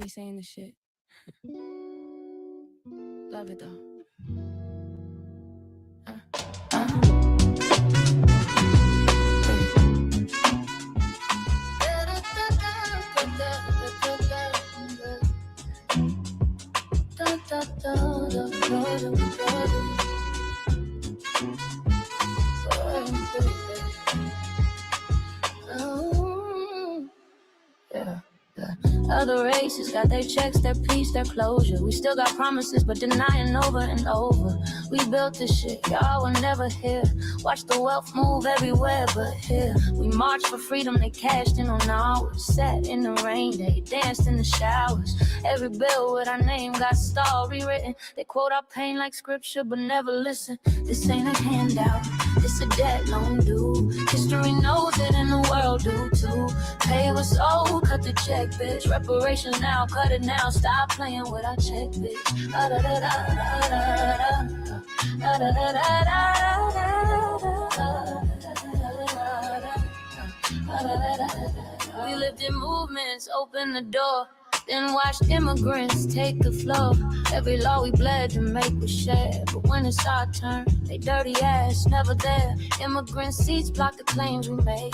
me saying this shit. Love it though. Other races got their checks, their peace, their closure. We still got promises, but denying over and over. We built this shit, y'all were never here. Watch the wealth move everywhere but here. We marched for freedom, they cashed in on ours. Sat in the rain, they danced in the showers. Every bill with our name got stall rewritten. They quote our pain like scripture, but never listen. This ain't a handout, this a debt loan due. History knows it and the world do too. Pay what's owed, cut the check, bitch. Reparations now, cut it now. Stop playing with our check, bitch. We lived in movements, open the door. Then watched immigrants take the floor. Every law we bled to make was shared. But when it's our turn, they dirty ass, never there. Immigrant seats block the claims we made.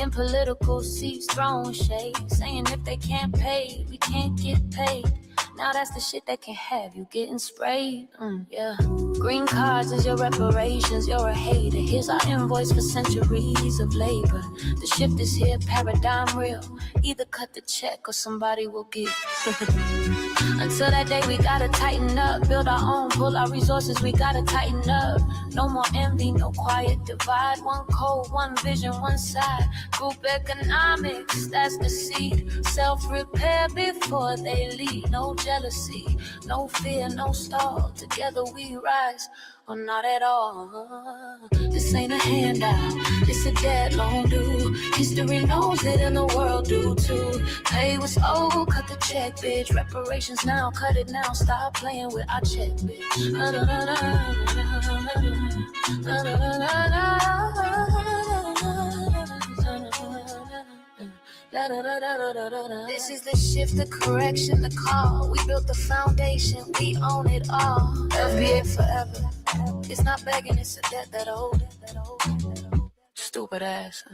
In political seats, throwing shade. Saying if they can't pay, we can't get paid. Now that's the shit that can have you getting sprayed. Yeah. Green cards is your reparations, you're a hater. Here's our invoice for centuries of labor. The shift is here, paradigm real. Either cut the check or somebody will give. Until that day we gotta tighten up. Build our own, pull our resources, we gotta tighten up. No more envy, no quiet divide. One code, one vision, one side. Group economics, that's the seed. Self-repair before they lead. No jealousy, no fear, no stall. Together we rise, or not at all. This ain't a handout, this a debt loan due. History knows it and the world do too. Pay what's owed, cut the check, bitch. Reparations now, cut it now. Stop playing with our check, bitch. This is the shift, the correction, the call. We built the foundation, we own it all. FBA forever. It's not begging, it's a debt that owed. Stupid ass.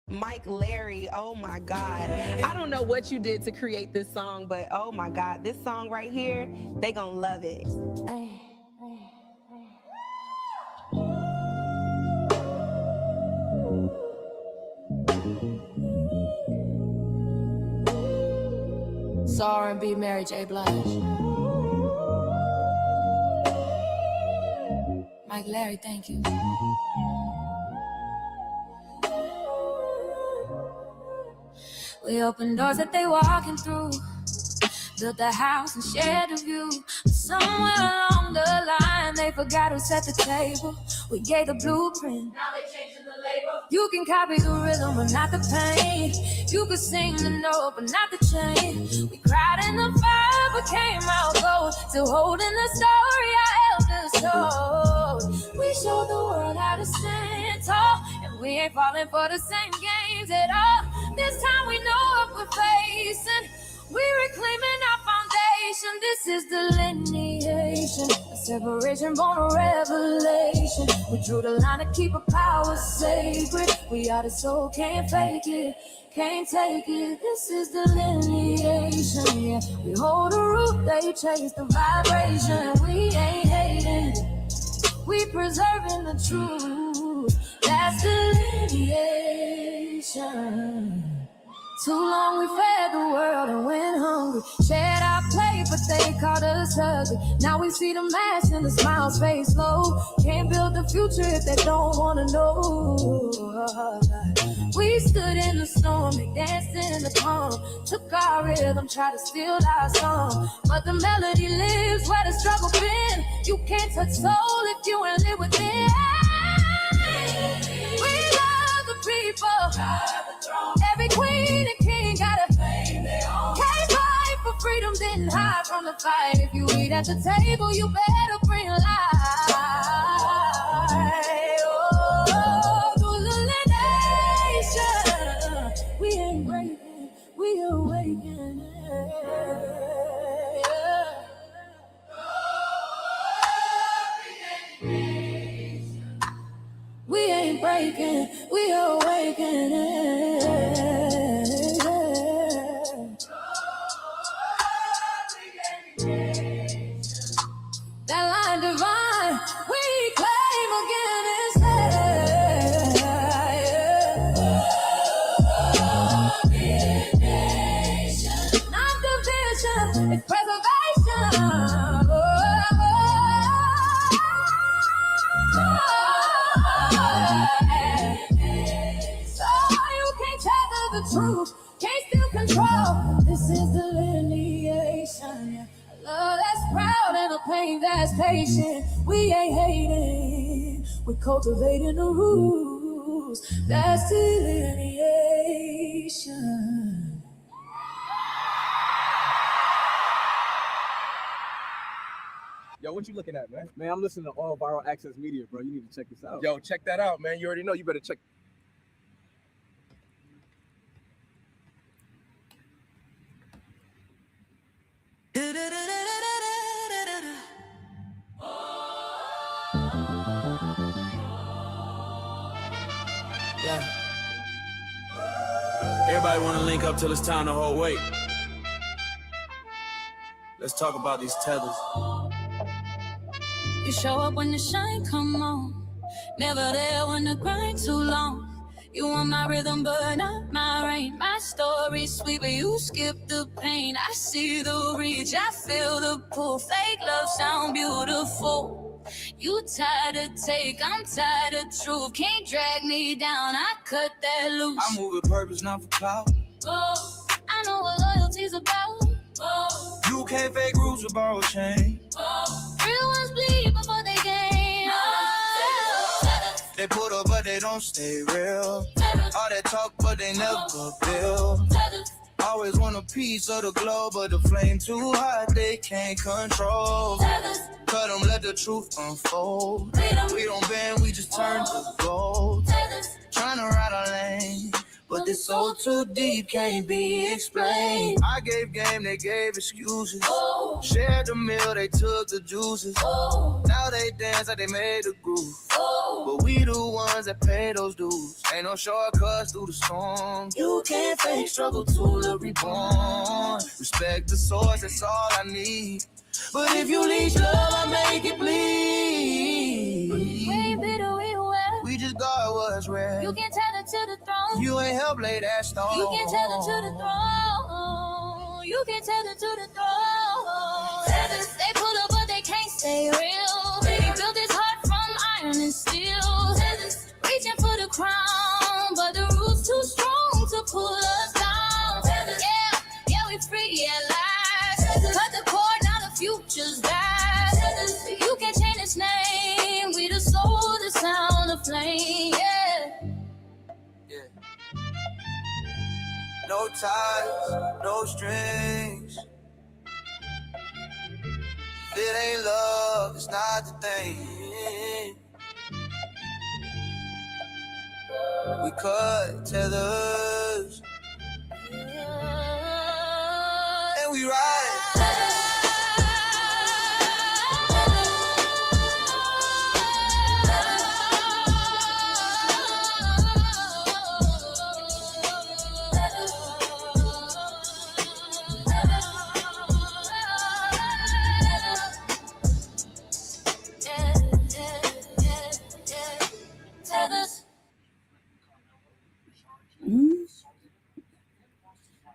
Mike Larry, oh my God. I don't know what you did to create this song, but oh my God, this song right here, they gonna love it. It's R&B Mary J. Blige. Mike Larry, thank you. We opened doors that they walking through. Built a house and shared a view. Somewhere along the line, they forgot who set the table. We gave the blueprint. Now they changing the label. You can copy the rhythm, but not the pain. You could sing the note, but not the chain. We cried in the fire, but came out gold. Still holding the story our elders told. We showed the world how to stand tall, and we ain't falling for the same games at all. This time we know what we're facing. We're reclaiming our foundation. This is delineation, a separation born of revelation. We drew the line to keep our power sacred. We are the soul, can't fake it, can't take it. This is delineation, yeah. We hold the root, they chase the vibration. We ain't hating, we preserving the truth. That's delineation. Too long we fed the world and went hungry. Shared our plate, but they called us ugly. Now we see the mask and the smiles face low. Can't build the future if they don't wanna know. We stood in the storm, they danced in the calm. Took our rhythm, tried to steal our song. But the melody lives where the struggle been. You can't touch soul if you ain't live within. We love the people, every queen and king. freedom didn't hide from the fight. If you eat at the table, you better bring life. Oh, through the lineage, we ain't breaking, we awakening. We ain't breaking, we awakening. That line divine, we claim again instead. Not division, it's preservation. So you can't tether the truth, can't still control. This is the lineation. Love that's proud and a pain that's patient. We ain't hating, we're cultivating the rules. That's delineation. Yo, what you looking at, man? Man, I'm listening to all viral access media, bro. You need to check this out. Yo, check that out, man. You already know. You better check. Yeah. Everybody want to link up till it's time to hold weight. Let's talk about these tethers. You show up when the shine come on, never there when the grind too long. You want my rhythm but not my rain. My story sweet but you skip the pain. I see the reach, I feel the pull. Fake love sound beautiful. You tired of take, I'm tired of truth. Can't drag me down, I cut that loose. I move with purpose, not for clout. Oh, I know what loyalty's about. Oh, You can't fake rules with borrowed chain. oh, real ones bleed before they gain. Oh, They put up but they don't stay real. All that talk but they never build. Always want a piece of the globe, but the flame too hot, they can't control. Cut them, let the truth unfold. We don't bend, we just turn to gold. Trying to ride our lane, but this soul too deep, can't be explained. I gave game, they gave excuses. Shared the meal, they took the juices. Now they dance like they made a groove. But we the ones that pay those dues. Ain't no shortcuts through the storm. You can't fake struggle to the reborn. Respect the source, that's all I need. But if you leech love, I make it bleed. we ain't bitter, we well. We just got what's rare. You can tell it to the throne. You ain't help lay that stone. You can tell it to the throne. You can tell it to the throne. They pull up but they can't stay real. They built this heart from iron and steel. Reaching for the crown, but the roots too strong to pull us down. Yeah, we free at last. Cut the cord, now the future's back. You can change its name. We the soul, the sound, the flame. Yeah. No ties, no strings. If it ain't love, it's not the thing. We cut tethers and we ride.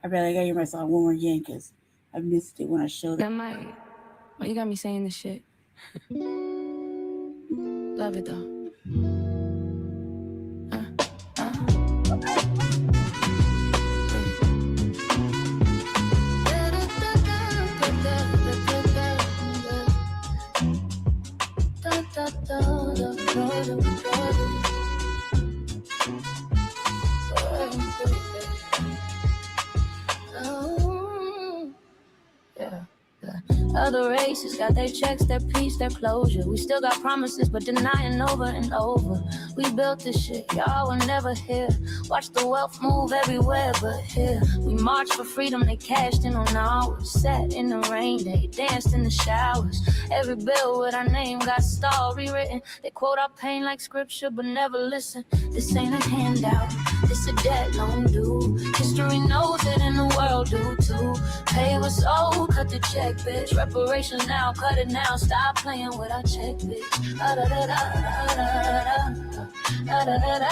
I bet I gotta hear my song one more again because I missed it when I showed it. That might. Why you got me saying this shit? Love it though. other races got their checks, their peace, their closure. We still got promises, but denying over and over. We built this shit, y'all were never here. Watch the wealth move everywhere, but here. We marched for freedom, they cashed in on ours. Sat in the rain, they danced in the showers. Every bill with our name got stalled, rewritten. They quote our pain like scripture, but never listen. This ain't a handout, this a debt loan due. History knows it and the world do too. Pay what's owed, cut the check, bitch. Reparations now, cut it now. Stop playing with our check, bitch. Da da da da da da da da da.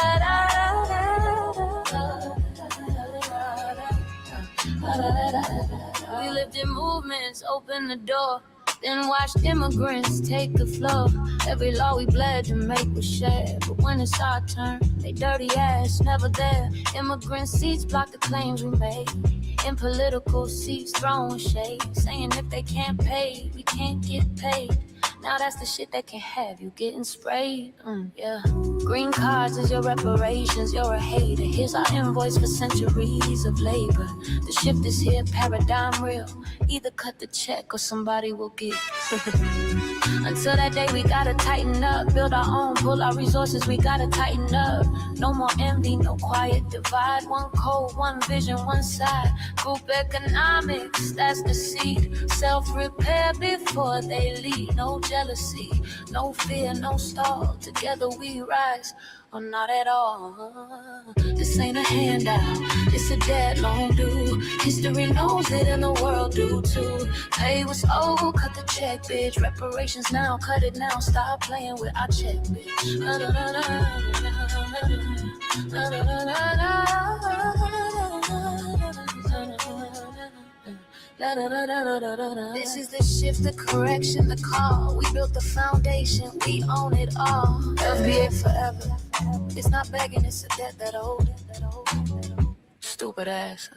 We lived in movements, open the door. Then watched immigrants take the floor. Every law we bled to make was shared. But when it's our turn, they dirty ass, never there. Immigrant seats block the claims we made. In political seats throwing shade. Saying if they can't pay, we can't get paid. Now that's the shit that can have you getting sprayed. Yeah. Green cards is your reparations, you're a hater. Here's our invoice for centuries of labor. The shift is here, paradigm real. Either cut the check or somebody will get. Until that day we gotta tighten up. Build our own, pull our resources, we gotta tighten up. No more envy, no quiet divide. One code, one vision, one side. Group economics, that's the seed. Self-repair before they lead. No jealousy, no fear, no stall. Together we rise, or not at all. This ain't a handout, it's a dead loan due. History knows it and the world do too. Pay what's owed, cut the check, bitch. Reparations now, cut it now. Stop playing with our check, bitch. This is the shift, the correction, the call. We built the foundation, we own it all. FBA forever. It's not begging, it's a debt that owed. Stupid ass.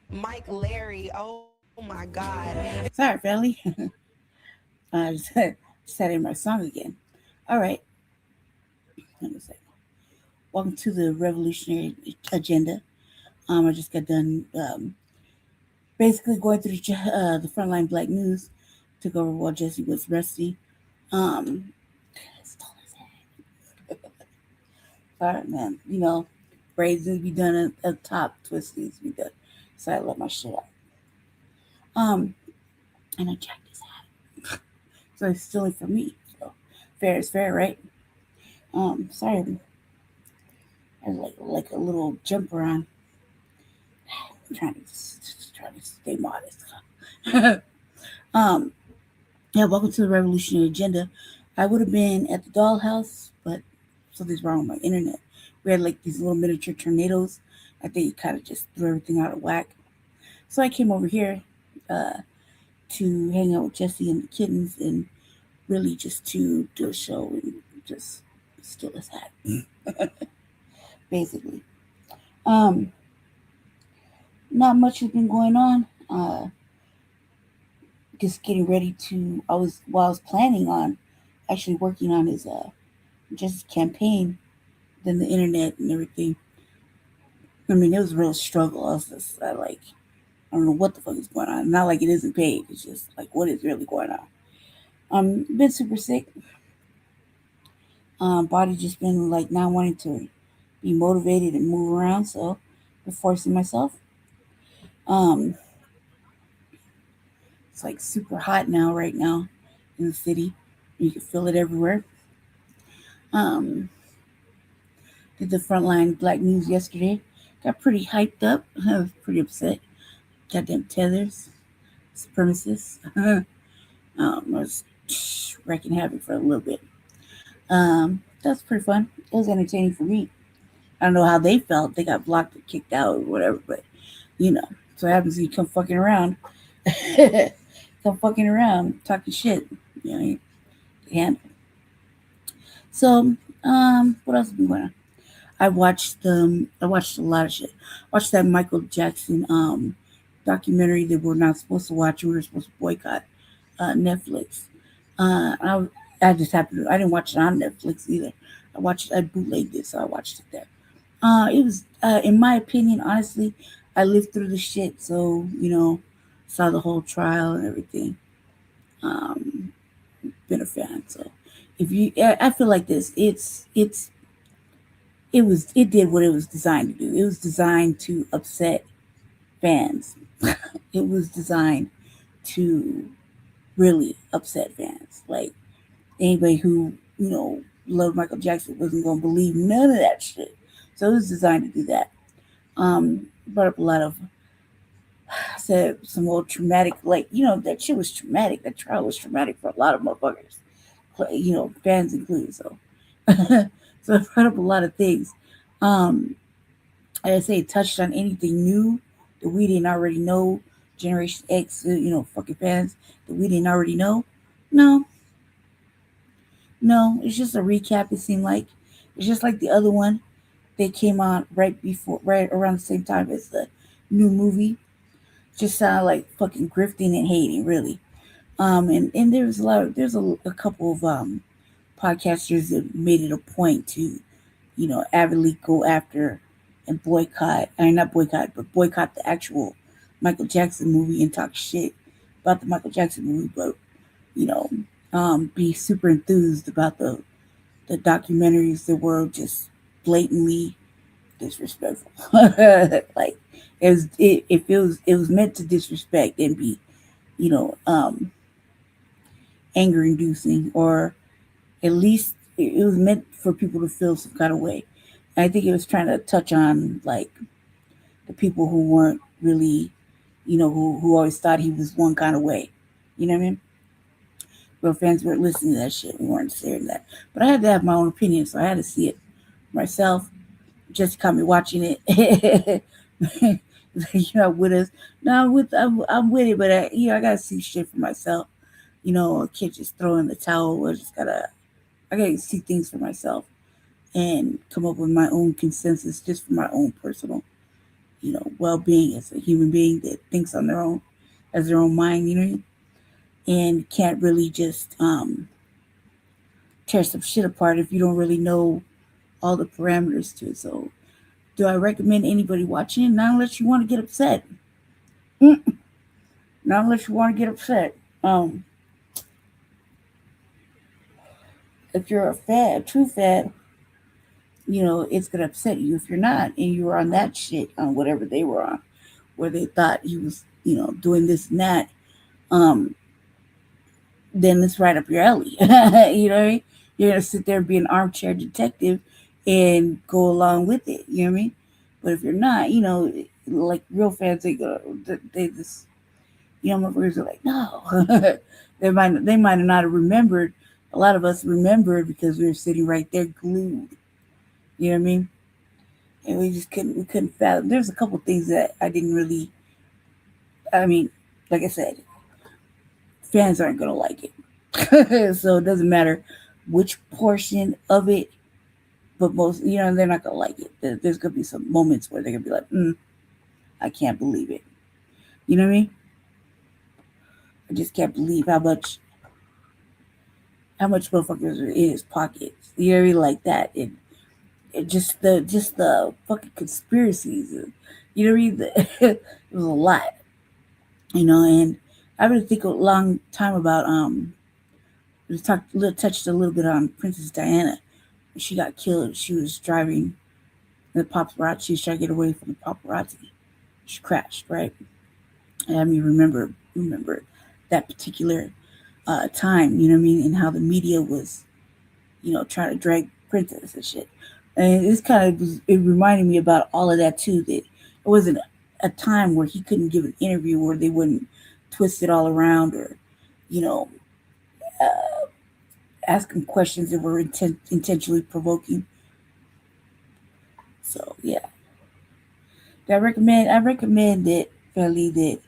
Mike Larry, oh my God. Sorry, family. I just said in my song again. All right. Let me say. Welcome to the Revolutionary Agenda. I just got done basically going through the Frontline Black News. Took over while Jesse was rusty. Stole his head. Sorry, man. You know, braids need to be done at the top. Twists needs to be done. So I let my shit out. And I jacked his hat. So it's stealing from me. So fair is fair, right? Sorry. I had like a little jumper on. I'm trying to stay modest. Yeah, welcome to the Revolutionary Agenda. I would have been at the dollhouse, but something's wrong with my internet. We had like these little miniature tornadoes. I think it kind of just threw everything out of whack. So I came over here to hang out with Jesse and the kittens and really just to do a show and just steal his hat. Basically. Not much has been going on. Just getting ready to, while I was planning on actually working on his just campaign, then the internet and everything. I mean, it was a real struggle. I was just I don't know what the fuck is going on. Not like it isn't paid. It's just like what is really going on. Been super sick. Body just been like not wanting to be motivated and move around, so I'm forcing myself. It's like super hot right now in the city. You can feel it everywhere. Did the Frontline Black News yesterday. Got pretty hyped up. I was pretty upset. Goddamn tethers, supremacists. I was wrecking havoc for a little bit. That's pretty fun. It was entertaining for me. I don't know how they felt. They got blocked or kicked out or whatever, but you know. So it happens when you come fucking around. Come fucking around, talking shit. You know, you handle. So, what else has been going on? I watched a lot of shit. Watched that Michael Jackson documentary that we're not supposed to watch. We were supposed to boycott Netflix. I just happened to, I didn't watch it on Netflix either. I bootlegged it, so I watched it there. It was, in my opinion, honestly, I lived through the shit, so saw the whole trial and everything. Um, been a fan, so if you, I feel like this, it did what it was designed to do. It was designed to upset fans. It was designed to really upset fans. Like anybody who loved Michael Jackson wasn't gonna believe none of that shit. So it was designed to do that. Brought up a lot of said some old traumatic, like that shit was traumatic. That trial was traumatic for a lot of motherfuckers, fans included. So, so it brought up a lot of things. I say it touched on anything new that we didn't already know. Generation X, fucking fans that we didn't already know. No, no, it's just a recap. It seemed like it's just like the other one. They came out right around the same time as the new movie. Just sounded like fucking grifting and hating, really. And there's a couple of podcasters that made it a point to, avidly go after and boycott. I mean, not boycott, but boycott the actual Michael Jackson movie and talk shit about the Michael Jackson movie, but be super enthused about the documentaries that were just blatantly disrespectful. Like it was meant to disrespect and be, anger inducing, or at least it was meant for people to feel some kind of way. And I think it was trying to touch on like the people who weren't really, who always thought he was one kind of way. You know what I mean? Real fans weren't listening to that shit. We weren't sharing that. But I had to have my own opinion, so I had to see it myself. Just caught me watching it. With us. No, I'm with it, but I gotta see shit for myself. I can't just throw in the towel. I gotta see things for myself and come up with my own consensus just for my own personal, well-being as a human being that thinks on their own, has their own mind, and can't really just tear some shit apart if you don't really know all the parameters to it. So, do I recommend anybody watching it? Not unless you want to get upset. Not unless you want to get upset. If you're a true fan, it's gonna upset you. If you're not, and you were on that shit on whatever they were on, where they thought he was, doing this and that, then it's right up your alley. You know what I mean? You're gonna sit there and be an armchair detective and go along with it. You know what I mean? But if you're not, like real fans, they just, motherfuckers are like, no. they might not have remembered. A lot of us remembered because we were sitting right there glued. You know what I mean? And we couldn't fathom. There's a couple things that I didn't really, like I said, fans aren't going to like it. So it doesn't matter which portion of it, but most, they're not going to like it. There's going to be some moments where they're going to be like, I can't believe it. You know what I mean? I just can't believe how much motherfuckers are in his pockets. You know what I mean? Like that. It just the fucking conspiracies. You know what I mean? It was a lot. And I really think a long time about we touched a little bit on Princess Diana. When she got killed, she was driving the paparazzi. She was trying to get away from the paparazzi. She crashed, right? And I remember that particular time, you know what I mean, and how the media was, trying to drag Princess and shit. And it reminded me about all of that too, that it wasn't a time where he couldn't give an interview where they wouldn't twist it all around or, ask him questions that were intentionally provoking. So, yeah. I recommend it, fairly, that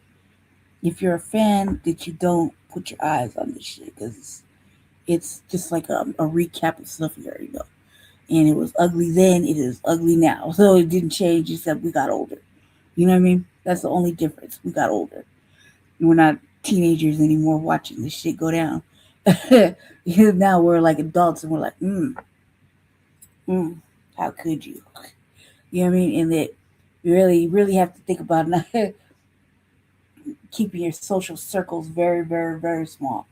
if you're a fan, that you don't put your eyes on this shit, because it's just like a recap of stuff you already know. And it was ugly then, it is ugly now. So it didn't change except we got older. You know what I mean? That's the only difference. We got older. We're not teenagers anymore watching this shit go down. Now we're like adults and we're like, how could you? You know what I mean? And that you really have to think about keeping your social circles very, very, very small.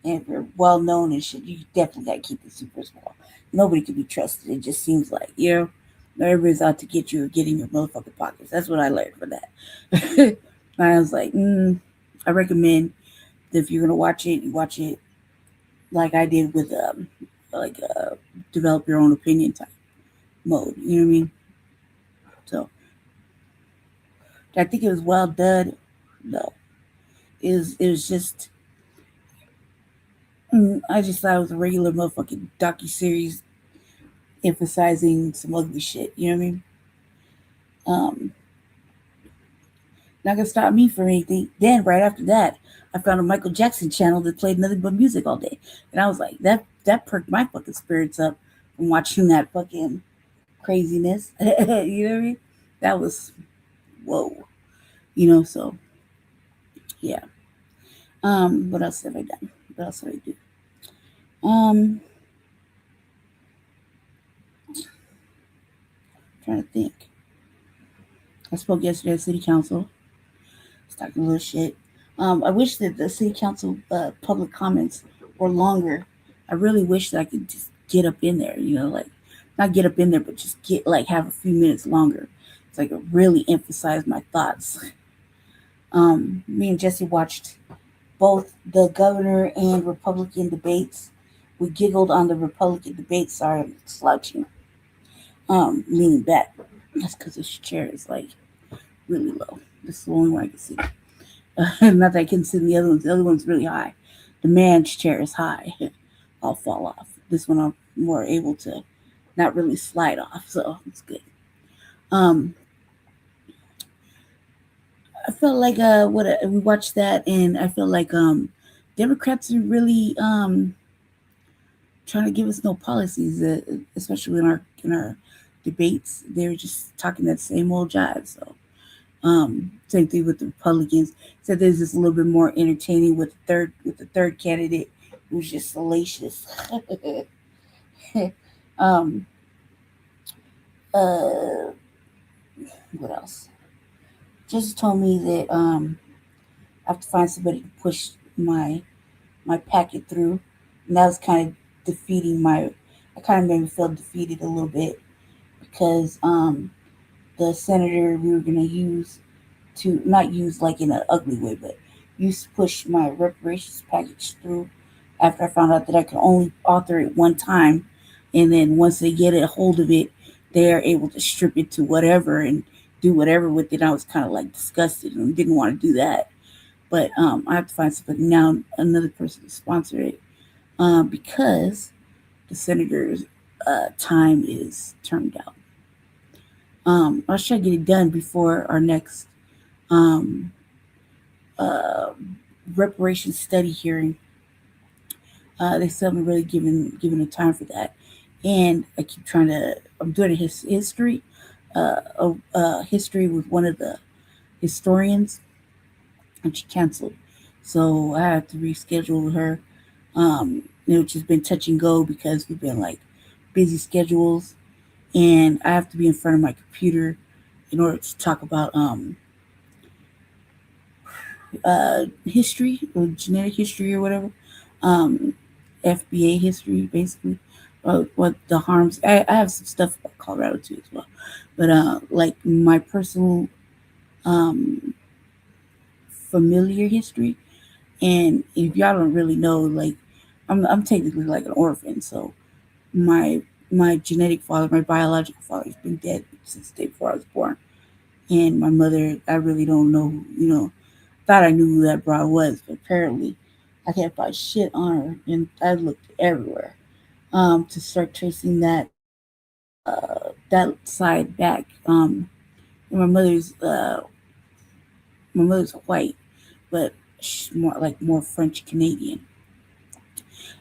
And if you're well known and shit, you definitely got to keep it super small. Nobody can be trusted. It just seems like, everybody's out to get you or get in your motherfucking pockets. That's what I learned from that. I was like, I recommend that if you're going to watch it, you watch it like I did with, develop your own opinion type mode. You know what I mean? So, I think it was well done. No. It was just, I just thought it was a regular motherfucking docu-series emphasizing some ugly shit. You know what I mean? Not gonna stop me from anything. Then right after that, I found a Michael Jackson channel that played nothing but music all day, and I was like, that perked my fucking spirits up from watching that fucking craziness. You know what I mean? That was whoa. So yeah. What else have I done? What else did I do? Trying to think. I spoke yesterday at City Council. Was talking a little shit. I wish that the City Council public comments were longer. I really wish that I could just get up in there, like not get up in there, but just get have a few minutes longer. It's like it really emphasized my thoughts. Me and Jesse watched both the governor and Republican debates. We giggled on the Republican debates. Sorry, I'm slouching. Leaning back. That's because this chair is really low. This is the only one I can see. Not that I can see the other ones. The other one's really high. The man's chair is high. I'll fall off. This one I'm more able to not really slide off, so it's good. I felt like we watched that, and I feel like Democrats are really trying to give us no policies, especially in our debates. They're just talking that same old jive. So same thing with the Republicans. Said there's just a little bit more entertaining with the third candidate who's just salacious. What else? Just told me that I have to find somebody to push my packet through, and that was kind of defeating it kind of made me feel defeated a little bit because the senator we were going to use to not use in an ugly way, but used to push my reparations package through after I found out that I could only author it one time, and then once they get a hold of it, they are able to strip it to whatever and do whatever with it. I was kind of disgusted and didn't want to do that, but I have to find somebody now, another person to sponsor it, because the senator's time is termed out. I'll try to get it done before our next reparations study hearing. They still haven't really given a time for that, and I keep trying to. I'm doing a history. History with one of the historians, and she canceled, so I have to reschedule with her. Which has been touch and go because we've been busy schedules, and I have to be in front of my computer in order to talk about history or genetic history or whatever, FBA history basically. What the harms. I have some stuff about Colorado too as well, but my personal familiar history. And if y'all don't really know, I'm technically an orphan, so my genetic father, my biological father, has been dead since the day before I was born, and my mother, I really don't know. Thought I knew who that broad was, but apparently I can't find shit on her, and I looked everywhere to start tracing that side back. And my mother's white, but she's more French Canadian,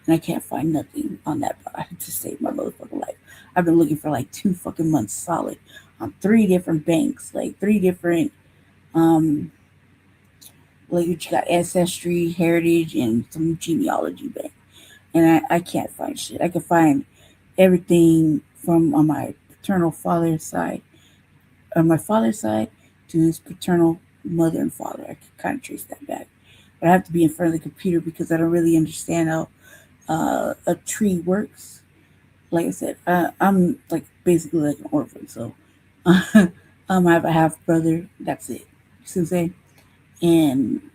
and I can't find nothing on that broad to save my motherfucking life. I've been looking for 2 fucking months solid on 3 different banks, 3 different you got Ancestry, Heritage, and some genealogy bank. and I can't find shit. I can find everything from on my paternal father's side, on my father's side, to his paternal mother and father. I can kind of trace that back, but I have to be in front of the computer because I don't really understand how a tree works. Like I said, I'm like basically like an orphan, so I have a half brother. That's it. You see what I'm saying? And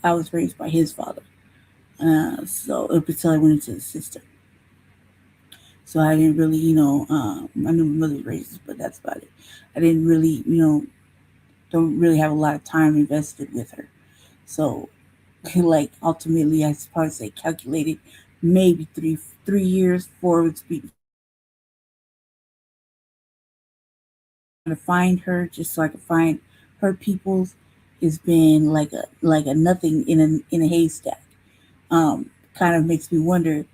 I was raised by his father. So up until I went into the system. So I didn't really, I knew my mother raised us, but that's about it. I didn't really, don't really have a lot of time invested with her. So, like, ultimately, I probably say calculated maybe 3 years, 4 would be to find her just so I could find her peoples has been like a nothing in a haystack. Kind of makes me wonder,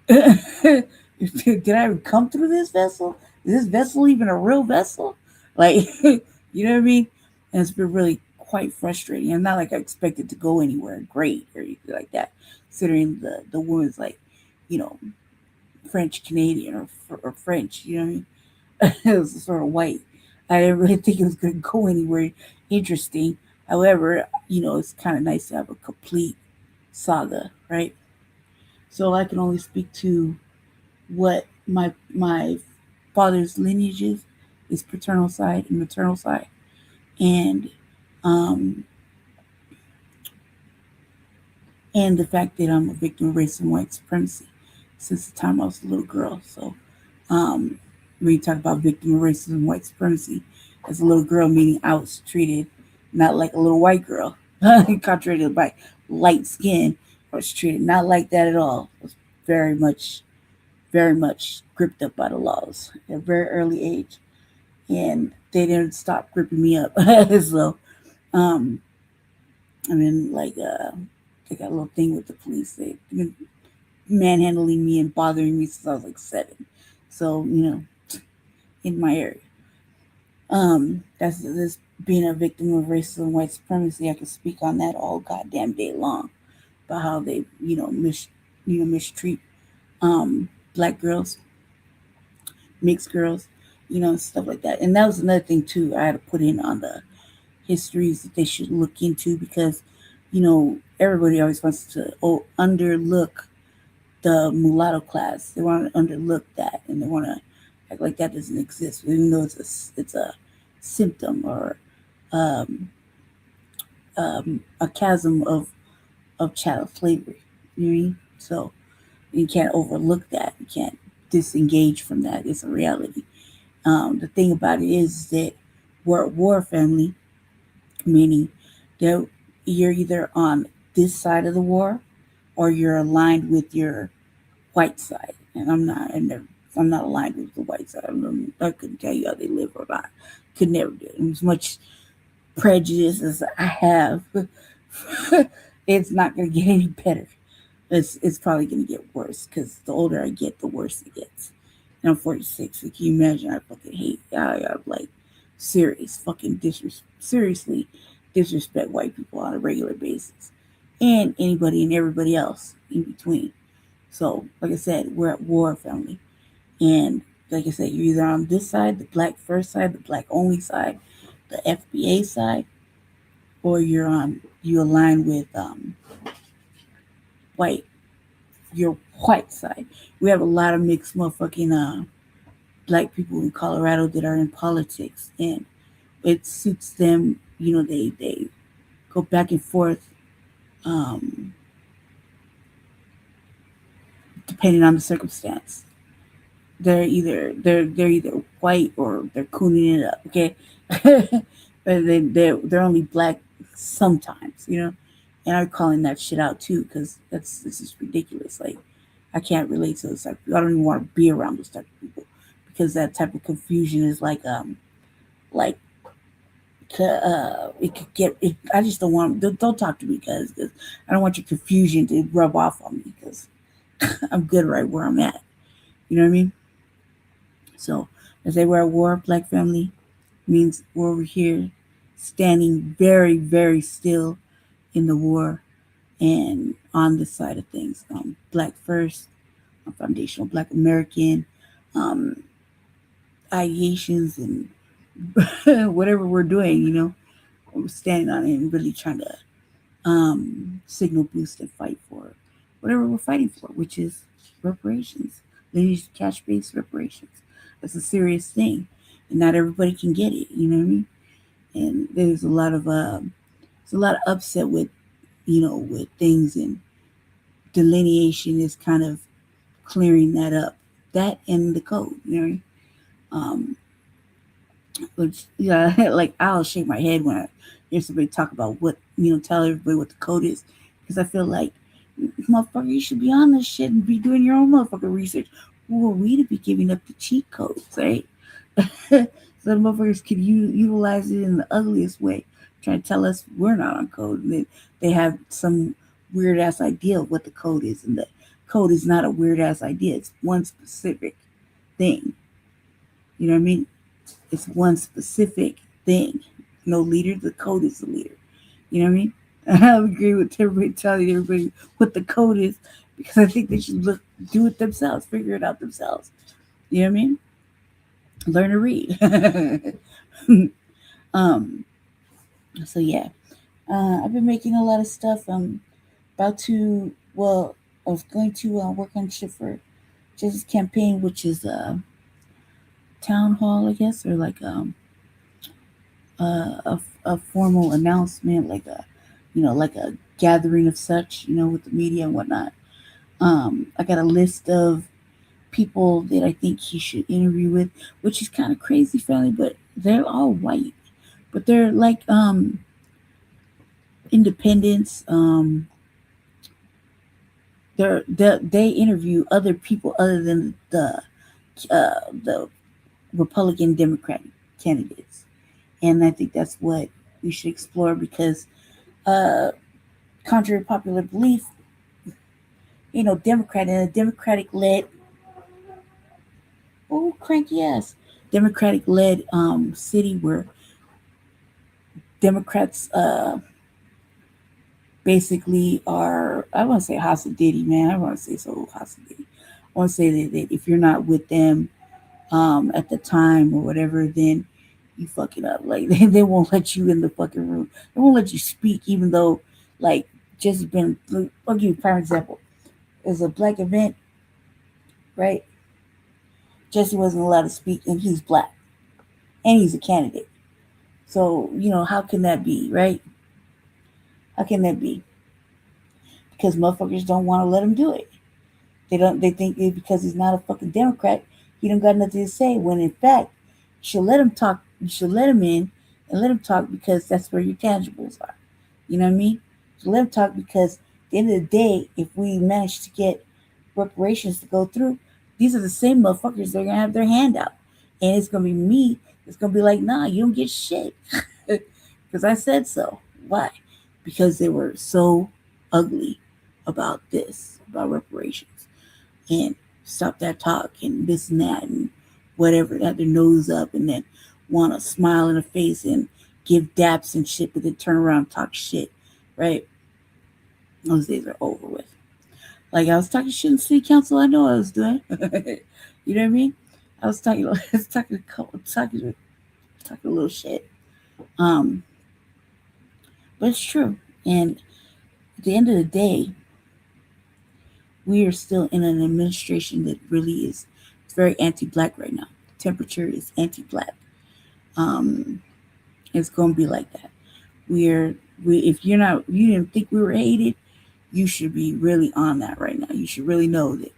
did I even come through this vessel? Is this vessel even a real vessel? Like, you know what I mean? And it's been really quite frustrating. And not like I expected to go anywhere great or anything like that, considering the woman's like, you know, French Canadian or French, you know what I mean? It was sort of white. I didn't really think it was going to go anywhere interesting. However, it's kind of nice to have a complete saga, right? So I can only speak to what my father's lineage is, his paternal side and maternal side, and um, and the fact that I'm a victim of racism and white supremacy since the time I was a little girl. So um, when you talk about victim of racism and white supremacy, as a little girl, meaning I was treated not like a little white girl, contrary to my light skin, I was treated not like that at all. I was very much very much gripped up by the laws at a very early age, and they didn't stop gripping me up. So, um, I mean, like, they got a little thing with the police. They've been manhandling me and bothering me since I was like 7. So, in my area. That's this being a victim of racism and white supremacy. I could speak on that all goddamn day long about how they, mistreat black girls, mixed girls, stuff like that. And that was another thing too I had to put in on the histories that they should look into because, everybody always wants to underlook the mulatto class. They want to underlook that and they want to act like that doesn't exist, even though it's a symptom or um, a chasm of chattel slavery. You know what I mean? So you can't overlook that. You can't disengage from that. It's a reality. The thing about it is that we're a war family, meaning that you're either on this side of the war or you're aligned with your white side. And I'm not aligned with the white side. I couldn't tell you how they live or not. Could never do it. As much prejudice as I have, it's not going to get any better. It's probably going to get worse because the older I get, the worse it gets. And I'm 46. So can you imagine? I fucking hate. I like seriously disrespect white people on a regular basis, and anybody and everybody else in between. So, like I said, we're at war, family, and like I said, you're either on this side, the black first side, the black only side, the FBA side, or you align with white, your white side. We have a lot of mixed motherfucking black people in Colorado that are in politics, and it suits them. They go back and forth, depending on the circumstance. They're either white or they're cooning it up. Okay, but they're only black sometimes. And I'm calling that shit out too because this is ridiculous. Like I can't relate to this. Like I don't even want to be around those type of people because that type of confusion is like it could get. I just don't want. Don't talk to me, guys, because I don't want your confusion to rub off on me because I'm good right where I'm at. You know what I mean? So as they were at war, black family means we're over here standing very, very still in the war, And on this side of things, Black First, Foundational Black American, ideations and whatever we're doing, we're standing on it and really trying to signal boost and fight for whatever we're fighting for, which is reparations, lineage cash-based reparations. That's a serious thing, and not everybody can get it. You know what I mean? And there's a lot of upset with with things, and delineation is kind of clearing that up. That and the code, which like I'll shake my head when I hear somebody talk about what tell everybody what the code is, because I feel like, motherfucker, you should be on this shit and be doing your own motherfucking research. Who are we to be giving up the cheat codes, right? So the motherfuckers could utilize it in the ugliest way, trying to tell us we're not on code, and then they have some weird ass idea of what the code is, and the code is not a weird ass idea. It's one specific thing. You know what I mean? It's one specific thing. No leader. The code is the leader. You know what I mean? I agree with everybody telling everybody what the code is, because I think they should do it themselves, figure it out themselves. You know what I mean? Learn to read. So yeah, I've been making a lot of stuff. I'm about to. Well, I was going to work on shit for Justice Campaign, which is town hall, I guess, or like a formal announcement, like a like a gathering of such, with the media and whatnot. I got a list of people that I think he should interview with, which is kind of crazy, family, but they're all white, but they're like independents. They interview other people other than the Republican Democratic candidates, and I think that's what we should explore, because contrary to popular belief, Democrat in a Democratic-led, cranky ass, Democratic-led city where Democrats basically are, I want to say Hasidity, man. I want to say so Hasidity. I want to say that if you're not with them at the time or whatever, then you fuck it up. Like they won't let you in the fucking room. They won't let you speak, even though, like, Jesse been. I'll give you a prime example. There's a black event, right? Jesse wasn't allowed to speak, and he's black, and he's a candidate. So how can that be, right? How can that be? Because motherfuckers don't want to let him do it. They think because he's not a fucking Democrat, he don't got nothing to say, when in fact, you should let him talk. You should let him in and let him talk, because that's where your tangibles are. You know what I mean? So let him talk, because at the end of the day, if we manage to get reparations to go through, these are the same motherfuckers that are going to have their hand out. And it's going to be me. It's going to be like, nah, you don't get shit. Because I said so. Why? Because they were so ugly about this, about reparations. And stop that talk and this and that and whatever, have their nose up and then want to smile in the face and give daps and shit, but then turn around and talk shit, right? Those days are over with. Like, I was talking shit in city council, I know what I was doing. You know what I mean? I was talking a little shit. But it's true. And at the end of the day, we are still in an administration that really is very anti-black right now. The temperature is anti-black. It's going to be like that. If you didn't think we were hated, you should be really on that right now. You should really know that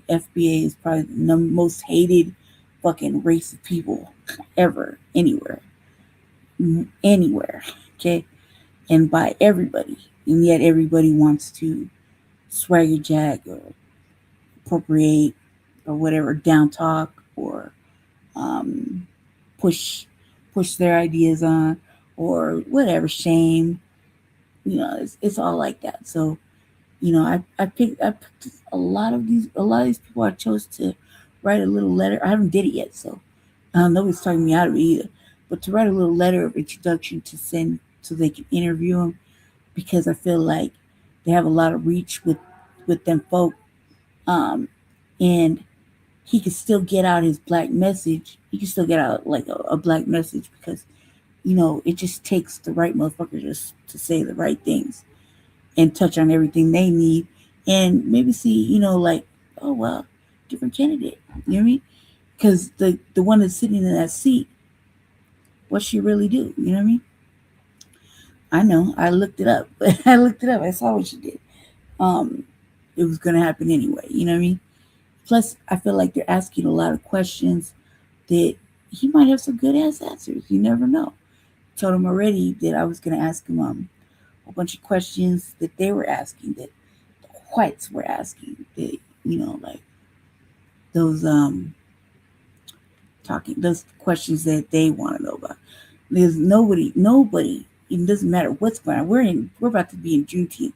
FBA is probably the most hated fucking race of people ever, anywhere, okay? And by everybody. And yet everybody wants to swagger jack or appropriate or whatever, down talk or push their ideas on or whatever, shame. It's all like that. So, I picked a lot of these people. I chose to write a little letter. I haven't did it yet, so nobody's talking me out of it either. But to write a little letter of introduction to send so they can interview them, because I feel like They have a lot of reach with them folk, and he could still get out his black message. He can still get out like a black message because it just takes the right motherfucker just to say the right things and touch on everything they need, and maybe see like, oh well, different candidate. You know what I mean? Because the one that's sitting in that seat, what she really do? You know what I mean? I know. I looked it up. I looked it up. I saw what she did. Um, it was gonna happen anyway. You know what I mean? Plus, I feel like they're asking a lot of questions that he might have some good ass answers. You never know. Told him already that I was gonna ask him a bunch of questions that they were asking, that the whites were asking, that like those talking those questions that they want to know about. There's nobody. It doesn't matter what's going on. We're about to be in Juneteenth.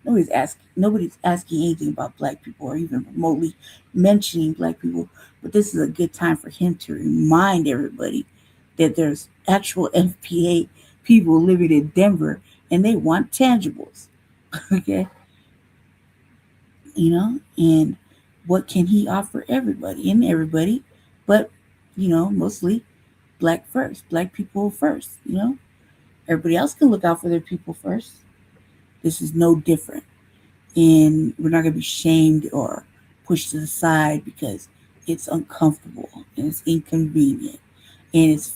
Nobody's asking anything about black people or even remotely mentioning black people. But this is a good time for him to remind everybody that there's actual FPA people living in Denver and they want tangibles. Okay. And what can he offer everybody, but mostly black first, black people first. Everybody else can look out for their people first. This is no different, and we're not going to be shamed or pushed to the side because it's uncomfortable and it's inconvenient and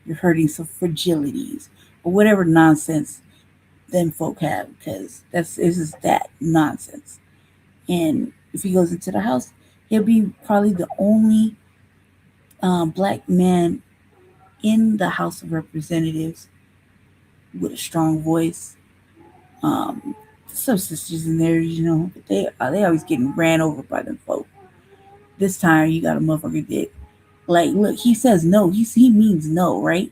you're hurting some fragilities or whatever nonsense them folk have, because this is that nonsense. And if he goes into the House, he'll be probably the only black man in the House of Representatives with a strong voice. Some sisters in there, but they always getting ran over by them folk. This time you got a motherfucker that, like, look, he says no. He means no, right?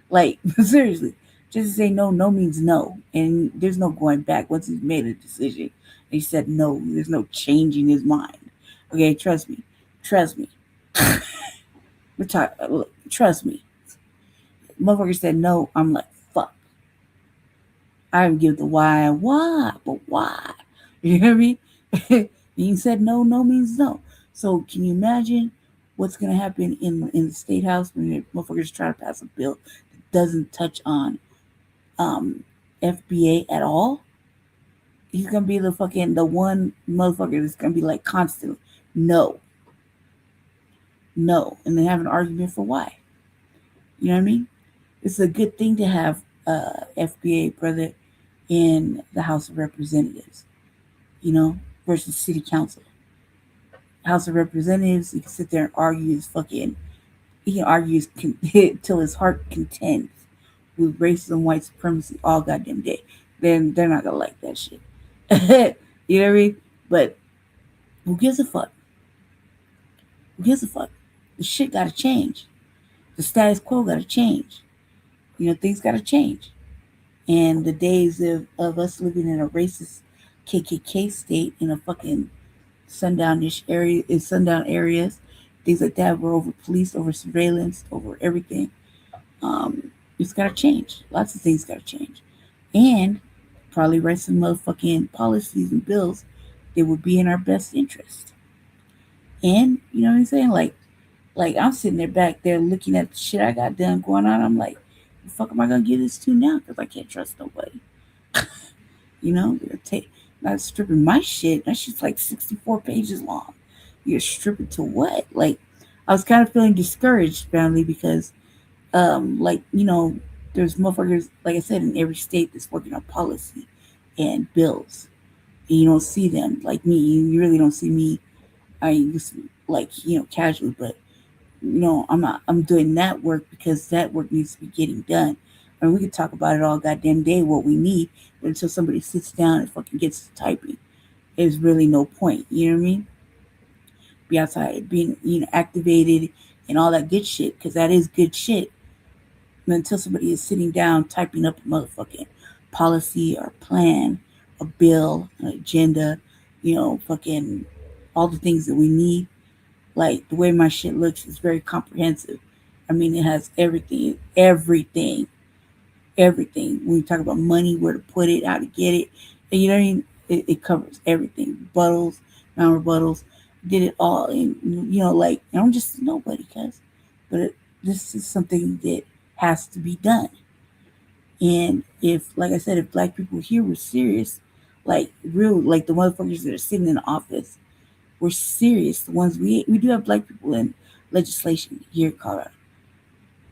Like, seriously, just to say no means no, and there's no going back once he's made a decision. He said no. There's no changing his mind. Okay, trust me. Trust me. Motherfucker said no. I'm like, fuck. I would give the why, but why? You know what I mean? He said no means no. So can you imagine what's gonna happen in the state house when the motherfuckers try to pass a bill that doesn't touch on FBA at all? He's gonna be the one motherfucker that's gonna be like constantly no, and then have an argument for why. You know what I mean? It's a good thing to have FBA brother in the House of Representatives, versus City Council. House of Representatives, he can sit there and argue he can argue till his heart contends with racism, white supremacy all goddamn day. Then they're not gonna like that shit. You know what I mean? But who gives a fuck? The shit gotta change. The status quo gotta change. Things gotta change. And the days of us living in a racist KKK state in a fucking sundown areas, things like that, we're over policed, over surveillance, over everything. It's gotta change. Lots of things gotta change. And probably write some motherfucking policies and bills that would be in our best interest. And you know what I'm saying? Like I'm sitting there back there looking at the shit I got done going on. I'm like, the fuck am I gonna give this to now? Because I can't trust nobody. Not stripping my shit. That shit's like 64 pages long. You're stripping to what? Like, I was kind of feeling discouraged, family, because there's motherfuckers, like I said, in every state that's working on policy and bills. And you don't see them like me. You really don't see me. I just casually, but I'm doing that work because that work needs to be getting done. I mean, we could talk about it all goddamn day, what we need, but until somebody sits down and fucking gets to typing, there's really no point. You know what I mean? Be outside, being activated and all that good shit, because that is good shit. But until somebody is sitting down typing up a motherfucking policy or plan, a bill, an agenda, fucking all the things that we need. Like, the way my shit looks is very comprehensive. I mean, it has everything everything. When you talk about money, where to put it, how to get it, and you know what I mean. It covers everything. Rebuttals, non-rebuttals, did it all. And like I'm just nobody, cuz, but this is something that has to be done. And if, like I said, if black people here were serious, like real, like the motherfuckers that are sitting in the office, were serious. The ones we do have black people in legislation here in Colorado,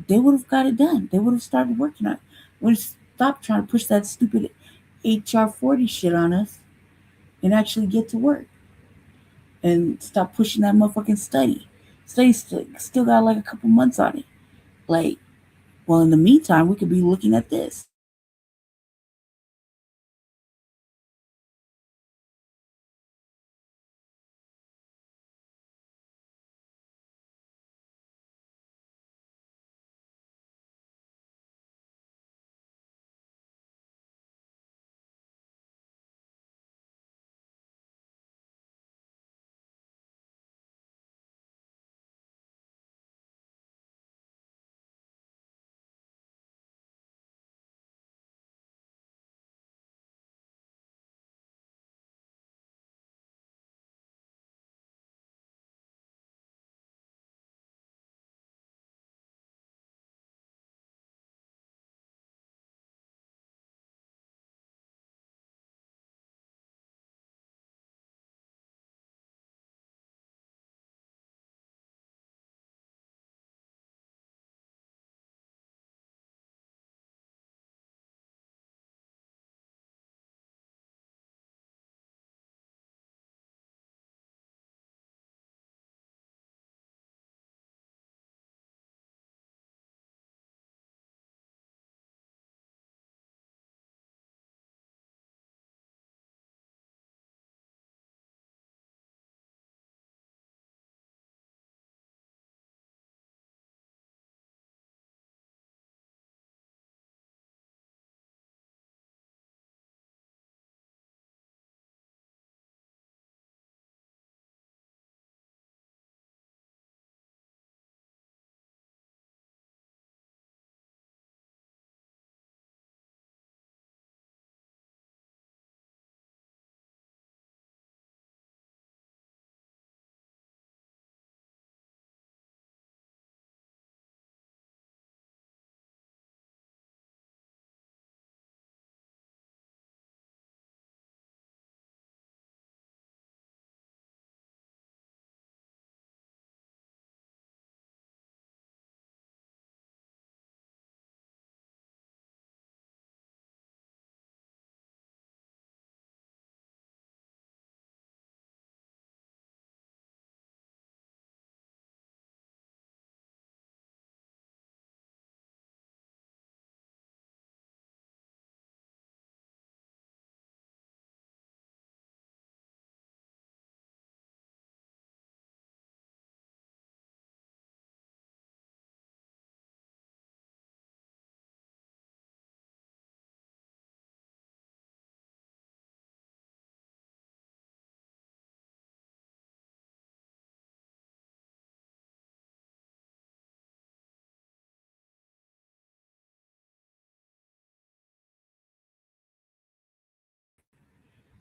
they would have got it done. They would have started working on it. Would have stopped trying to push that stupid HR 40 shit on us and actually get to work and stop pushing that motherfucking study. Study still got like a couple months on it. Like, well, in the meantime, we could be looking at this.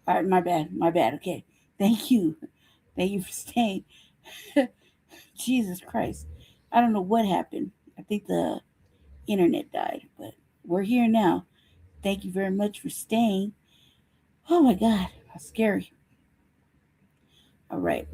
All right, my bad, my bad. Okay, thank you for staying. Jesus Christ, I don't know what happened. I think the internet died, but we're here now. Thank you very much for staying. Oh my God, how scary. All right.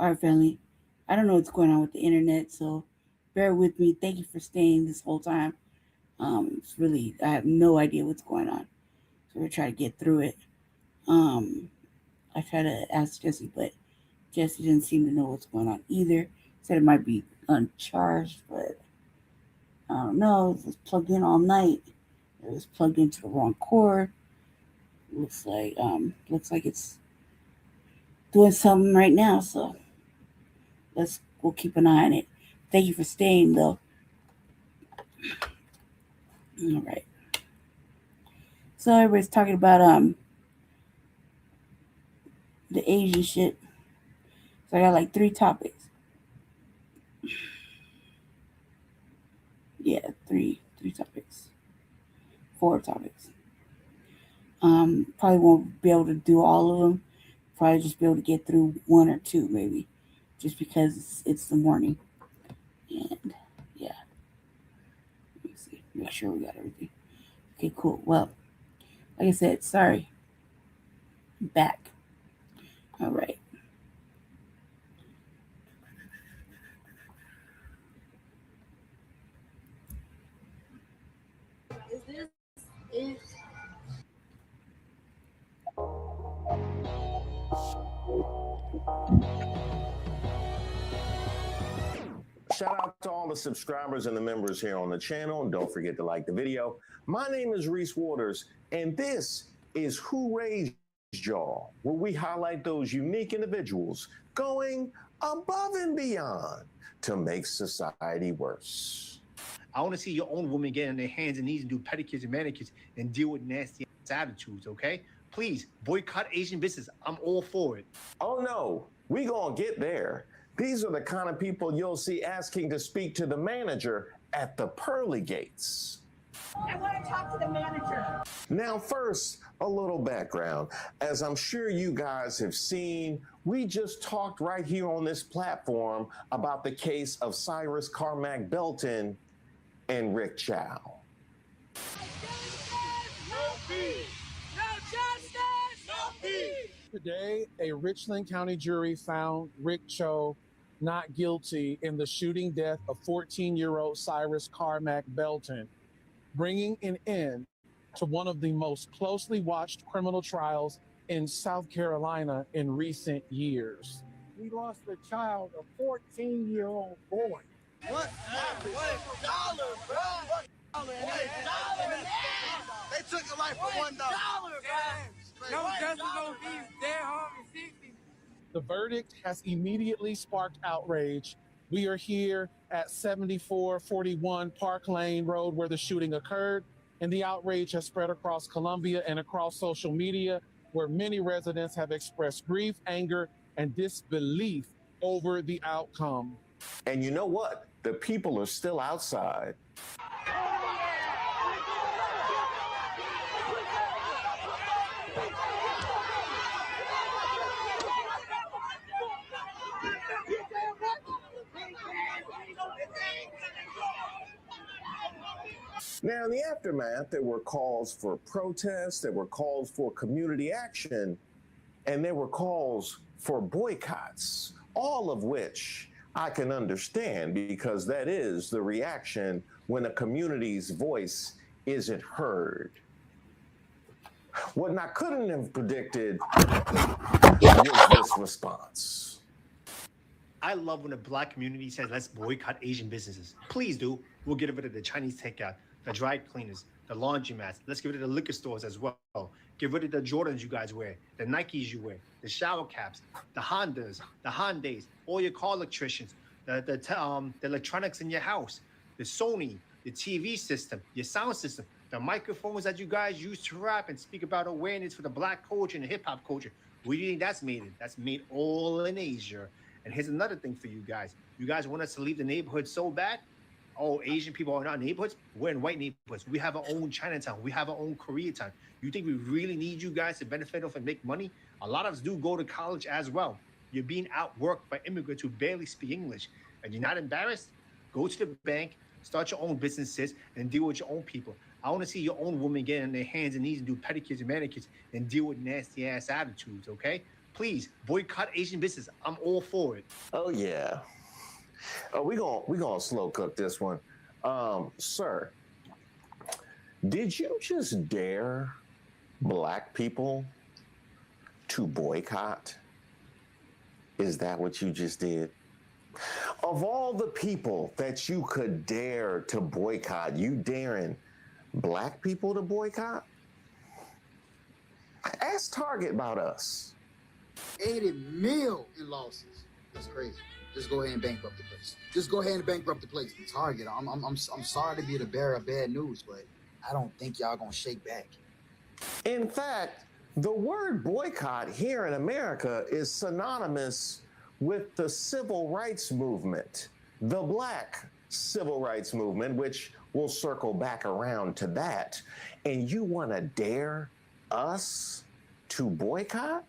All right, family. I don't know what's going on with the internet, so bear with me. Thank you for staying this whole time. It's really, I have no idea what's going on. So we're trying to get through it. Um, I tried to ask Jesse, but Jesse didn't seem to know what's going on either. Said it might be uncharged, but I don't know. It was plugged in all night. It was plugged into the wrong cord. Looks like it's doing something right now. So we'll keep an eye on it. Thank you for staying though. All right. So everybody's talking about the Asian shit. So I got like 3 topics. Yeah, three topics. 4 topics. Probably won't be able to do all of them. Probably just be able to get through 1 or 2 maybe. Just because it's the morning. And yeah. Let me see. Make sure we got everything. Okay, cool. Well, like I said, sorry. I'm back. All right. Shout out to all the subscribers and the members here on the channel. And don't forget to like the video. My name is Reese Waters, and this is Who Raised Y'all, where we highlight those unique individuals going above and beyond to make society worse. I want to see your own women get on their hands and knees and do pedicures and manicures and deal with nasty attitudes, okay? Please, boycott Asian business. I'm all for it. Oh no, we gonna get there. These are the kind of people you'll see asking to speak to the manager at the pearly gates. I want to talk to the manager. Now first, a little background. As I'm sure you guys have seen, we just talked right here on this platform about the case of Cyrus Carmack Belton and Rick Chow. Today, a Richland County jury found Rick Cho not guilty in the shooting death of 14-year-old Cyrus Carmack Belton, bringing an end to one of the most closely watched criminal trials in South Carolina in recent years. We lost a child, a 14-year-old boy. What dollar, bro? What dollar? They took a life for $1. No justice on these dead homies. The verdict has immediately sparked outrage. We are here at 7441 Park Lane Road where the shooting occurred, and the outrage has spread across Columbia and across social media, where many residents have expressed grief, anger, and disbelief over the outcome. And you know what? The people are still outside. Now, in the aftermath, there were calls for protests, there were calls for community action, and there were calls for boycotts, all of which I can understand because that is the reaction when a community's voice isn't heard. What I couldn't have predicted was this response. I love when the Black community says, let's boycott Asian businesses. Please do. We'll get rid of the Chinese takeout, the dry cleaners, the laundromats. Let's get rid of the liquor stores as well. Get rid of the Jordans you guys wear, the Nikes you wear, the shower caps, the Hondas, the Hyundais, all your car electricians, the electronics in your house, the Sony, the TV system, your sound system, the microphones that you guys use to rap and speak about awareness for the Black culture and the hip hop culture. Where do you think that's made in? That's made all in Asia. And here's another thing for you guys. You guys want us to leave the neighborhood so bad? Oh, Asian people are not neighborhoods? We're in white neighborhoods. We have our own Chinatown. We have our own Koreatown. You think we really need you guys to benefit off and make money? A lot of us do go to college as well. You're being outworked by immigrants who barely speak English. And you're not embarrassed? Go to the bank, start your own businesses, and deal with your own people. I want to see your own women get on their hands and knees and do pedicures and manicures and deal with nasty ass attitudes, okay? Please boycott Asian business. I'm all for it. Oh yeah. We gonna slow cook this one. Sir, did you just dare black people to boycott? Is that what you just did? Of all the people that you could dare to boycott, you daring black people to boycott? Ask Target about us. 80 mil in losses. That's crazy. Just go ahead and bankrupt the place. Just go ahead and bankrupt the place. Target. I'm sorry to be the bearer of bad news, but I don't think y'all gonna shake back. In fact, the word boycott here in America is synonymous with the civil rights movement, the Black civil rights movement, which we'll circle back around to that. And you want to dare us to boycott?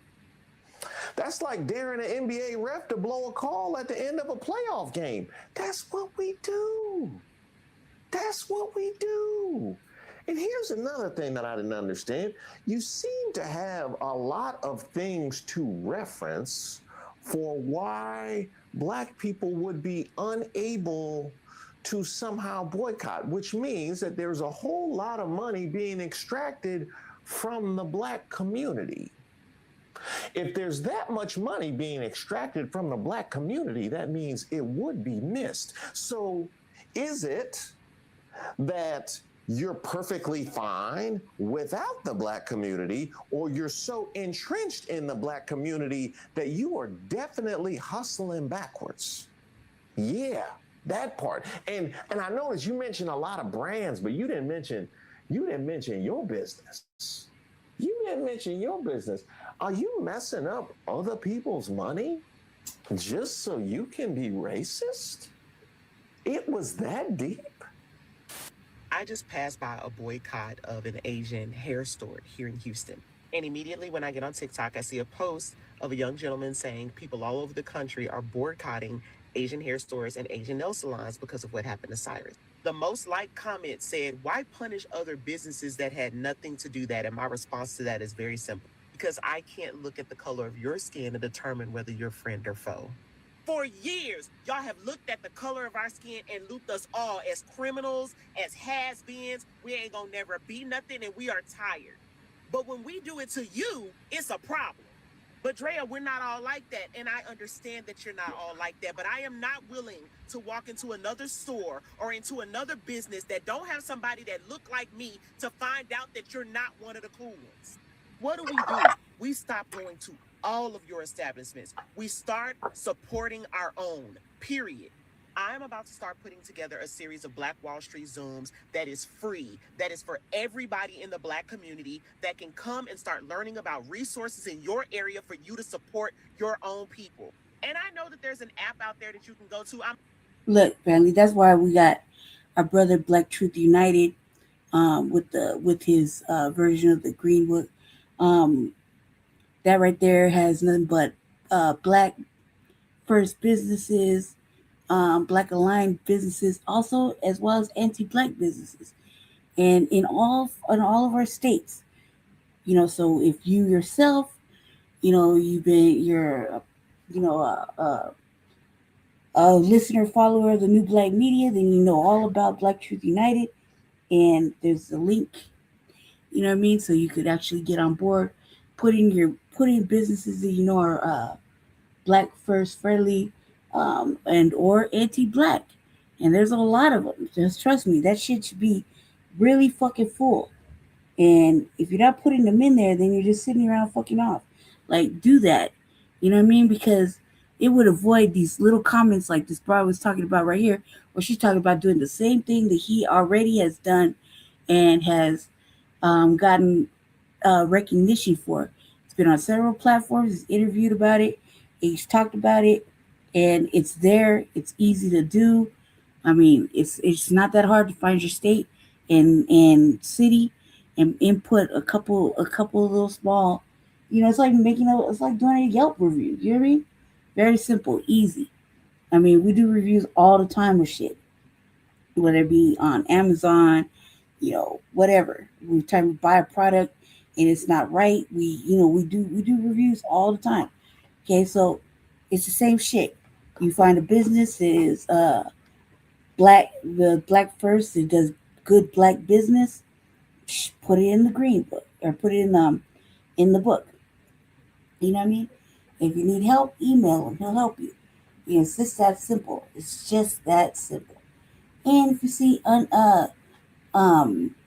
That's like daring an NBA ref to blow a call at the end of a playoff game. That's what we do. That's what we do. And here's another thing that I didn't understand. You seem to have a lot of things to reference for why black people would be unable to somehow boycott, which means that there's a whole lot of money being extracted from the black community. If there's that much money being extracted from the black community, that means it would be missed. So is it that you're perfectly fine without the black community, or you're so entrenched in the black community that you are definitely hustling backwards? Yeah, that part. And I noticed you mentioned a lot of brands, but you didn't mention your business. You didn't mention your business. Are you messing up other people's money just so you can be racist? It was that deep? I just passed by a boycott of an Asian hair store here in Houston. And immediately when I get on TikTok, I see a post of a young gentleman saying people all over the country are boycotting Asian hair stores and Asian nail salons because of what happened to Cyrus. The most liked comment said, why punish other businesses that had nothing to do that? And my response to that is very simple. Because I can't look at the color of your skin to determine whether you're friend or foe. For years, y'all have looked at the color of our skin and looped us all as criminals, as has-beens. We ain't gonna never be nothing and we are tired. But when we do it to you, it's a problem. But Drea, we're not all like that. And I understand that you're not all like that. But I am not willing to walk into another store or into another business that don't have somebody that look like me to find out that you're not one of the cool ones. What do? We stop going to all of your establishments. We start supporting our own, period. I'm about to start putting together a series of Black Wall Street Zooms that is free, that is for everybody in the Black community that can come and start learning about resources in your area for you to support your own people. And I know that there's an app out there that you can go to. Look, family, that's why we got our brother Black Truth United with his version of the Green Book. That right there has nothing but Black first businesses, Black aligned businesses, also as well as anti-Black businesses, and in all of our states. So if you yourself, you're a listener, follower of the New Black Media, then you know all about Black Truth United, and there's a link. You know what I mean? So you could actually get on board, put in businesses that are Black first friendly, and or anti-Black, and there's a lot of them. Just trust me, that shit should be really fucking full. And if you're not putting them in there, then you're just sitting around fucking off. Like, do that. You know what I mean? Because it would avoid these little comments like this bro was talking about right here, where she's talking about doing the same thing that he already has done and has gotten recognition for. It's been on several platforms. He's interviewed about it. He's talked about it, and it's there. It's easy to do. I mean, it's not that hard to find your state and city and input a couple of little small. It's like it's like doing a Yelp review. You know what I mean? Very simple, easy. I mean, we do reviews all the time with shit, whether it be on Amazon, whatever. We try to buy a product and it's not right, we do reviews all the time. Okay, so it's the same shit. You find a business that is black first, it does good black business, put it in the green book or put it in the book. You know what I mean? If you need help, email him. He'll help you. It's just that simple. It's just that simple. And if you see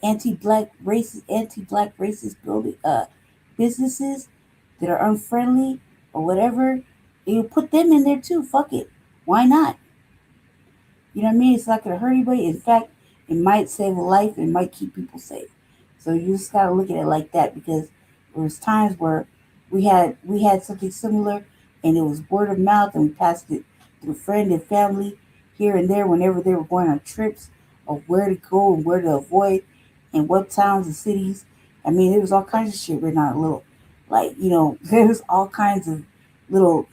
anti-black racist building businesses that are unfriendly or whatever, you put them in there too. Fuck it. Why not? You know what I mean? It's not gonna hurt anybody. In fact, it might save a life. It might keep people safe. So you just gotta look at it like that, because there was times where we had something similar, and it was word of mouth, and we passed it through friend and family here and there whenever they were going on trips of where to go and where to avoid and what towns and cities. I mean, there was all kinds of shit written on a little, like, there was all kinds of little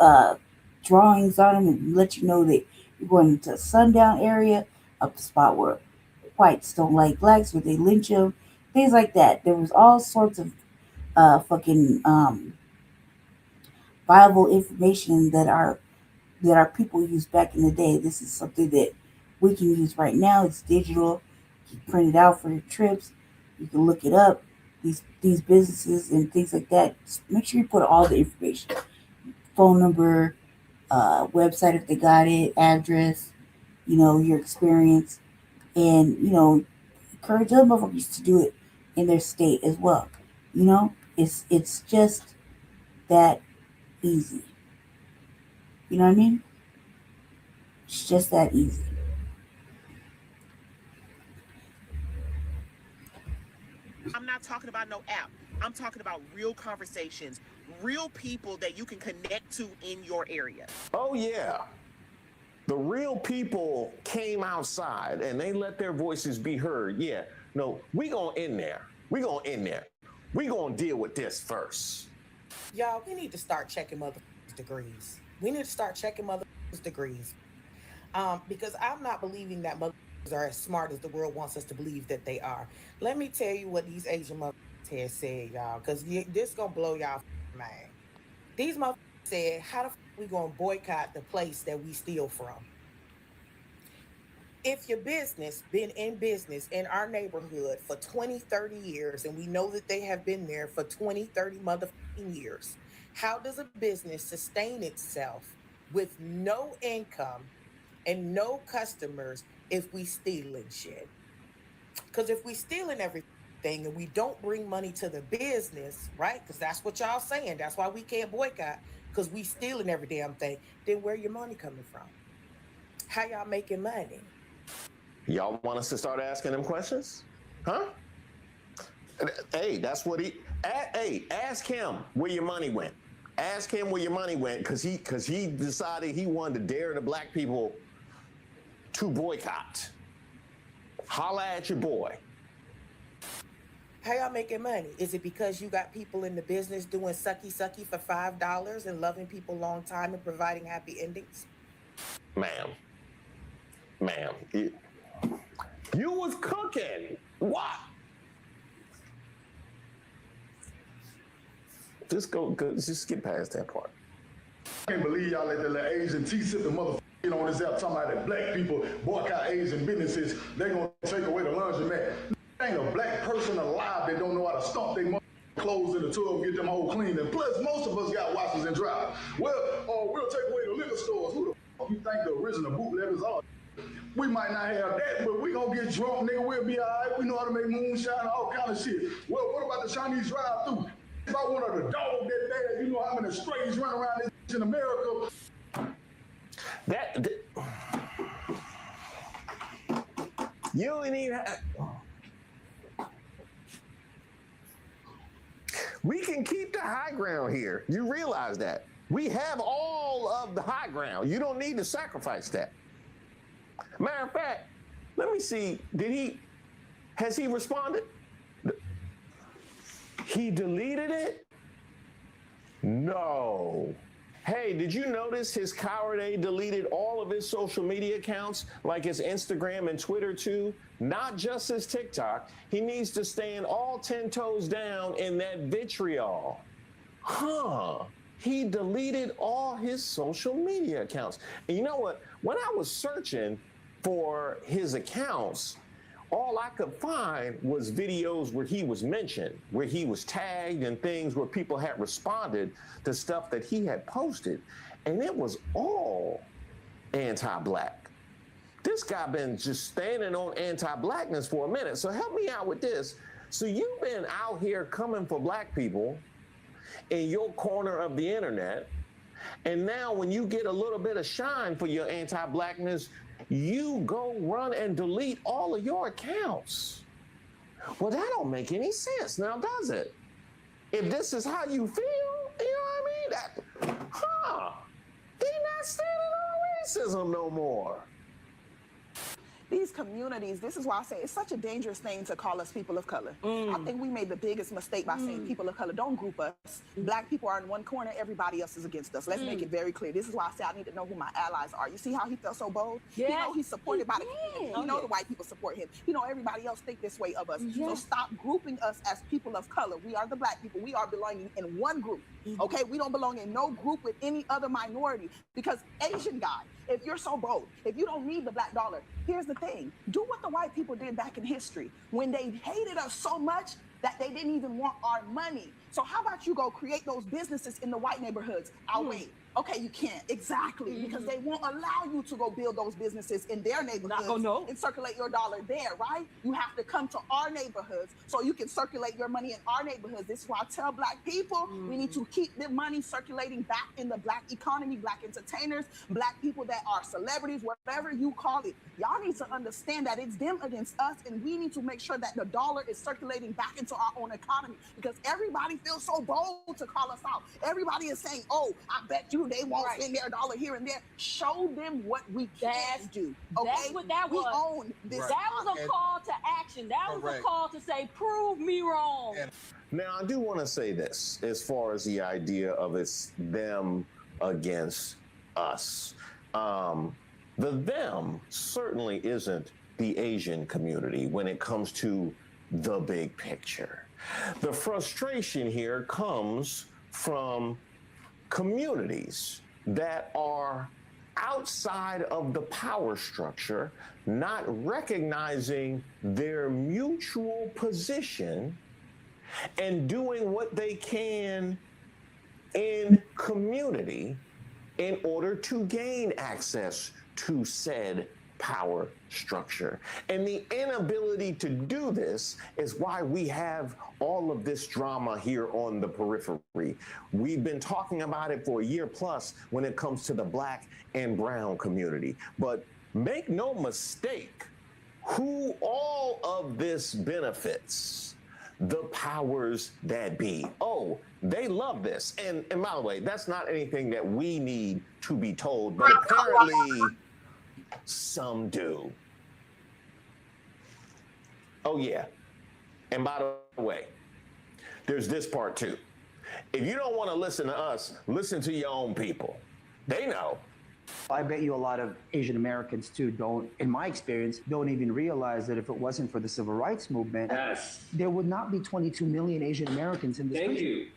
drawings on them and let you know that you're going into a sundown area, up the spot where whites don't like blacks, where they lynch them, things like that. There was all sorts of fucking viable information that our people used back in the day. This is something that we can use right now. It's digital. You can print it out for your trips. You can look it up. These businesses and things like that. Just make sure you put all the information: phone number, website if they got it, address, your experience, and encourage other motherfuckers to do it in their state as well. It's just that easy. You know what I mean? It's just that easy. I'm not talking about no app. I'm talking about real conversations, real people that you can connect to in your area. Oh, yeah. The real people came outside and they let their voices be heard. Yeah. No, we gonna end there. We gonna deal with this first. Y'all, we need to start checking motherfuckers' degrees. We need to start checking motherfuckers' degrees. Because I'm not believing that motherfuckers are as smart as the world wants us to believe that they are. Let me tell you what these Asian motherfuckers have said, y'all, because this gonna blow y'all mind. These motherfuckers said, how the fuck we gonna boycott the place that we steal from? If your business been in business in our neighborhood for 20, 30 years, and we know that they have been there for 20, 30 motherfucking years, how does a business sustain itself with no income and no customers if we stealing shit? Because if we stealing everything and we don't bring money to the business, right? Because that's what y'all saying. That's why we can't boycott, because we stealing every damn thing. Then where your money coming from? How y'all making money? Y'all want us to start asking them questions? Huh? Hey, that's what ask him where your money went. Ask him where your money went, because he decided he wanted to dare the black people to boycott. Holla at your boy. How y'all making money? Is it because you got people in the business doing sucky for $5 and loving people long time and providing happy endings? Ma'am, you was cooking. What? Just get past that part. I can't believe y'all let that little Asian T-sipping motherfucker on this app talking about that black people boycott Asian businesses. They gonna take away the laundromat. Ain't a black person alive that don't know how to stomp their clothes in the tub and get them whole clean. And plus, most of us got washers and dryers. Well, we'll take away the liquor stores. Who the fuck you think the original bootleggers are? We might not have that, but we gonna get drunk, nigga. We'll be all right. We know how to make moonshine and all kind of shit. Well, what about the Chinese drive-through? If I wanted a dog that bad, you know how many strays run around this in America. You ain't even. We can keep the high ground here. You realize that. We have all of the high ground. You don't need to sacrifice that. Matter of fact, let me see. Has he responded? He deleted it? No. Hey, did you notice his coward aide deleted all of his social media accounts, like his Instagram and Twitter too? Not just his TikTok. He needs to stand all 10 toes down in that vitriol. Huh. He deleted all his social media accounts. And you know what? When I was searching for his accounts, all I could find was videos where he was mentioned, where he was tagged, and things where people had responded to stuff that he had posted. And it was all anti-Black. This guy been just standing on anti-Blackness for a minute. So help me out with this. So you've been out here coming for Black people in your corner of the internet. And now when you get a little bit of shine for your anti-Blackness, you go run and delete all of your accounts. Well, that don't make any sense now, does it? If this is how you feel, you know what I mean? They not standing on racism no more. These communities, this is why I say it's such a dangerous thing to call us people of color. I think we made the biggest mistake by saying people of color. Don't group us. Black people are in one corner, everybody else is against us. Let's make it very clear. This is why I say I need to know who my allies are. You see how he felt so bold? Yeah. You know he's supported by the community. You know the white people support him. You know everybody else think this way of us. So stop grouping us as people of color. We are the Black people. We are belonging in one group. Okay, we don't belong in no group with any other minority. Because Asian guy, if you're so bold, if you don't need the Black dollar, here's the thing. Do what the white people did back in history when they hated us so much that they didn't even want our money. So how about you go create those businesses in the white neighborhoods? I'll wait. Okay, you can't. Exactly. Because they won't allow you to go build those businesses in their neighborhoods and circulate your dollar there, right? You have to come to our neighborhoods so you can circulate your money in our neighborhoods. This is why I tell Black people we need to keep the money circulating back in the Black economy, Black entertainers, Black people that are celebrities, whatever you call it. Y'all need to understand that it's them against us, and we need to make sure that the dollar is circulating back into our own economy, because everybody feels so bold to call us out. Everybody is saying, oh, I bet you they won't spend their dollar here and there. Show them what we can do. Okay? That's what that was. We own this. That was a call to action. That was a call to say, prove me wrong. Now, I do want to say this as far as the idea of it's them against us. The them certainly isn't the Asian community when it comes to the big picture. The frustration here comes from communities that are outside of the power structure, not recognizing their mutual position and doing what they can in community in order to gain access to said power structure. And the inability to do this is why we have all of this drama here on the periphery. We've been talking about it for a year plus when it comes to the Black and brown community. But make no mistake, who all of this benefits? The powers that be. Oh, they love this. And by the way, that's not anything that we need to be told, but apparently some do. Oh yeah. And by the way, there's this part too. If you don't want to listen to us, listen to your own people. They know. I bet you a lot of Asian Americans too don't, in my experience, don't even realize that if it wasn't for the civil rights movement, there would not be 22 million Asian Americans in this country.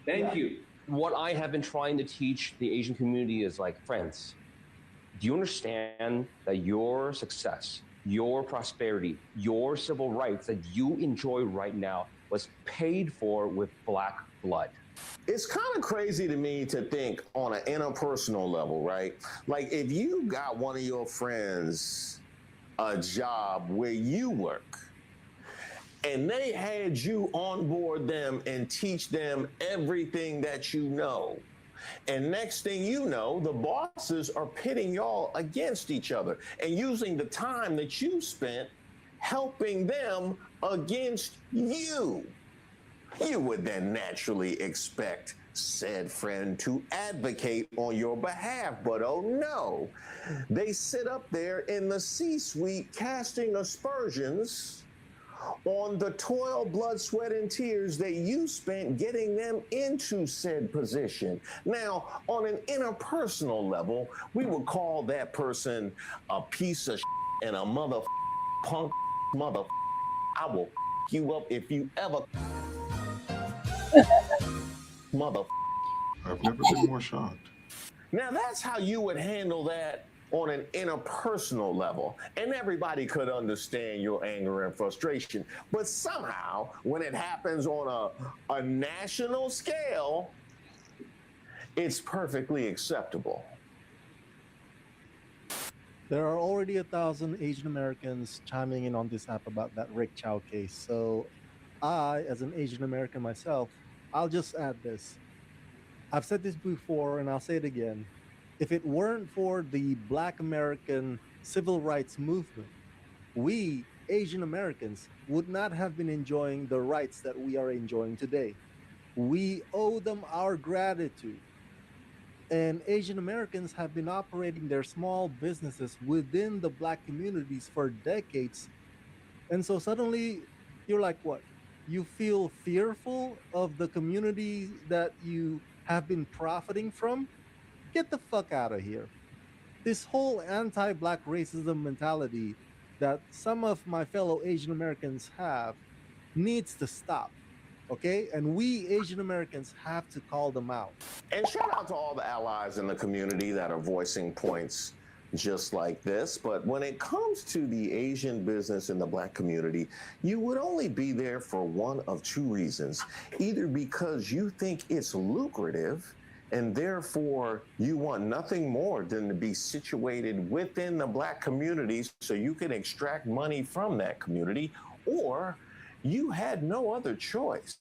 Thank you. What I have been trying to teach the Asian community is like, friends, do you understand that your success, your prosperity, your civil rights that you enjoy right now was paid for with Black blood? It's kind of crazy to me to think on an interpersonal level, right? Like if you got one of your friends a job where you work and they had you onboard them and teach them everything that you know. And next thing you know, the bosses are pitting y'all against each other and using the time that you spent helping them against you. You would then naturally expect said friend to advocate on your behalf, but oh no, they sit up there in the C-suite casting aspersions on the toil, blood, sweat, and tears that you spent getting them into said position. Now, on an interpersonal level, we would call that person a piece of and a punk mother. I will you up if you ever mother. I've never been more shocked. Now, that's how you would handle that on an interpersonal level, and everybody could understand your anger and frustration. But somehow, when it happens on a national scale, it's perfectly acceptable. There are already 1,000 Asian Americans chiming in on this app about that Rick Chow case. So I, as an Asian American myself, I'll just add this. I've said this before and I'll say it again. If it weren't for the Black American civil rights movement, we Asian Americans would not have been enjoying the rights that we are enjoying today. We owe them our gratitude. And Asian Americans have been operating their small businesses within the Black communities for decades. And so suddenly you're like, what? You feel fearful of the community that you have been profiting from? Get the fuck out of here. This whole anti-Black racism mentality that some of my fellow Asian Americans have needs to stop. Okay, and we Asian Americans have to call them out. And shout out to all the allies in the community that are voicing points just like this. But when it comes to the Asian business in the Black community, you would only be there for one of two reasons. Either because you think it's lucrative and therefore you want nothing more than to be situated within the Black community so you can extract money from that community, or you had no other choice,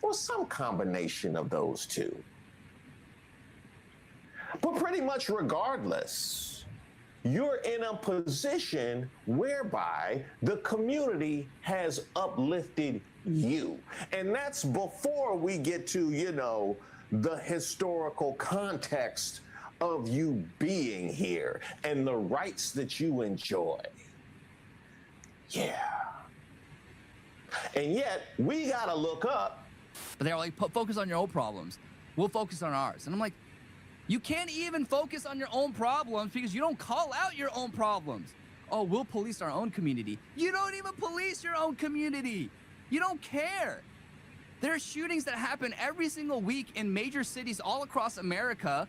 or some combination of those two. But pretty much regardless, you're in a position whereby the community has uplifted you. And that's before we get to, you know, the historical context of you being here and the rights that you enjoy. Yeah. And yet, we gotta look up. But they're like, focus on your own problems. We'll focus on ours. And I'm like, you can't even focus on your own problems because you don't call out your own problems. Oh, we'll police our own community. You don't even police your own community. You don't care. There are shootings that happen every single week in major cities all across America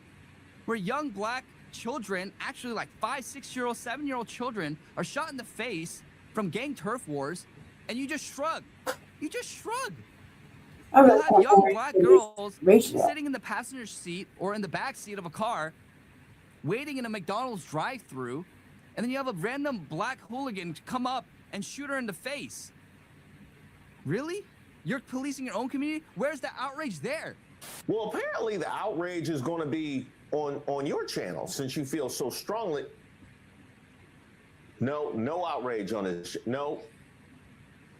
where young Black children, actually like 5, 6-year-old, 7-year-old children, are shot in the face from gang turf wars. And you just shrug. You just shrug. You have young Black girls sitting in the passenger seat or in the back seat of a car, waiting in a McDonald's drive-thru, and then you have a random Black hooligan come up and shoot her in the face. Really? You're policing your own community? Where's the outrage there? Well, apparently the outrage is going to be on your channel since you feel so strongly. No outrage on this. No.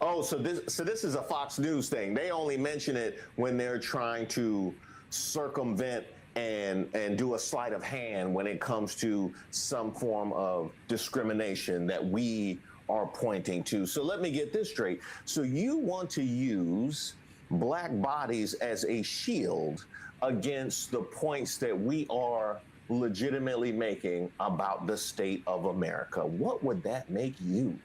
Oh, so this is a Fox News thing. They only mention it when they're trying to circumvent and do a sleight of hand when it comes to some form of discrimination that we are pointing to. So let me get this straight. So you want to use Black bodies as a shield against the points that we are legitimately making about the state of America. What would that make you?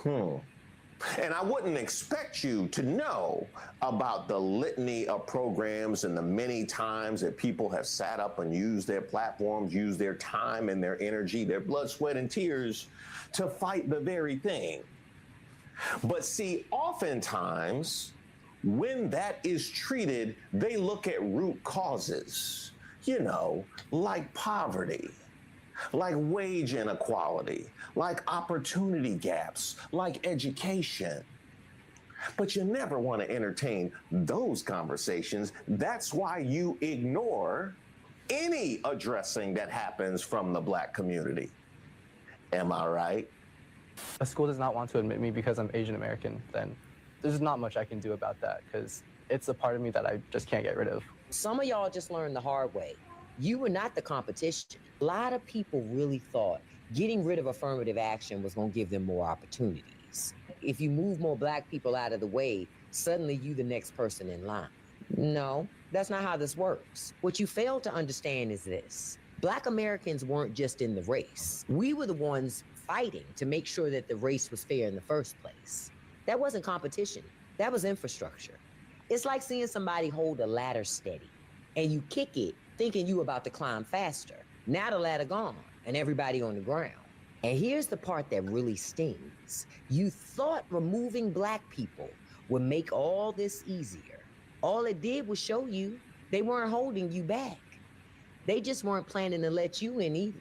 And I wouldn't expect you to know about the litany of programs and the many times that people have sat up and used their platforms, used their time and their energy, their blood, sweat, and tears to fight the very thing. But see, oftentimes, when that is treated, they look at root causes, you know, like poverty, like wage inequality, like opportunity gaps, like education. But you never want to entertain those conversations. That's why you ignore any addressing that happens from the Black community. Am I right? If a school does not want to admit me because I'm Asian American, then there's not much I can do about that because it's a part of me that I just can't get rid of. Some of y'all just learned the hard way. You were not the competition. A lot of people really thought getting rid of affirmative action was going to give them more opportunities. If you move more Black people out of the way, suddenly you the next person in line. No, that's not how this works. What you fail to understand is this. Black Americans weren't just in the race. We were the ones fighting to make sure that the race was fair in the first place. That wasn't competition. That was infrastructure. It's like seeing somebody hold a ladder steady and you kick it thinking you about to climb faster. Now the ladder gone and everybody on the ground. And here's the part that really stings. You thought removing Black people would make all this easier. All it did was show you they weren't holding you back. They just weren't planning to let you in either.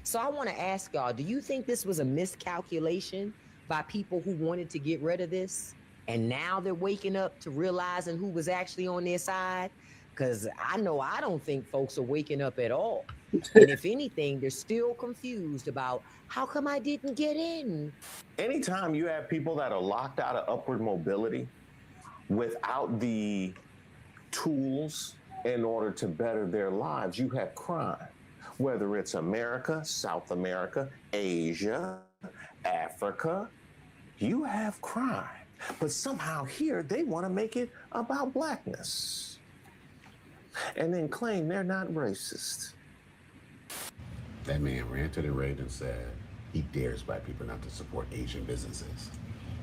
So I want to ask y'all, do you think this was a miscalculation by people who wanted to get rid of this? And now they're waking up to realizing who was actually on their side? Because I know I don't think folks are waking up at all. And if anything, they're still confused about how come I didn't get in? Anytime you have people that are locked out of upward mobility without the tools in order to better their lives, you have crime. Whether it's America, South America, Asia, Africa, you have crime. But somehow here, they want to make it about Blackness and then claim they're not racist. That man ranted and raved and said he dares Black people not to support Asian businesses.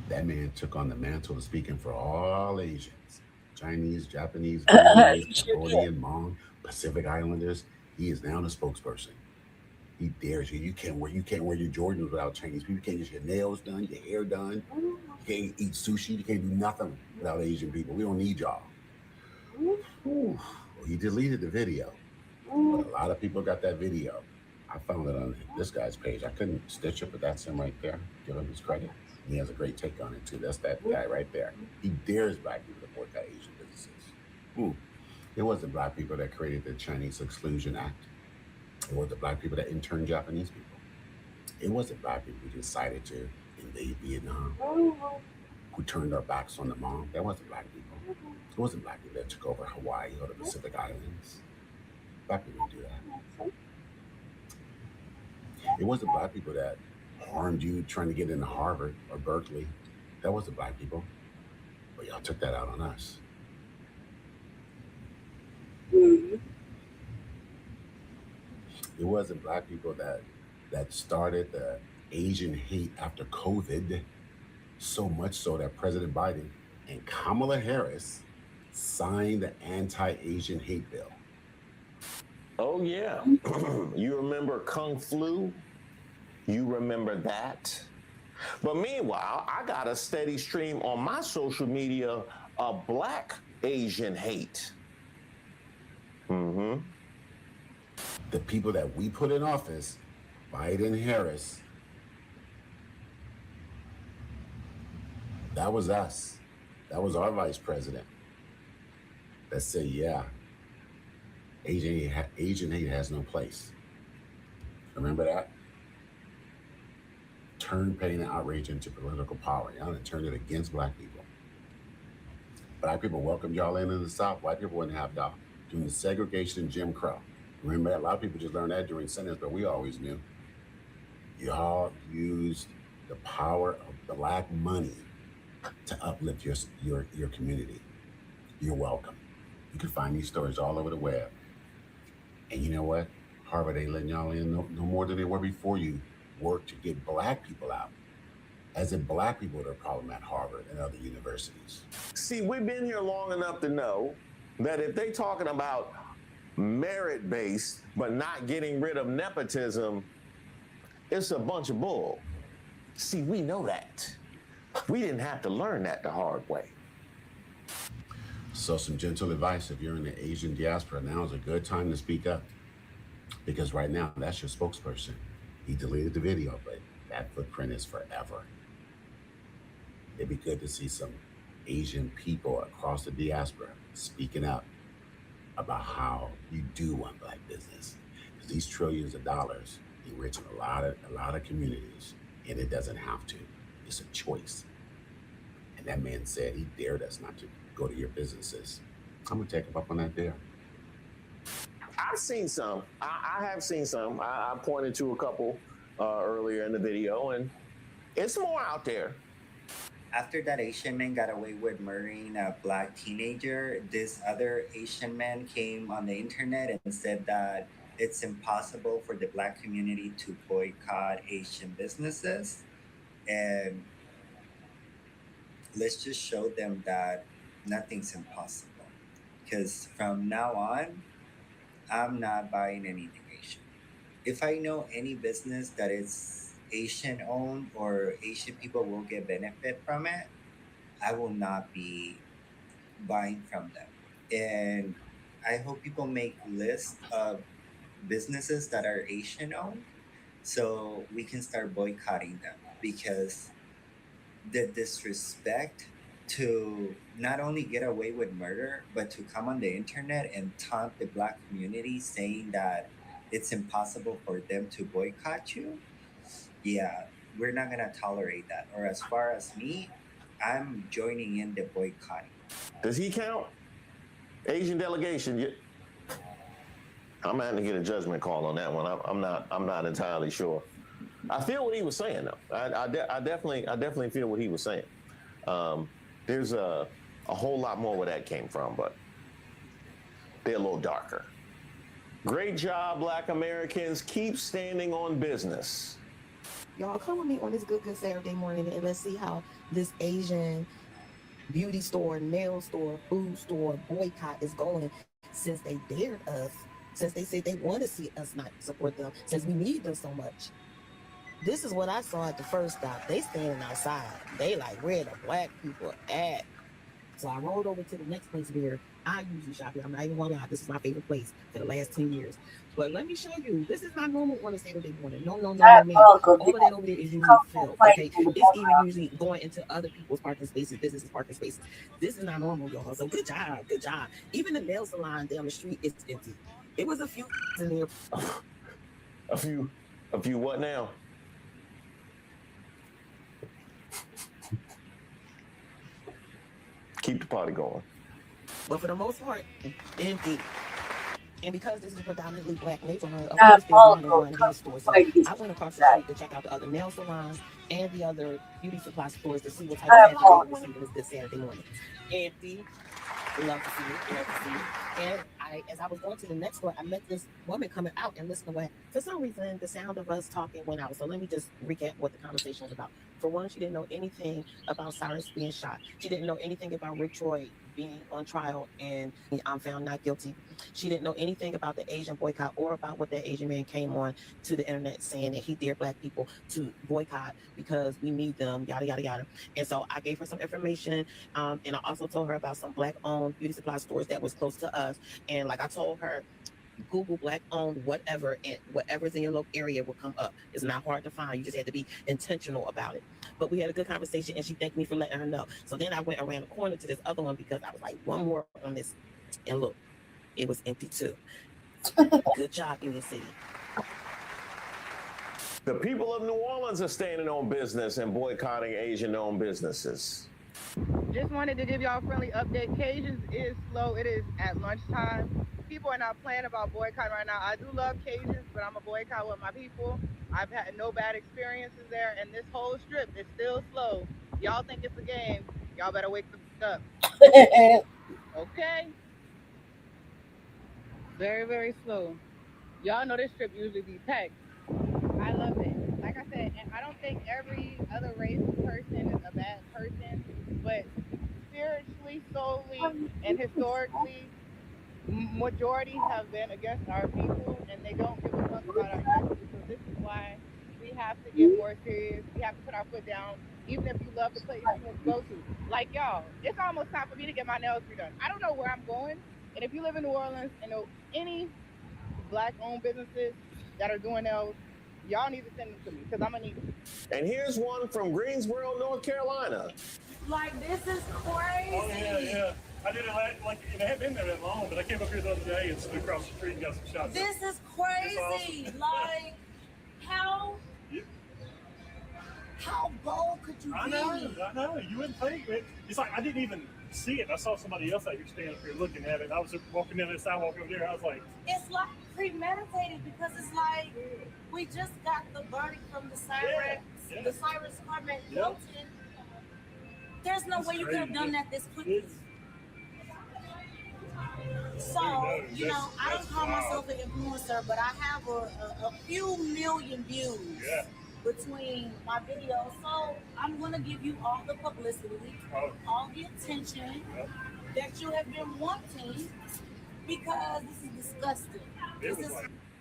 That man took on the mantle of speaking for all Asians, Chinese, Japanese, Vietnamese, Cambodian, Hmong, Pacific Islanders. He is now the spokesperson. He dares you. You can't wear your Jordans without Chinese people. You can't get your nails done, your hair done. You can't eat sushi. You can't do nothing without Asian people. We don't need y'all. Well, he deleted the video, but a lot of people got that video. I found it on this guy's page. I couldn't stitch it, but that's him right there. Give him his credit. He has a great take on it too. That's that guy right there. He dares Black people to boycott Asian businesses. It wasn't Black people that created the Chinese Exclusion Act. It wasn't Black people that interned Japanese people. It wasn't Black people who decided to invade Vietnam, who turned our backs on the Hmong. That wasn't Black people. It wasn't Black people that took over Hawaii or the Pacific Islands. Black people didn't do that. It wasn't Black people that harmed you trying to get into Harvard or Berkeley. That wasn't Black people. But y'all took that out on us. It wasn't Black people that started the Asian hate after COVID, so much so that President Biden and Kamala Harris signed the anti-Asian hate bill. Oh, yeah. You remember Kung Flu? You remember that? But meanwhile, I got a steady stream on my social media of Black Asian hate. The people that we put in office, Biden and Harris, that was us. That was our vice president that said, yeah, Asian hate has no place. Remember that? Turn pain and outrage into political power. Y'all done turned it against Black people. Black people welcomed y'all into the South. White people wouldn't have y'all doing segregation and Jim Crow. Remember that? A lot of people just learned that during sentence, but we always knew. Y'all used the power of Black money to uplift your community. You're welcome. You can find these stories all over the web. And you know what? Harvard ain't letting y'all in no more than they were before you worked to get Black people out. As if Black people are the problem at Harvard and other universities. See, we've been here long enough to know that if they talking about merit-based but not getting rid of nepotism, it's a bunch of bull. See, we know that. We didn't have to learn that the hard way. So some gentle advice, if you're in the Asian diaspora, now is a good time to speak up. Because right now, that's your spokesperson. He deleted the video, but that footprint is forever. It'd be good to see some Asian people across the diaspora speaking up about how you do want Black business. Because these trillions of dollars enrich a lot of communities, and it doesn't have to. It's a choice. And that man said he dared us not to go to your businesses. I'm gonna take him up on that dare. I've seen some. I have seen some. I pointed to a couple earlier in the video, and it's more out there. After that Asian man got away with murdering a black teenager, this other Asian man came on the internet and said that it's impossible for the black community to boycott Asian businesses. And let's just show them that nothing's impossible. Because from now on, I'm not buying anything Asian. If I know any business that is Asian owned or Asian people will get benefit from it, I will not be buying from them. And I hope people make lists of businesses that are Asian owned so we can start boycotting them, because the disrespect to not only get away with murder, but to come on the internet and taunt the black community saying that it's impossible for them to boycott you. Yeah, we're not gonna tolerate that. Or as far as me, I'm joining in the boycotting. Does he count? Asian delegation. I'm having to get a judgment call on that one. I'm not entirely sure. I feel what he was saying though. I definitely feel what he was saying. There's a whole lot more where that came from, but they're a little darker. Great job, Black Americans. Keep standing on business. Y'all come with me on this good Saturday morning, and let's see how this Asian beauty store, nail store, food store boycott is going, since they dared us, since they said they want to see us not support them, since we need them so much. This is what I saw at the first stop. They standing outside. They like, where the black people at? So I rolled over to the next place where I usually shop here. I'm not even gonna lie, this is my favorite place for the last 10 years. But let me show you, this is not normal on a Saturday morning. No, man. All of that over there is usually filled, okay? It's even usually going into other people's parking spaces, businesses' parking spaces. This is not normal, y'all. So good job. Even the nail salon down the street is empty. It was a few in there. A few what now? Keep the party going. But for the most part, empty. And because this is a predominantly black neighborhood, of course, there's one nail store. So I went across the street to check out the other nail salons and the other beauty supply stores to see what type of traffic we receiving this Saturday morning. Empty. Love to see it. And as I was going to the next store, I met this woman coming out and listening to what, for some reason, the sound of us talking went out. So let me just recap what the conversation was about. For one, she didn't know anything about Cyrus being shot. She didn't know anything about Rick Troy being on trial and I'm found not guilty. She didn't know anything about the Asian boycott or about what that Asian man came on to the internet saying that he dared black people to boycott because we need them, yada, yada, yada. And so I gave her some information, and I also told her about some black-owned beauty supply stores that was close to us. And like I told her, Google black-owned whatever, and whatever's in your local area will come up. It's not hard to find. You just have to be intentional about it. But we had a good conversation, and she thanked me for letting her know. So then I went around the corner to this other one because I was like, one more on this. And look, it was empty too. Good job, Union City. The people of New Orleans are standing on business and boycotting Asian-owned businesses. Just wanted to give y'all a friendly update. Cajuns is slow. It is at lunchtime. People are not playing about boycott right now. I do love Cajuns, but I'm a boycott with my people. I've had no bad experiences there, and this whole strip is still slow. Y'all think it's a game. Y'all better wake the fuck up. Okay? Very, very slow. Y'all know this strip usually be packed. I love it. Like I said, and I don't think every other race person is a bad person, but spiritually, soully, and historically, majority have been against our people, and they don't give a fuck about our justice. So this is why we have to get more serious. We have to put our foot down, even if you love the place you want to go to. Like y'all, it's almost time for me to get my nails redone. I don't know where I'm going, and if you live in New Orleans and know any black-owned businesses that are doing nails, y'all need to send them to me, because I'm going to need them. And here's one from Greensboro, North Carolina. Like, this is crazy. Oh, yeah. I did it like, and I haven't been there that long, but I came up here the other day and stood across the street and got some shots. This is crazy. Awesome. Like, how bold could you be? I know. You wouldn't think. It's like I didn't even see it. I saw somebody else out here standing up here looking at it. I was just walking down the sidewalk over there. I was like, it's like premeditated because it's like we just got the verdict from the sirens. The sirens department built it. There's no way you could have done that this quickly. So, you know, I don't call myself an influencer, but I have a few million views between my videos. So I'm going to give you all the publicity, all the attention that you have been wanting, because this is disgusting. This is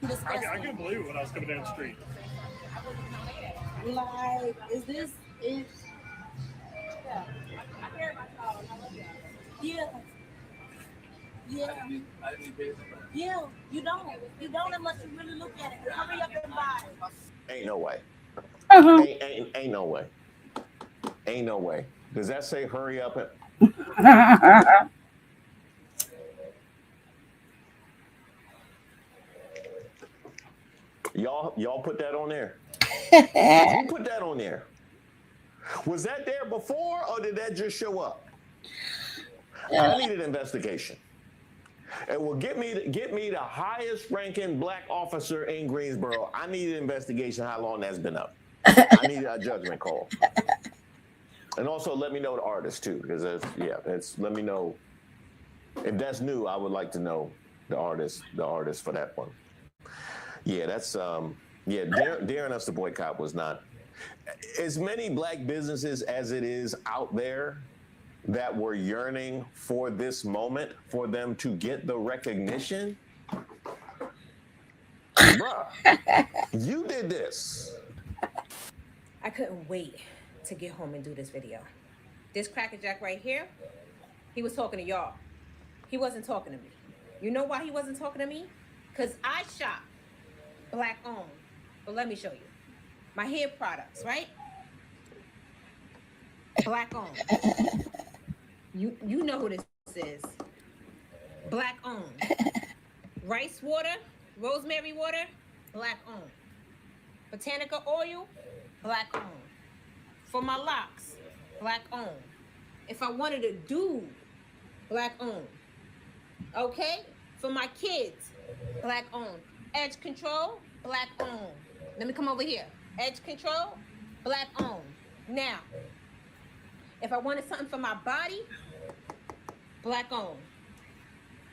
disgusting. I couldn't believe it when I was coming down the street. Like, is this... Yeah. I care about y'all. I love y'all. Yeah. Yeah, you don't unless you really look at it. Hurry up and buy it. Ain't no way. Ain't no way. Ain't no way. Does that say hurry up and... Y'all put that on there? You put that on there. Was that there before, or did that just show up? I need an investigation. It will get me the highest ranking black officer in Greensboro. I need an investigation how long that's been up. I need a judgment call. And also let me know the artist too, because let me know if that's new. I would like to know the artist for that one. Yeah, that's daring us to boycott was not as many black businesses as it is out there that were yearning for this moment, for them to get the recognition. Bruh, you did this. I couldn't wait to get home and do this video. This crackerjack right here, he was talking to y'all. He wasn't talking to me. You know why he wasn't talking to me? Because I shop black owned. But let me show you. My hair products, right? Black owned. You know who this is. Black owned. Rice water, rosemary water, black owned. Botanica oil, black owned. For my locks, black owned. If I wanted a dude, black owned. Okay? For my kids, black owned. Edge control, black owned. Let me come over here. Edge control, black owned. Now, if I wanted something for my body, black owned.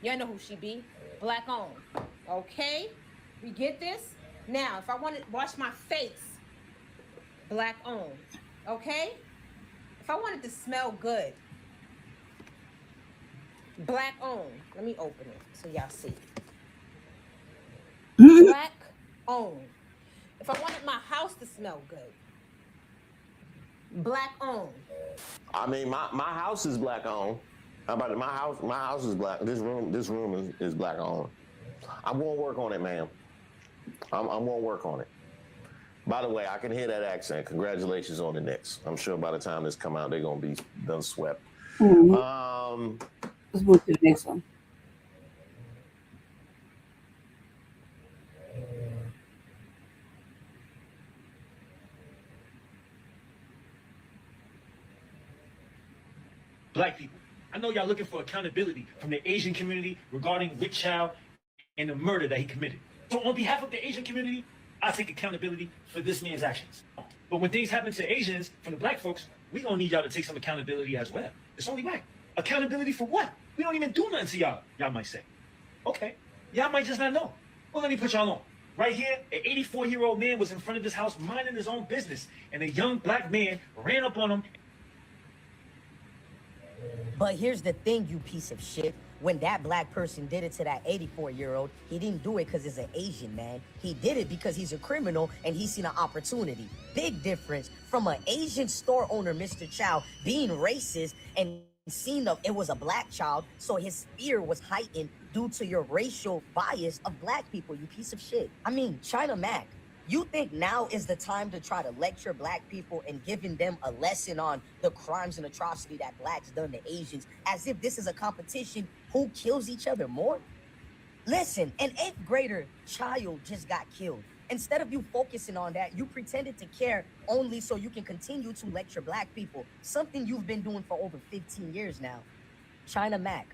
Y'all know who she be. Black owned. Okay? We get this? Now, if I want to wash my face, black owned. Okay? If I wanted to smell good, black owned. Let me open it so y'all see. Black owned. If I wanted my house to smell good, black owned. I mean, my house is black owned. How about it? My house is black. This room is black owned. I'm gonna work on it, ma'am. I'm gonna work on it. By the way, I can hear that accent. Congratulations on the Knicks. I'm sure by the time this come out, they're gonna be done swept. Mm-hmm. Let's move to the next one. Black people, I know y'all looking for accountability from the Asian community regarding Rick Chow and the murder that he committed. So on behalf of the Asian community, I take accountability for this man's actions. But when things happen to Asians, from the black folks, we gonna need y'all to take some accountability as well. It's only right. Accountability for what? We don't even do nothing to y'all, y'all might say. Okay, y'all might just not know. Well, let me put y'all on. Right here, an 84-year-old man was in front of this house minding his own business, and a young black man ran up on him. But here's the thing, you piece of shit. When that black person did it to that 84-year-old, he didn't do it because he's an Asian man. He did it because he's a criminal and he's seen an opportunity. Big difference from an Asian store owner, Mr. Chow, being racist and seeing that it was a black child, so his fear was heightened due to your racial bias of black people, you piece of shit. I mean, China Mac, you think now is the time to try to lecture black people and giving them a lesson on the crimes and atrocity that blacks done to Asians, as if this is a competition who kills each other more? Listen, an 8th grader child just got killed. Instead of you focusing on that, you pretended to care only so you can continue to lecture black people, something you've been doing for over 15 years now. China Mac,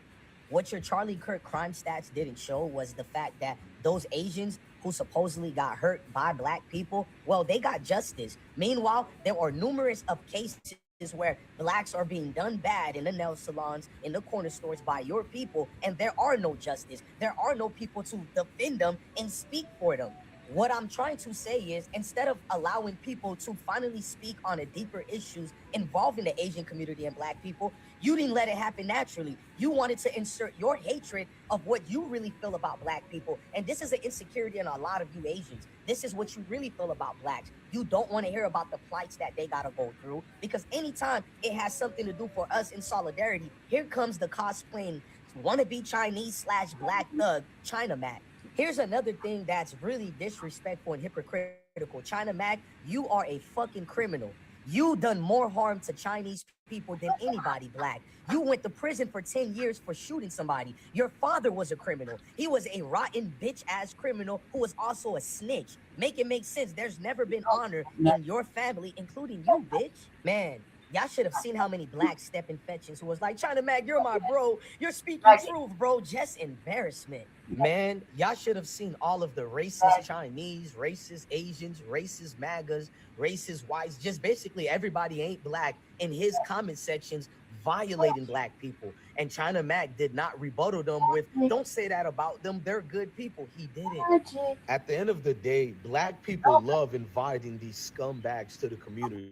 what your Charlie Kirk crime stats didn't show was the fact that those Asians who supposedly got hurt by black people, well, they got justice. Meanwhile, there are numerous of cases where blacks are being done bad in the nail salons, in the corner stores by your people, and there are no justice. There are no people to defend them and speak for them. What I'm trying to say is, instead of allowing people to finally speak on the deeper issues involving the Asian community and black people, you didn't let it happen naturally. You wanted to insert your hatred of what you really feel about black people. And this is an insecurity in a lot of you Asians. This is what you really feel about blacks. You don't want to hear about the plights that they gotta go through, because anytime it has something to do for us in solidarity, here comes the cosplaying wannabe Chinese / black thug, China Mac. Here's another thing that's really disrespectful and hypocritical. China Mac, you are a fucking criminal. You done more harm to Chinese people than anybody black. You went to prison for 10 years for shooting somebody. Your father was a criminal. He was a rotten bitch-ass criminal who was also a snitch. Make it make sense. There's never been honor in your family, including you, bitch. Man, y'all should have seen how many black step infections who was like, China Mac, you're my bro. You're speaking truth, bro. Just embarrassment. Man, y'all should have seen all of the racist Chinese, racist Asians, racist MAGAs, racist whites, just basically everybody ain't black in his comment sections violating black people. And China Mac did not rebuttal them with, don't say that about them, they're good people. He didn't. At the end of the day, black people love inviting these scumbags to the community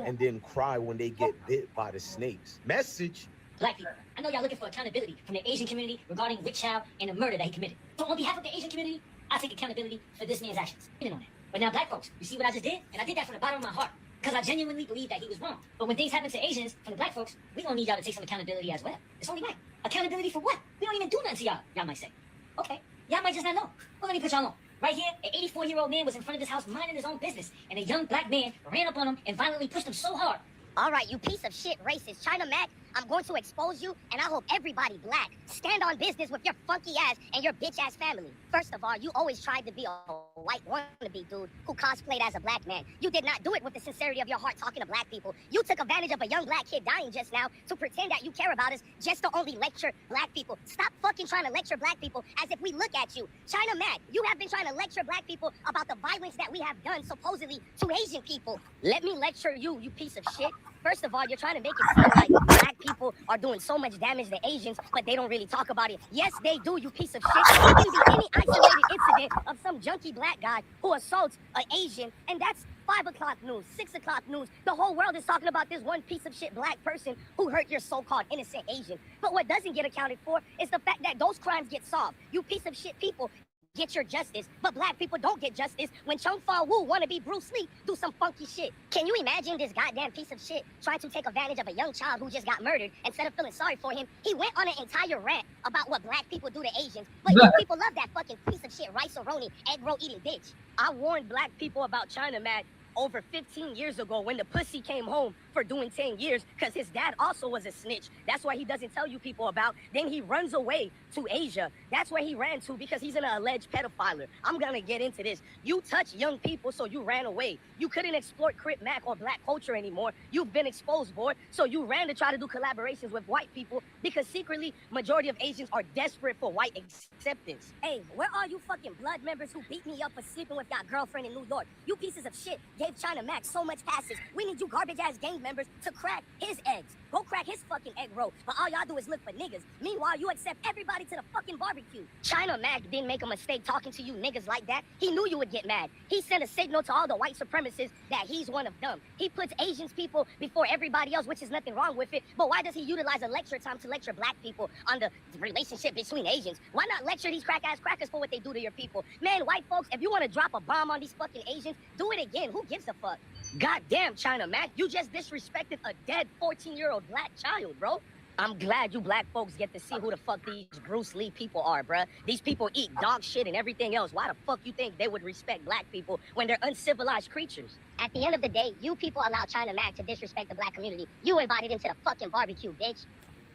and then cry when they get bit by the snakes. Message. Black people, I know y'all looking for accountability from the Asian community regarding Rick Chow and the murder that he committed. So on behalf of the Asian community, I take accountability for this man's actions. On that. But now black folks, you see what I just did? And I did that from the bottom of my heart, because I genuinely believe that he was wrong. But when things happen to Asians from the black folks, we gonna need y'all to take some accountability as well. It's only right. Accountability for what? We don't even do nothing to y'all, y'all might say. Okay, y'all might just not know. Well, let me put y'all on. Right here, an 84-year-old man was in front of his house minding his own business, and a young black man ran up on him and violently pushed him so hard. All right, you piece of shit racist China Mac, I'm going to expose you, and I hope everybody black stand on business with your funky ass and your bitch ass family. First of all, you always tried to be a white wannabe dude who cosplayed as a black man. You did not do it with the sincerity of your heart talking to black people. You took advantage of a young black kid dying just now to pretend that you care about us just to only lecture black people. Stop fucking trying to lecture black people as if we look at you. China Mac, you have been trying to lecture black people about the violence that we have done supposedly to Asian people. Let me lecture you, you piece of shit. First of all, you're trying to make it seem like black people are doing so much damage to Asians, but they don't really talk about it. Yes, they do, you piece of shit. It can be any isolated incident of some junky black guy who assaults an Asian, and that's 5 o'clock news, 6 o'clock news. The whole world is talking about this one piece of shit black person who hurt your so-called innocent Asian. But what doesn't get accounted for is the fact that those crimes get solved. You piece of shit people get your justice, but black people don't get justice when Chung Fa Wu wanna be Bruce Lee do some funky shit. Can you imagine this goddamn piece of shit trying to take advantage of a young child who just got murdered? Instead of feeling sorry for him, he went on an entire rant about what black people do to Asians. But you people love that fucking piece of shit rice-a-roni, egg roll eating bitch. I warned black people about China Mac over 15 years ago when the pussy came home for doing 10 years because his dad also was a snitch. That's why he doesn't tell you people about. Then he runs away to Asia. That's where he ran to because he's an alleged pedophiler. I'm gonna get into this. You touch young people, so you ran away. You couldn't exploit Crip Mac or black culture anymore. You've been exposed, boy. So you ran to try to do collaborations with white people because secretly, majority of Asians are desperate for white acceptance. Hey, where are you fucking blood members who beat me up for sleeping with your girlfriend in New York? You pieces of shit gave China Mac so much passes. We need you garbage ass gang members to crack his eggs. Go crack his fucking egg roll. But all y'all do is look for niggas. Meanwhile, you accept everybody to the fucking barbecue. China Mac didn't make a mistake talking to you niggas like that. He knew you would get mad. He sent a signal to all the white supremacists that he's one of them. He puts Asians people before everybody else, which is nothing wrong with it. But why does he utilize a lecture time to lecture black people on the relationship between Asians? Why not lecture these crack-ass crackers for what they do to your people? Man, white folks, if you want to drop a bomb on these fucking Asians, do it again. Who gives a fuck? Goddamn, China Mac, you just disrespected a dead 14-year-old black child, bro. I'm glad you black folks get to see who the fuck these Bruce Lee people are, bruh. These people eat dog shit and everything else. Why the fuck you think they would respect black people when they're uncivilized creatures? At the end of the day, you people allow China Mac to disrespect the black community. You invited him to the fucking barbecue, bitch.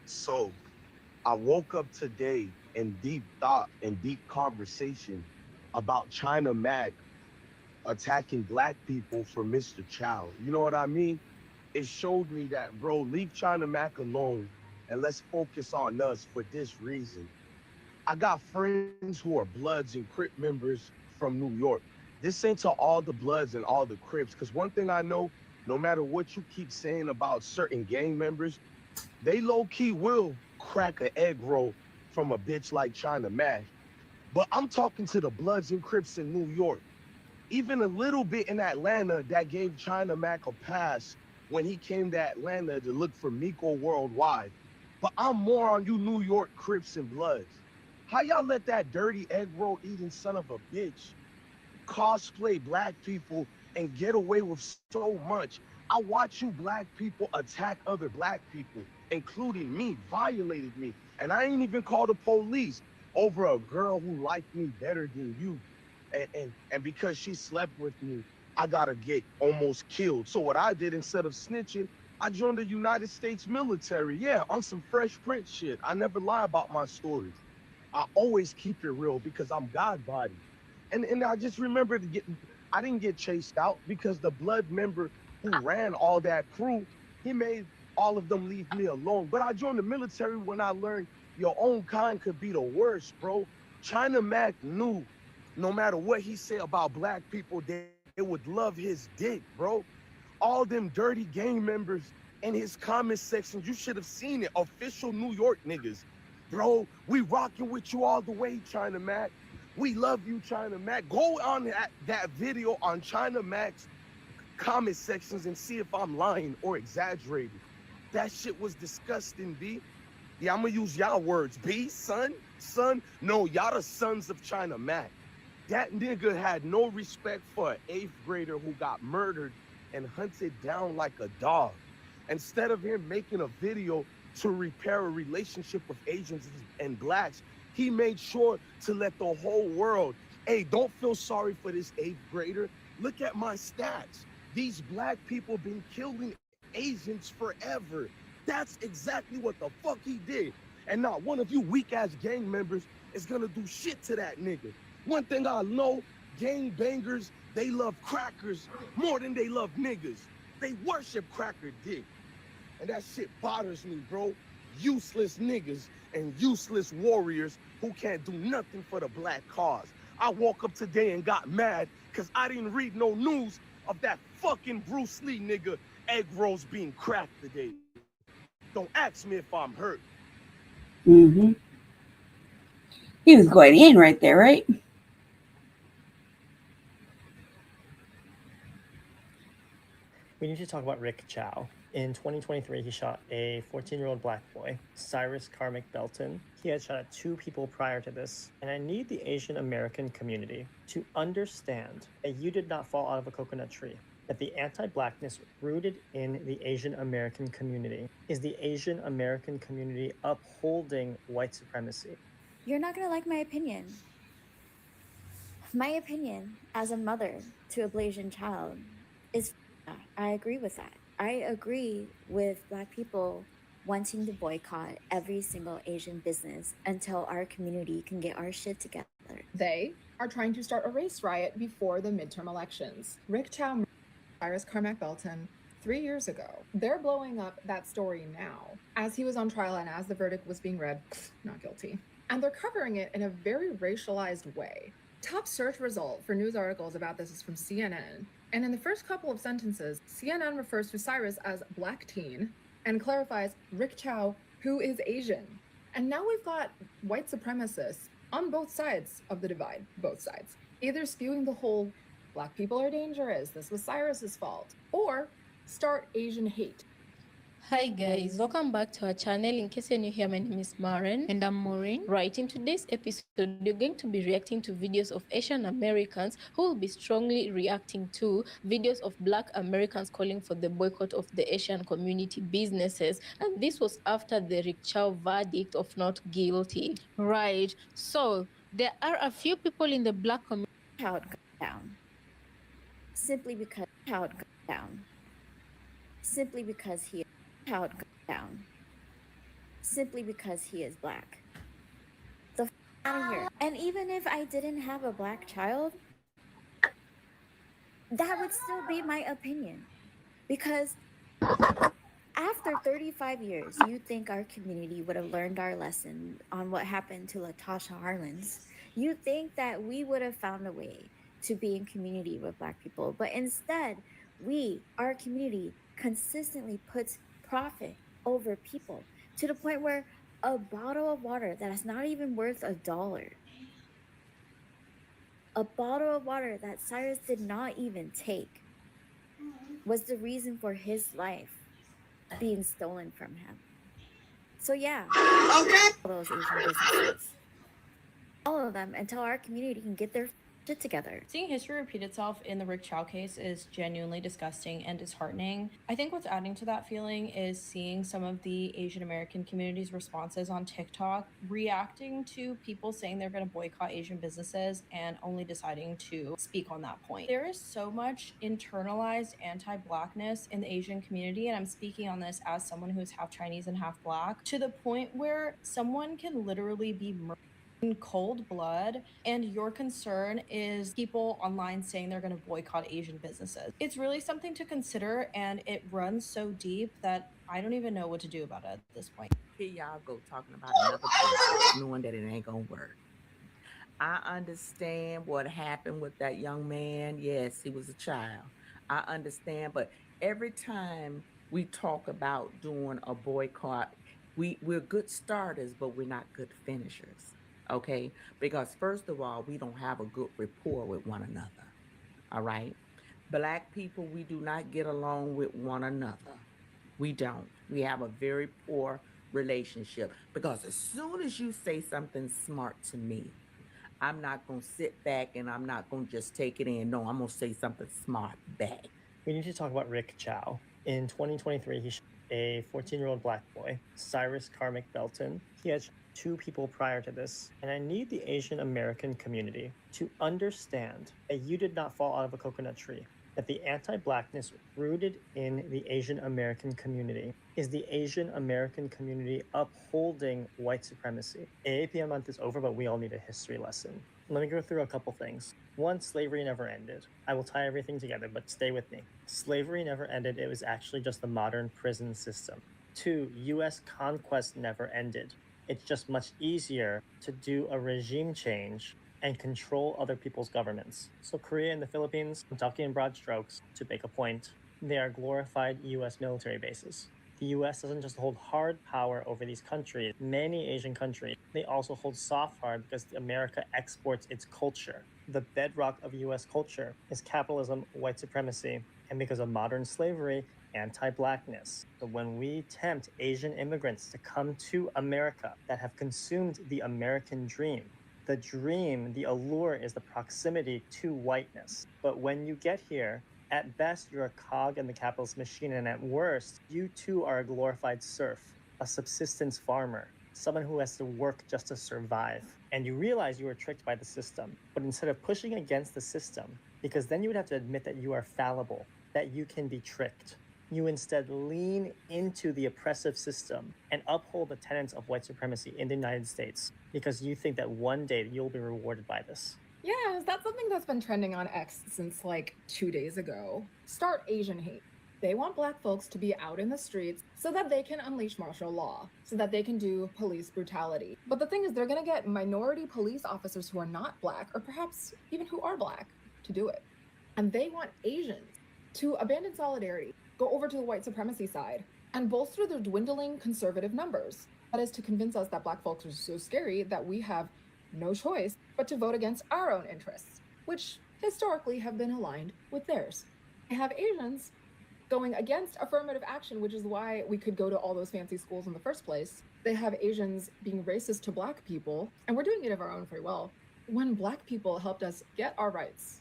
So, I woke up today in deep thought and deep conversation about China Mac attacking black people for Mr. Chow. You know what I mean? It showed me that, bro, leave China Mac alone and let's focus on us for this reason. I got friends who are Bloods and Crip members from New York. This ain't to all the Bloods and all the Crips, because one thing I know, no matter what you keep saying about certain gang members, they low-key will crack an egg roll from a bitch like China Mac. But I'm talking to the Bloods and Crips in New York. Even a little bit in Atlanta that gave China Mac a pass when he came to Atlanta to look for Miko worldwide. But I'm more on you New York Crips and Bloods. How y'all let that dirty egg roll eating son of a bitch cosplay black people and get away with so much? I watch you black people attack other black people, including me, violated me. And I ain't even called the police over a girl who liked me better than you. And because she slept with me, I gotta get almost killed. So what I did, instead of snitching, I joined the United States military. Yeah, on some Fresh Prince shit. I never lie about my stories. I always keep it real because I'm God body. And I just remember I didn't get chased out because the blood member who ran all that crew, he made all of them leave me alone. But I joined the military when I learned your own kind could be the worst, bro. China Mac knew no matter what he said about black people, they would love his dick, bro. All them dirty gang members in his comment section, you should have seen it. Official New York niggas. Bro, we rocking with you all the way, China Mac. We love you, China Mac. Go on that video on China Mac's comment sections and see if I'm lying or exaggerating. That shit was disgusting, B. Yeah, I'm gonna use y'all words, B. Son, no, y'all the sons of China Mac. That nigga had no respect for an 8th grader who got murdered and hunted down like a dog. Instead of him making a video to repair a relationship with Asians and blacks, he made sure to let the whole world, hey, don't feel sorry for this 8th grader. Look at my stats. These black people been killing Asians forever. That's exactly what the fuck he did. And not one of you weak ass gang members is gonna do shit to that nigga. One thing I know, gang bangers, they love crackers more than they love niggas. They worship cracker dick. And that shit bothers me, bro. Useless niggas and useless warriors who can't do nothing for the black cause. I woke up today and got mad because I didn't read no news of that fucking Bruce Lee nigga egg rolls being cracked today. Don't ask me if I'm hurt. Mm-hmm. He was going in right there, right? We need to talk about Rick Chow. In 2023, he shot a 14-year-old black boy, Cyrus Carmick Belton. He had shot at 2 people prior to this. And I need the Asian American community to understand that you did not fall out of a coconut tree. That the anti-blackness rooted in the Asian American community is the Asian American community upholding white supremacy. You're not gonna like my opinion. My opinion as a mother to a Blasian child is I agree with that. I agree with Black people wanting to boycott every single Asian business until our community can get our shit together. They are trying to start a race riot before the midterm elections. Rick Chow murdered Cyrus Carmack Belton 3 years ago. They're blowing up that story now. As he was on trial and as the verdict was being read, not guilty. And they're covering it in a very racialized way. Top search result for news articles about this is from CNN. And in the first couple of sentences, CNN refers to Cyrus as black teen and clarifies Rick Chow, who is Asian. And now we've got white supremacists on both sides of the divide, both sides, either spewing the whole black people are dangerous, this was Cyrus's fault, or start Asian hate. Hi guys, welcome back to our channel. In case you're new here, my name is Maren and I'm Maureen. Right, in today's episode, you're going to be reacting to videos of Asian Americans who will be strongly reacting to videos of Black Americans calling for the boycott of the Asian community businesses. And this was after the Rick Chow verdict of not guilty. Right, so there are a few people in the Black community How it goes down. Simply because how it goes down. Simply because he how it goes down. Simply because he is black. The f out of here. And even if I didn't have a black child, that would still be my opinion. Because After 35 years, you think our community would have learned our lesson on what happened to Latasha Harlins. You think that we would have found a way to be in community with Black people. But instead, our community, consistently puts profit over people to the point where a bottle of water that is not even worth $1, a bottle of water that Cyrus did not even take, was the reason for his life being stolen from him. So yeah, okay, all those Asian businesses, all of them, until our community can get their shit together. Seeing history repeat itself in the Rick Chow case is genuinely disgusting and disheartening. I think what's adding to that feeling is seeing some of the Asian American community's responses on TikTok reacting to people saying they're going to boycott Asian businesses and only deciding to speak on that point. There is so much internalized anti-Blackness in the Asian community, and I'm speaking on this as someone who is half Chinese and half Black, to the point where someone can literally be murdered in cold blood, and your concern is people online saying they're going to boycott Asian businesses. It's really something to consider, and it runs so deep that I don't even know what to do about it at this point. Here y'all go talking about another person, knowing that it ain't gonna work. I understand what happened with that young man. Yes, he was a child. I understand, but every time we talk about doing a boycott, we're good starters, but we're not good finishers. Okay? Because first of all, we don't have a good rapport with one another. All right? Black people, we do not get along with one another. We don't. We have a very poor relationship because as soon as you say something smart to me, I'm not going to sit back and I'm not going to just take it in. No, I'm going to say something smart back. We need to talk about Rick Chow. In 2023, he shot a 14-year-old Black boy, Cyrus Karmic Belton. He had shot 2 people prior to this, and I need the Asian American community to understand that you did not fall out of a coconut tree, that the anti-Blackness rooted in the Asian American community is the Asian American community upholding white supremacy. AAPM month is over, but we all need a history lesson. Let me go through a couple things. 1, slavery never ended. I will tie everything together, but stay with me. Slavery never ended. It was actually just the modern prison system. 2, US conquest never ended. It's just much easier to do a regime change and control other people's governments. So Korea and the Philippines, I'm talking in broad strokes to make a point, they are glorified US military bases. The US doesn't just hold hard power over these countries. Many Asian countries, they also hold soft power because America exports its culture. The bedrock of US culture is capitalism, white supremacy, and because of modern slavery, anti-Blackness. So when we tempt Asian immigrants to come to America that have consumed the American dream, the dream, the allure is the proximity to whiteness. But when you get here, at best, you're a cog in the capitalist machine, and at worst, you too are a glorified serf, a subsistence farmer, someone who has to work just to survive. And you realize you were tricked by the system. But instead of pushing against the system, because then you would have to admit that you are fallible, that you can be tricked, you instead lean into the oppressive system and uphold the tenets of white supremacy in the United States because you think that one day you'll be rewarded by this. Yeah, that's something that's been trending on X since like 2 days ago. Start Asian hate. They want Black folks to be out in the streets so that they can unleash martial law, so that they can do police brutality. But the thing is, they're gonna get minority police officers who are not Black, or perhaps even who are Black, to do it. And they want Asians to abandon solidarity, go over to the white supremacy side, and bolster their dwindling conservative numbers. That is to convince us that Black folks are so scary that we have no choice but to vote against our own interests, which historically have been aligned with theirs. They have Asians going against affirmative action, which is why we could go to all those fancy schools in the first place. They have Asians being racist to Black people, and we're doing it of our own free will, when Black people helped us get our rights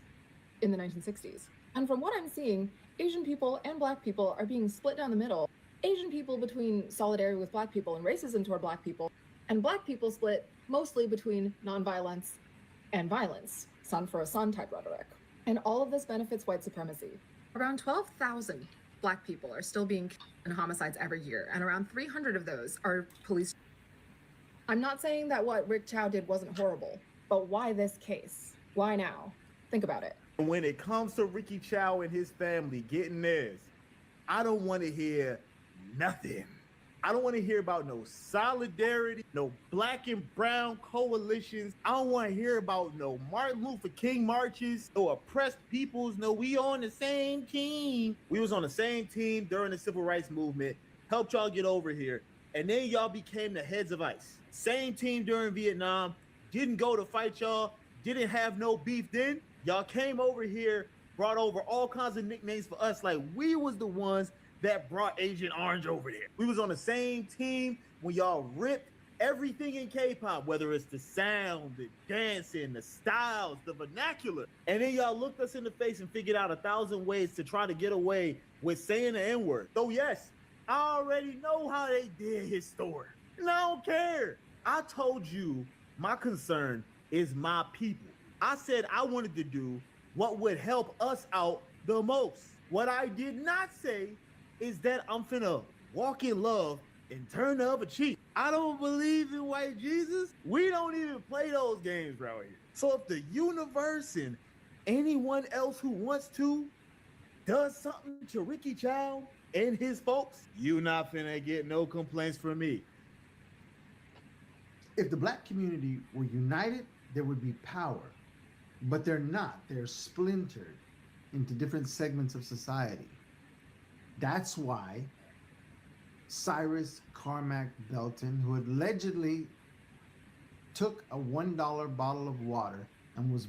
in the 1960s. And from what I'm seeing, Asian people and Black people are being split down the middle. Asian people between solidarity with Black people and racism toward Black people, and Black people split mostly between nonviolence and violence, son for a son type rhetoric. And all of this benefits white supremacy. Around 12,000 Black people are still being killed in homicides every year, and around 300 of those are police. I'm not saying that what Rick Chow did wasn't horrible, but why this case? Why now? Think about it. When it comes to Ricky Chow and his family getting theirs, I don't want to hear nothing. I don't want to hear about no solidarity, no black and brown coalitions. I don't want to hear about no Martin Luther King marches, no oppressed peoples. No, we on the same team. We was on the same team during the civil rights movement, helped y'all get over here. And then y'all became the heads of ICE. Same team during Vietnam, didn't go to fight y'all, didn't have no beef then. Y'all came over here, brought over all kinds of nicknames for us, like we was the ones that brought Agent Orange over there. We was on the same team when y'all ripped everything in K-pop, whether it's the sound, the dancing, the styles, the vernacular. And then y'all looked us in the face and figured out 1,000 ways to try to get away with saying the N-word. So yes, I already know how they did his story. And I don't care. I told you my concern is my people. I said I wanted to do what would help us out the most. What I did not say is that I'm finna walk in love and turn the other cheek. I don't believe in white Jesus. We don't even play those games around here. So if the universe and anyone else who wants to does something to Ricky Chow and his folks, you not finna get no complaints from me. If the black community were united, there would be power. But they're not. They're splintered into different segments of society. That's why Cyrus Carmack Belton, who allegedly took a $1 bottle of water and was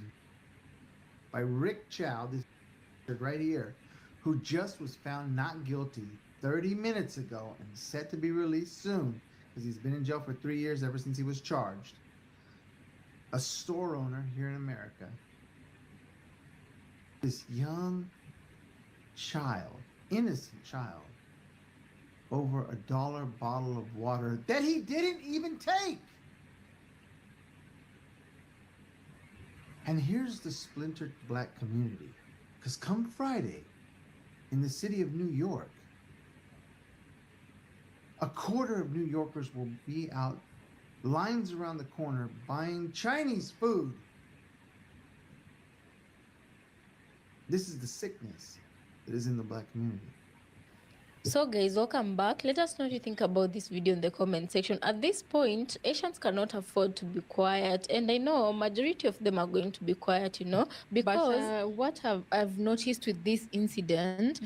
by Rick Chow, this right here, who just was found not guilty 30 minutes ago and set to be released soon because he's been in jail for 3 years ever since he was charged. A store owner here in America, this young child, innocent child, over $1 bottle of water that he didn't even take. And here's the splintered black community. Because come Friday, in the city of New York, a quarter of New Yorkers will be out, lines around the corner, buying Chinese food. This is the sickness that is in the black community. So guys, welcome back. Let us know what you think about this video in the comment section. At this point, Asians cannot afford to be quiet, and I know majority of them are going to be quiet, you know, because what I've noticed with this incident,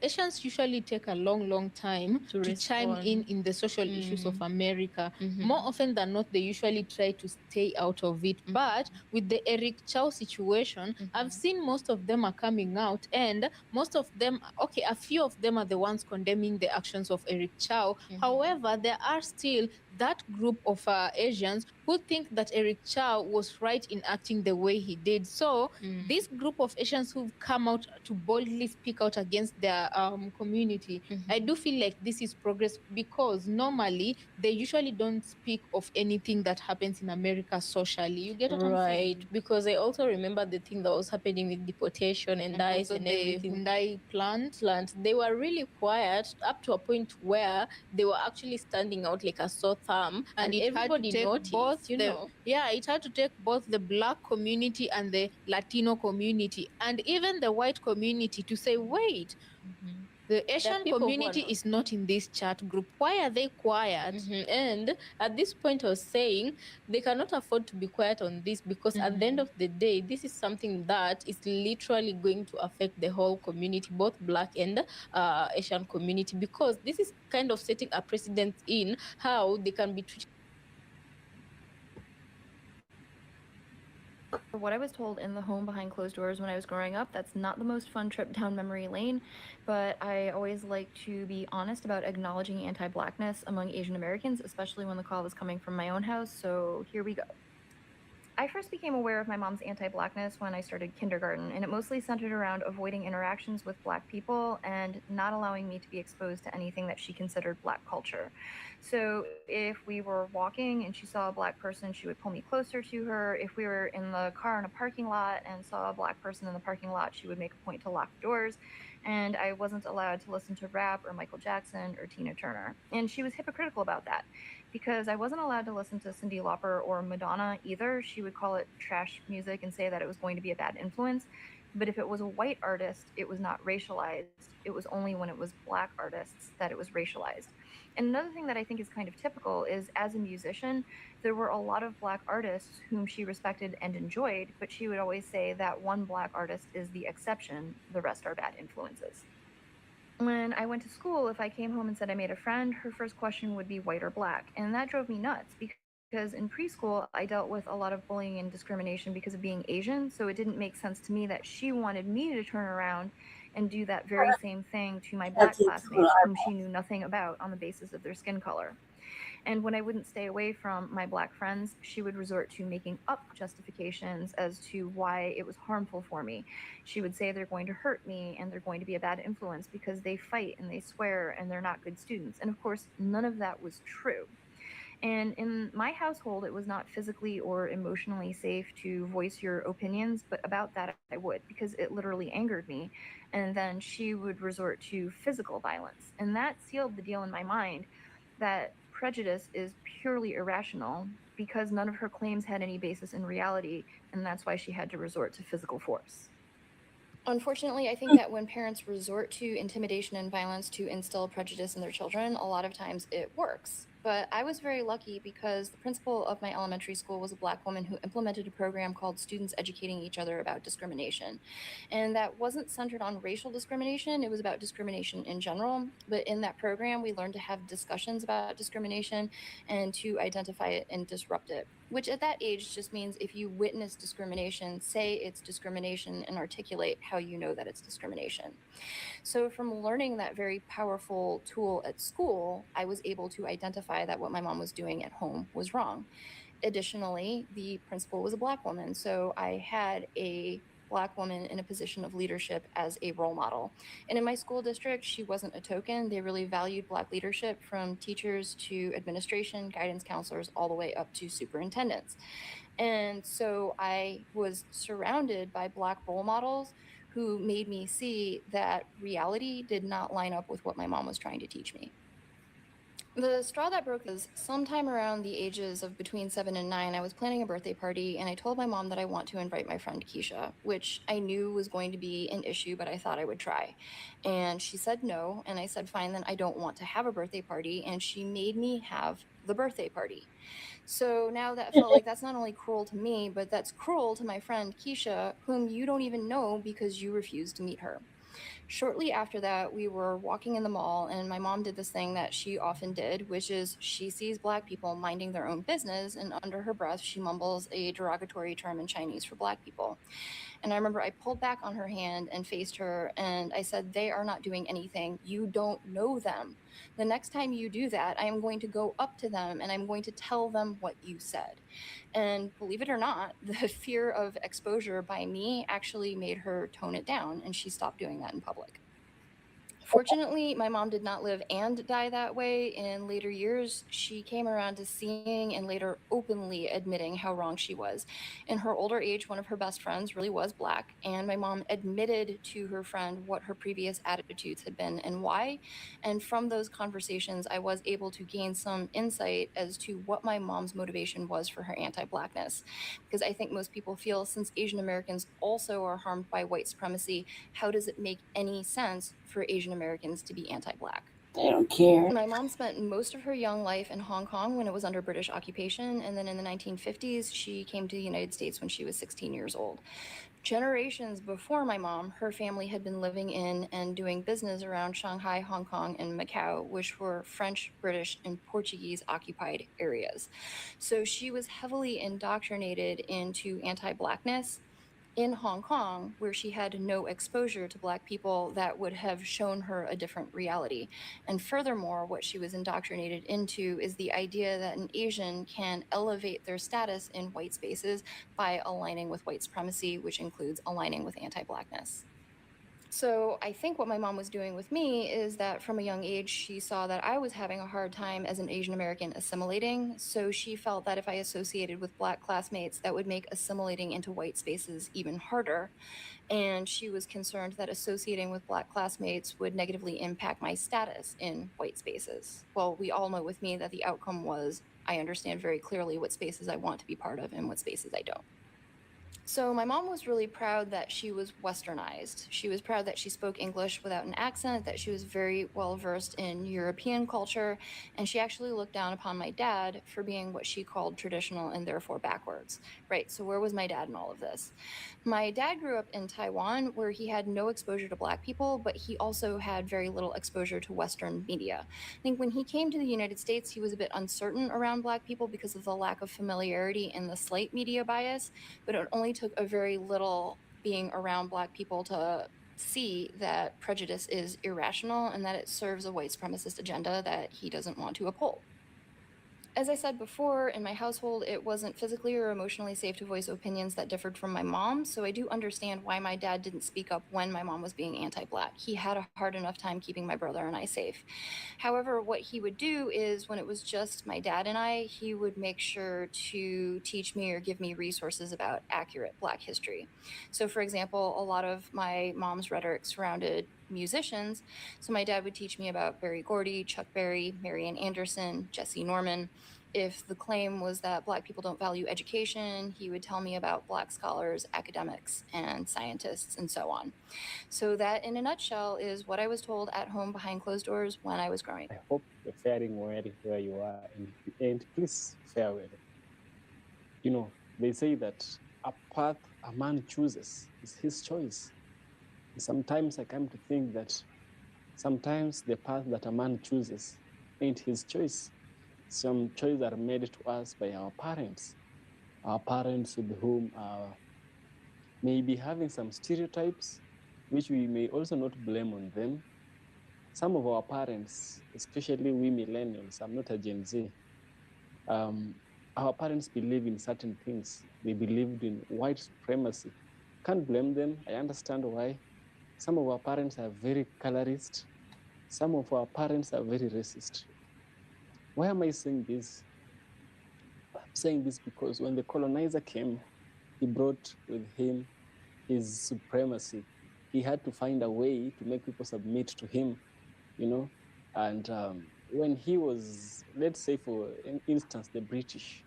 Asians usually take a long time to chime in the social issues of America. More often than not, they usually try to stay out of it. But with the Eric Chow situation, I've seen most of them are coming out, and most of them, okay, a few of them are the ones condemning the actions of Eric Chow. However, there are still that group of Asians who think that Eric Chow was right in acting the way he did. So this group of Asians who've come out to boldly speak out against their community, I do feel like this is progress, because normally they usually don't speak of anything that happens in America socially. You get what I'm saying? Because I also remember the thing that was happening with deportation and ICE and everything. The plant, they were really quiet up to a point where they were actually standing out like a sore thumb, and everybody noticed, both, you know. Yeah, it had to take both the black community and the Latino community and even the white community to say, wait, the Asian community is not in this chat group. Why are they quiet? And at this point, I was saying they cannot afford to be quiet on this, because at the end of the day, this is something that is literally going to affect the whole community, both black and Asian community, because this is kind of setting a precedent in how they can be treated. What I was told in the home behind closed doors when I was growing up, that's not the most fun trip down memory lane, but I always like to be honest about acknowledging anti-blackness among Asian Americans, especially when the call was coming from my own house, so here we go. I first became aware of my mom's anti-blackness when I started kindergarten, and it mostly centered around avoiding interactions with black people and not allowing me to be exposed to anything that she considered black culture. So if we were walking and she saw a black person, she would pull me closer to her. If we were in the car in a parking lot and saw a black person in the parking lot, she would make a point to lock the doors. And I wasn't allowed to listen to rap or Michael Jackson or Tina Turner. And she was hypocritical about that, because I wasn't allowed to listen to Cyndi Lauper or Madonna either. She would call it trash music and say that it was going to be a bad influence. But if it was a white artist, it was not racialized. It was only when it was Black artists that it was racialized. And another thing that I think is kind of typical is, as a musician, there were a lot of Black artists whom she respected and enjoyed, but she would always say that one Black artist is the exception, the rest are bad influences. When I went to school, if I came home and said I made a friend, her first question would be white or Black. And that drove me nuts because in preschool, I dealt with a lot of bullying and discrimination because of being Asian. So it didn't make sense to me that she wanted me to turn around and do that very same thing to my Black classmates whom she knew nothing about on the basis of their skin color. And when I wouldn't stay away from my Black friends, she would resort to making up justifications as to why it was harmful for me. She would say they're going to hurt me and they're going to be a bad influence because they fight and they swear and they're not good students. And of course, none of that was true. And in my household, it was not physically or emotionally safe to voice your opinions, but about that I would, because it literally angered me. And then she would resort to physical violence. And that sealed the deal in my mind that prejudice is purely irrational because none of her claims had any basis in reality, and that's why she had to resort to physical force. Unfortunately, I think that when parents resort to intimidation and violence to instill prejudice in their children, a lot of times it works. But I was very lucky because the principal of my elementary school was a Black woman who implemented a program called Students Educating Each Other About Discrimination. And that wasn't centered on racial discrimination, it was about discrimination in general. But in that program, we learned to have discussions about discrimination and to identify it and disrupt it. Which at that age just means if you witness discrimination, say it's discrimination and articulate how you know that it's discrimination. So from learning that very powerful tool at school, I was able to identify that what my mom was doing at home was wrong. Additionally, the principal was a Black woman, so I had a Black woman in a position of leadership as a role model. And in my school district, she wasn't a token. They really valued Black leadership from teachers to administration, guidance counselors, all the way up to superintendents. And so I was surrounded by Black role models who made me see that reality did not line up with what my mom was trying to teach me. The straw that broke was sometime around the ages of between 7 and 9, I was planning a birthday party and I told my mom that I want to invite my friend Keisha, which I knew was going to be an issue, but I thought I would try. And she said no, and I said, fine, then I don't want to have a birthday party, and she made me have the birthday party. So now that felt like that's not only cruel to me, but that's cruel to my friend Keisha, whom you don't even know because you refused to meet her. Shortly after that, we were walking in the mall, and my mom did this thing that she often did, which is she sees Black people minding their own business, and under her breath, she mumbles a derogatory term in Chinese for Black people. And I remember I pulled back on her hand and faced her, and I said, they are not doing anything. You don't know them. The next time you do that, I am going to go up to them and I'm going to tell them what you said. And believe it or not, the fear of exposure by me actually made her tone it down, and she stopped doing that in public. Fortunately, my mom did not live and die that way. In later years, she came around to seeing and later openly admitting how wrong she was. In her older age, one of her best friends really was Black, and my mom admitted to her friend what her previous attitudes had been and why. And from those conversations, I was able to gain some insight as to what my mom's motivation was for her anti-Blackness. Because I think most people feel, since Asian Americans also are harmed by white supremacy, how does it make any sense for Asian Americans to be anti-Black? They don't care. My mom spent most of her young life in Hong Kong when it was under British occupation, and then in the 1950s, she came to the United States when she was 16 years old. Generations before my mom, her family had been living in and doing business around Shanghai, Hong Kong, and Macau, which were French, British, and Portuguese occupied areas. So she was heavily indoctrinated into anti-Blackness in Hong Kong, where she had no exposure to Black people that would have shown her a different reality. And furthermore, what she was indoctrinated into is the idea that an Asian can elevate their status in white spaces by aligning with white supremacy, which includes aligning with anti-Blackness. So I think what my mom was doing with me is that from a young age, she saw that I was having a hard time as an Asian American assimilating. So she felt that if I associated with Black classmates, that would make assimilating into white spaces even harder. And she was concerned that associating with Black classmates would negatively impact my status in white spaces. Well, we all know with me that the outcome was I understand very clearly what spaces I want to be part of and what spaces I don't. So my mom was really proud that she was westernized. She was proud that she spoke English without an accent, that she was very well versed in European culture, and she actually looked down upon my dad for being what she called traditional and therefore backwards. Right, so where was my dad in all of this? My dad grew up in Taiwan where he had no exposure to Black people, but he also had very little exposure to Western media. I think when he came to the United States, he was a bit uncertain around Black people because of the lack of familiarity and the slight media bias, but it only took a very little being around Black people to see that prejudice is irrational and that it serves a white supremacist agenda that he doesn't want to uphold. As I said before, in my household, it wasn't physically or emotionally safe to voice opinions that differed from my mom, so I do understand why my dad didn't speak up when my mom was being anti-Black. He had a hard enough time keeping my brother and I safe. However, what he would do is when it was just my dad and I, he would make sure to teach me or give me resources about accurate Black history. So for example, a lot of my mom's rhetoric surrounded musicians. So my dad would teach me about Berry Gordy, Chuck Berry, Marian Anderson, Jesse Norman. If the claim was that Black people don't value education, he would tell me about Black scholars, academics, and scientists, and so on. So that, in a nutshell, is what I was told at home behind closed doors when I was growing. I hope you're faring well where you are, and please fare well. You know, they say that a path a man chooses is his choice. And sometimes I come to think that sometimes the path that a man chooses ain't his choice. Some choices are made to us by our parents with whom may be having some stereotypes, which we may also not blame on them. Some of our parents, especially we millennials, I'm not a Gen Z, our parents believe in certain things. They believed in white supremacy. Can't blame them. I understand why. Some of our parents are very colorist. Some of our parents are very racist. Why am I saying this? I'm saying this because when the colonizer came, he brought with him his supremacy. He had to find a way to make people submit to him, you know? And when he was, let's say for instance, the British,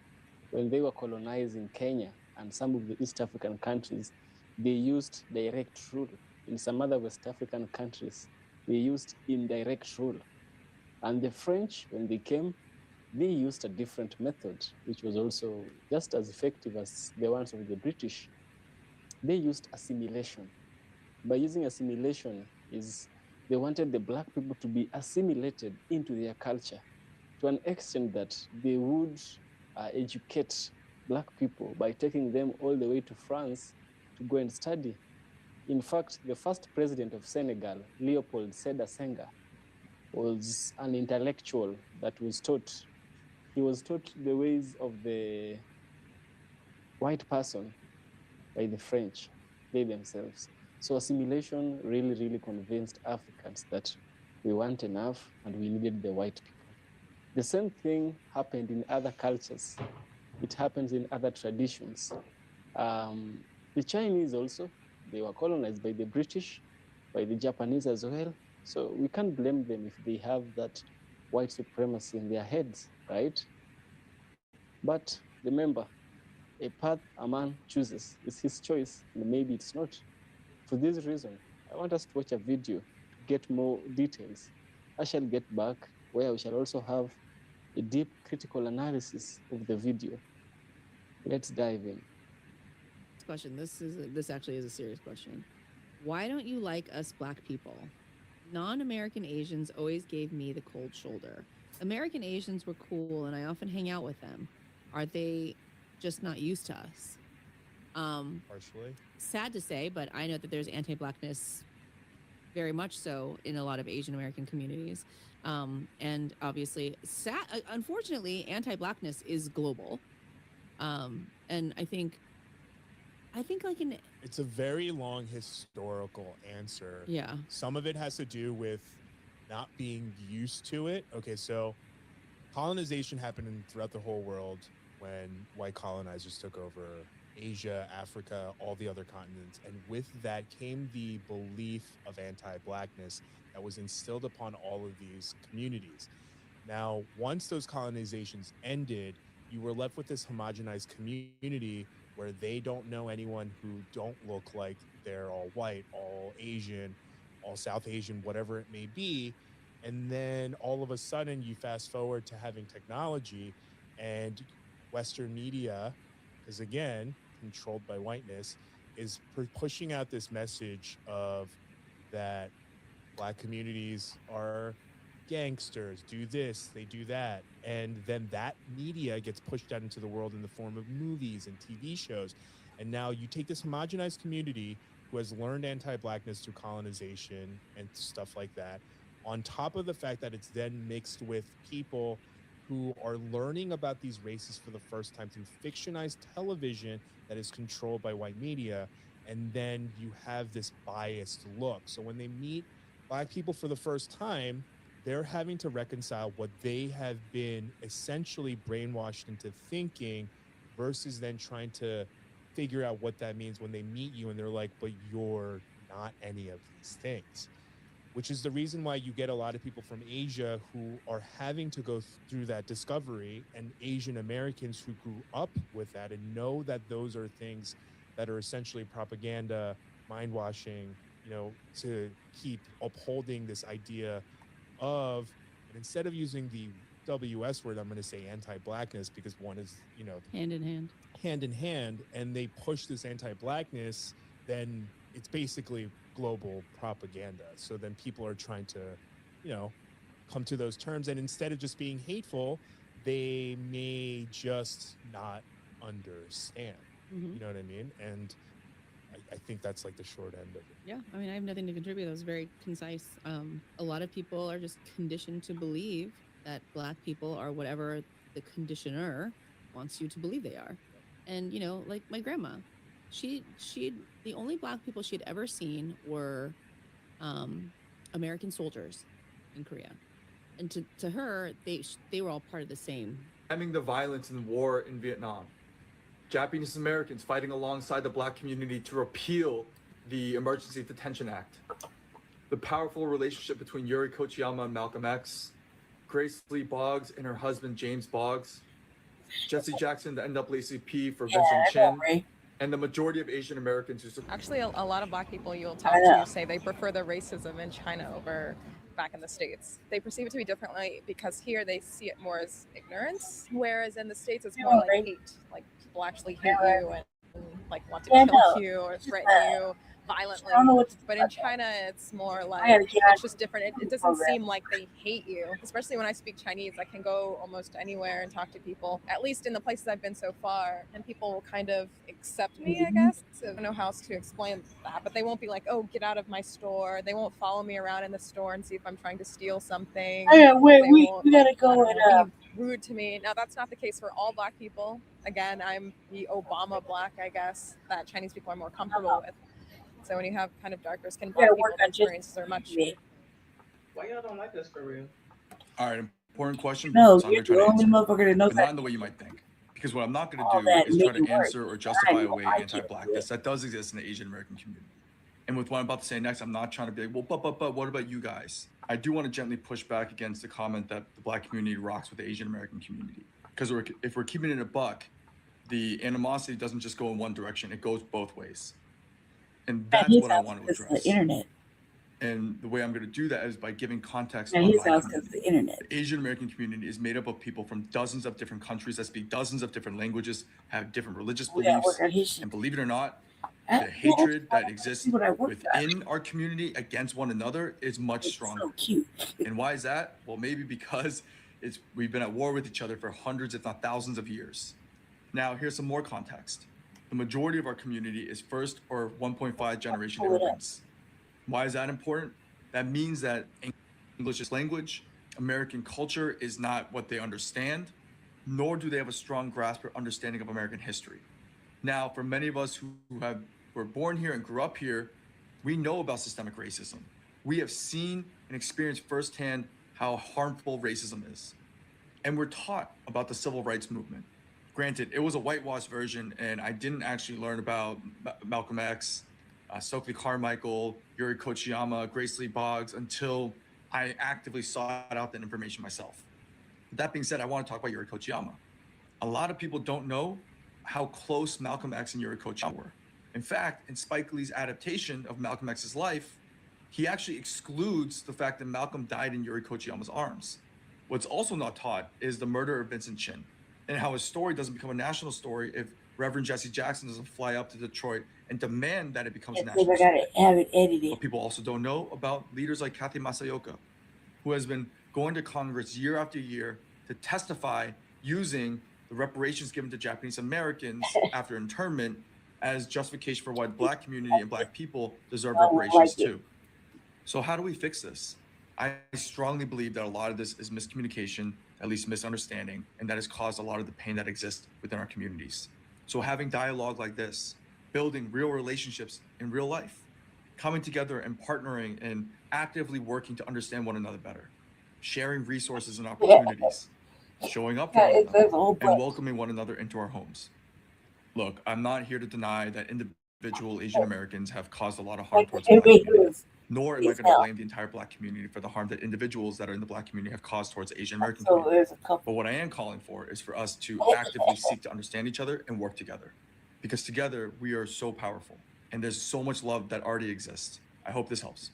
when they were colonizing Kenya and some of the East African countries, they used direct rule. In some other West African countries, they used indirect rule. And the French, when they came, they used a different method, which was also just as effective as the ones of the British. They used assimilation. By using assimilation, they wanted the Black people to be assimilated into their culture to an extent that they would educate Black people by taking them all the way to France to go and study. In fact, the first president of Senegal, Leopold Sédar Senghor, was an intellectual that was taught. He was taught the ways of the white person by the French, they themselves. So assimilation really, really convinced Africans that we weren't enough and we needed the white people. The same thing happened in other cultures. It happens in other traditions. The Chinese also, they were colonized by the British, by the Japanese as well. So we can't blame them if they have that white supremacy in their heads, right? But remember, a path a man chooses is his choice, and maybe it's not. For this reason, I want us to watch a video to get more details. I shall get back where we shall also have a deep critical analysis of the video. Let's dive in. Question. This actually is a serious question. Why don't you like us Black people? Non-American Asians always gave me the cold shoulder. American Asians were cool and I often hang out with them. Are they just not used to us? Partially. Sad to say, but I know that there's anti-Blackness very much so in a lot of Asian American communities. And obviously, unfortunately, anti-Blackness is global. And I think like it's a very long historical answer. Yeah. Some of it has to do with not being used to it. Okay, so colonization happened throughout the whole world when white colonizers took over Asia, Africa, all the other continents. And with that came the belief of anti-Blackness that was instilled upon all of these communities. Now, once those colonizations ended, you were left with this homogenized community where they don't know anyone who don't look like they're all white, all Asian, all South Asian, whatever it may be. And then all of a sudden you fast forward to having technology and Western media, because again, controlled by whiteness, is pushing out this message of that Black communities are gangsters, do this, they do that. And then that media gets pushed out into the world in the form of movies and TV shows. And now you take this homogenized community who has learned anti-Blackness through colonization and stuff like that, on top of the fact that it's then mixed with people who are learning about these races for the first time through fictionized television that is controlled by white media. And then you have this biased look. So when they meet Black people for the first time, they're having to reconcile what they have been essentially brainwashed into thinking versus then trying to figure out what that means when they meet you and they're like, but you're not any of these things. Which is the reason why you get a lot of people from Asia who are having to go through that discovery, and Asian Americans who grew up with that and know that those are things that are essentially propaganda, mind washing, you know, to keep upholding this idea of, and instead of using the WS word, I'm going to say anti-Blackness, because one is, you know, hand in hand, and they push this anti-Blackness, then it's basically global propaganda. So then people are trying to, you know, come to those terms, and instead of just being hateful, they may just not understand. You know what I mean? And I think that's like the short end of it. Yeah, I mean, I have nothing to contribute. That was very concise. A lot of people are just conditioned to believe that Black people are whatever the conditioner wants you to believe they are. And, you know, like my grandma, the only Black people she'd ever seen were American soldiers in Korea. And to her, they were all part of the same. Stemming the violence and war in Vietnam. Japanese Americans fighting alongside the Black community to repeal the Emergency Detention Act. The powerful relationship between Yuri Kochiyama and Malcolm X, Grace Lee Boggs and her husband James Boggs, Jesse Jackson, the NAACP for Vincent Chin, and the majority of Asian Americans who support. Actually, a lot of Black people you'll talk to say they prefer the racism in China over back in the States. They perceive it to be differently because here they see it more as ignorance, whereas in the States it's more like hate. Like people actually hate you and like want to kill you or threaten you violently. But in China it's more like it's just different. It doesn't seem like they hate you. Especially when I speak Chinese, I can go almost anywhere and talk to people, at least in the places I've been so far, and people will kind of accept me, I guess. So I don't know how else to explain that, but they won't be like, oh, get out of my store. They won't follow me around in the store and see if I'm trying to steal something. We gotta go and be rude to me. Now that's not the case for all Black people. Again, I'm the Obama Black, I guess, that Chinese people are more comfortable with. So when you have kind of darker skin Black people, the experiences are much. Why y'all don't like us for real? All right, important question. No, so I'm you're gonna try the to only answer, motherfucker that knows but that. not in the way you might think. Because what I'm not going All to do that is try make to it work. answer or justify I away like anti-Blackness that does exist in the Asian American community. And with what I'm about to say next, I'm not trying to be like, well, but what about you guys? I do want to gently push back against the comment that the Black community rocks with the Asian American community. Because if we're keeping it a buck, the animosity doesn't just go in one direction; it goes both ways. And that's what I want to address. The internet. And the way I'm going to do that is by giving context Yeah, on his my house community. because the internet. The Asian American community is made up of people from dozens of different countries that speak dozens of different languages, have different religious We gotta beliefs, work on his shit. and believe it or not, Uh, the hatred that exists what I worked within our community against one another is much stronger. So cute. And why is that? Well, maybe because we've been at war with each other for hundreds, if not thousands of years. Now, here's some more context. The majority of our community is first or 1.5 generation immigrants. Why is that important? That means that English is language, American culture is not what they understand, nor do they have a strong grasp or understanding of American history. Now, for many of us who were born here and grew up here, we know about systemic racism. We have seen and experienced firsthand how harmful racism is. And we're taught about the civil rights movement. Granted, it was a whitewashed version, and I didn't actually learn about Malcolm X, Stokely Carmichael, Yuri Kochiyama, Grace Lee Boggs until I actively sought out that information myself. That being said, I want to talk about Yuri Kochiyama. A lot of people don't know how close Malcolm X and Yuri Kochiyama were. In fact, in Spike Lee's adaptation of Malcolm X's life, he actually excludes the fact that Malcolm died in Yuri Kochiyama's arms. What's also not taught is the murder of Vincent Chin, and how his story doesn't become a national story if Reverend Jesse Jackson doesn't fly up to Detroit and demand that it becomes a national I story. gotta have it edited. What people also don't know about leaders like Kathy Masayoka, who has been going to Congress year after year to testify using the reparations given to Japanese Americans after internment as justification for why the Black community and Black people deserve reparations too. So how do we fix this? I strongly believe that a lot of this is miscommunication, at least misunderstanding, and that has caused a lot of the pain that exists within our communities. So having dialogue like this, building real relationships in real life, coming together and partnering and actively working to understand one another better, sharing resources and opportunities, showing up for one another, and welcoming one another into our homes. Look, I'm not here to deny that individual Asian Americans have caused a lot of harm towards the Black community, nor am I going to blame the entire Black community for the harm that individuals that are in the Black community have caused towards the Asian American community. But what I am calling for is for us to actively seek to understand each other and work together, because together we are so powerful, and there's so much love that already exists. I hope this helps.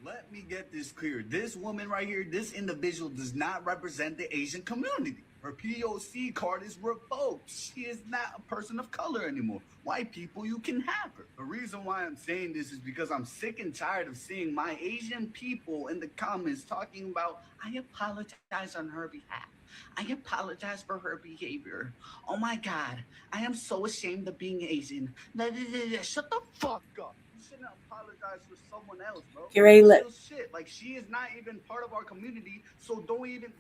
Let me get this clear. This woman right here, this individual does not represent the Asian community. Her POC card is revoked. She is not a person of color anymore. White people, you can have her. The reason why I'm saying this is because I'm sick and tired of seeing my Asian people in the comments talking about, I apologize on her behalf. I apologize for her behavior. Oh my God, I am so ashamed of being Asian. Shut the fuck up. You shouldn't apologize for someone else, bro. Real shit. Like, she is not even part of our community, so don't even.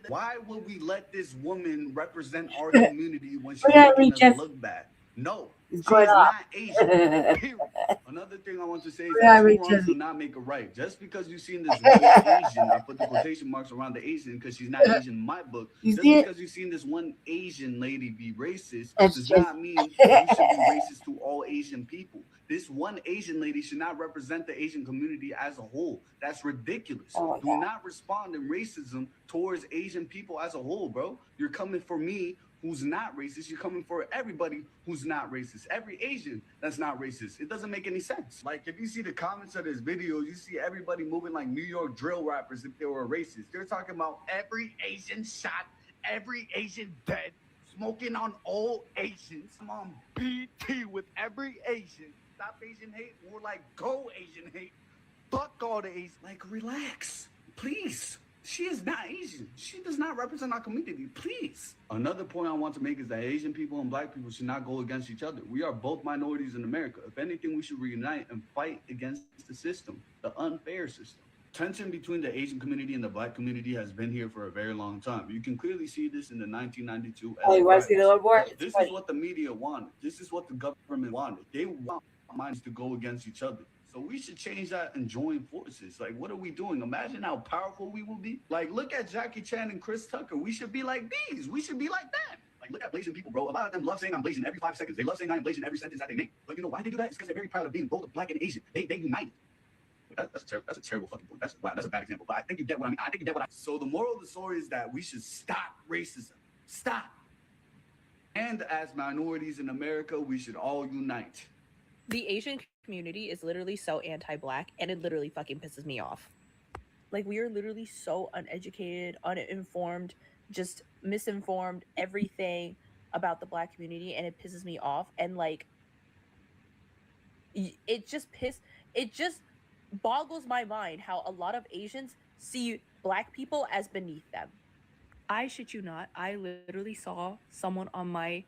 Why would we let this woman represent our community when she's making us look bad? No, she is not Asian. Period. Another thing I want to say is that two wrongs do not make a right. Just because you've seen this one Asian, I put the quotation marks around the Asian because she's not Asian in my book. Just because you've seen this one Asian lady be racist does not mean you should be racist to all Asian people. This one Asian lady should not represent the Asian community as a whole. That's ridiculous. Do not respond in racism towards Asian people as a whole, bro. You're coming for me, who's not racist. You're coming for everybody who's not racist. Every Asian that's not racist. It doesn't make any sense. Like, if you see the comments of this video, you see everybody moving like New York drill rappers if they were racist. They're talking about every Asian shot, every Asian dead, smoking on all Asians. I'm on BT with every Asian. Stop Asian hate, more like go Asian hate. Fuck all the Asians. Like, relax, please. She is not Asian. She does not represent our community, please. Another point I want to make is that Asian people and Black people should not go against each other. We are both minorities in America. If anything, we should reunite and fight against the system, the unfair system. Tension between the Asian community and the Black community has been here for a very long time. You can clearly see this in the 1992 LA riots. This is what the media wanted. This is what the government wanted. They want minds to go against each other. So we should change that and join forces. Like, what are we doing? Imagine how powerful we will be. Like, look at Jackie Chan and Chris Tucker. We should be like these. We should be like them. Like, look at Blasian people, bro. A lot of them love saying I'm Blasian every 5 seconds. They love saying I'm Blasian every sentence that they make. But you know why they do that? It's because they're very proud of being both Black and Asian. They unite. That's a terrible fucking point. That's a bad example. But I think you get what I mean. I think you get what I. So the moral of the story is that we should stop racism. Stop. And as minorities in America, we should all unite. The Asian community is literally so anti-Black, and it literally fucking pisses me off. Like, we are literally so uneducated, uninformed, just misinformed, everything about the Black community, and it pisses me off. And like, it just boggles my mind how a lot of Asians see Black people as beneath them. I shit you not, I literally saw someone on my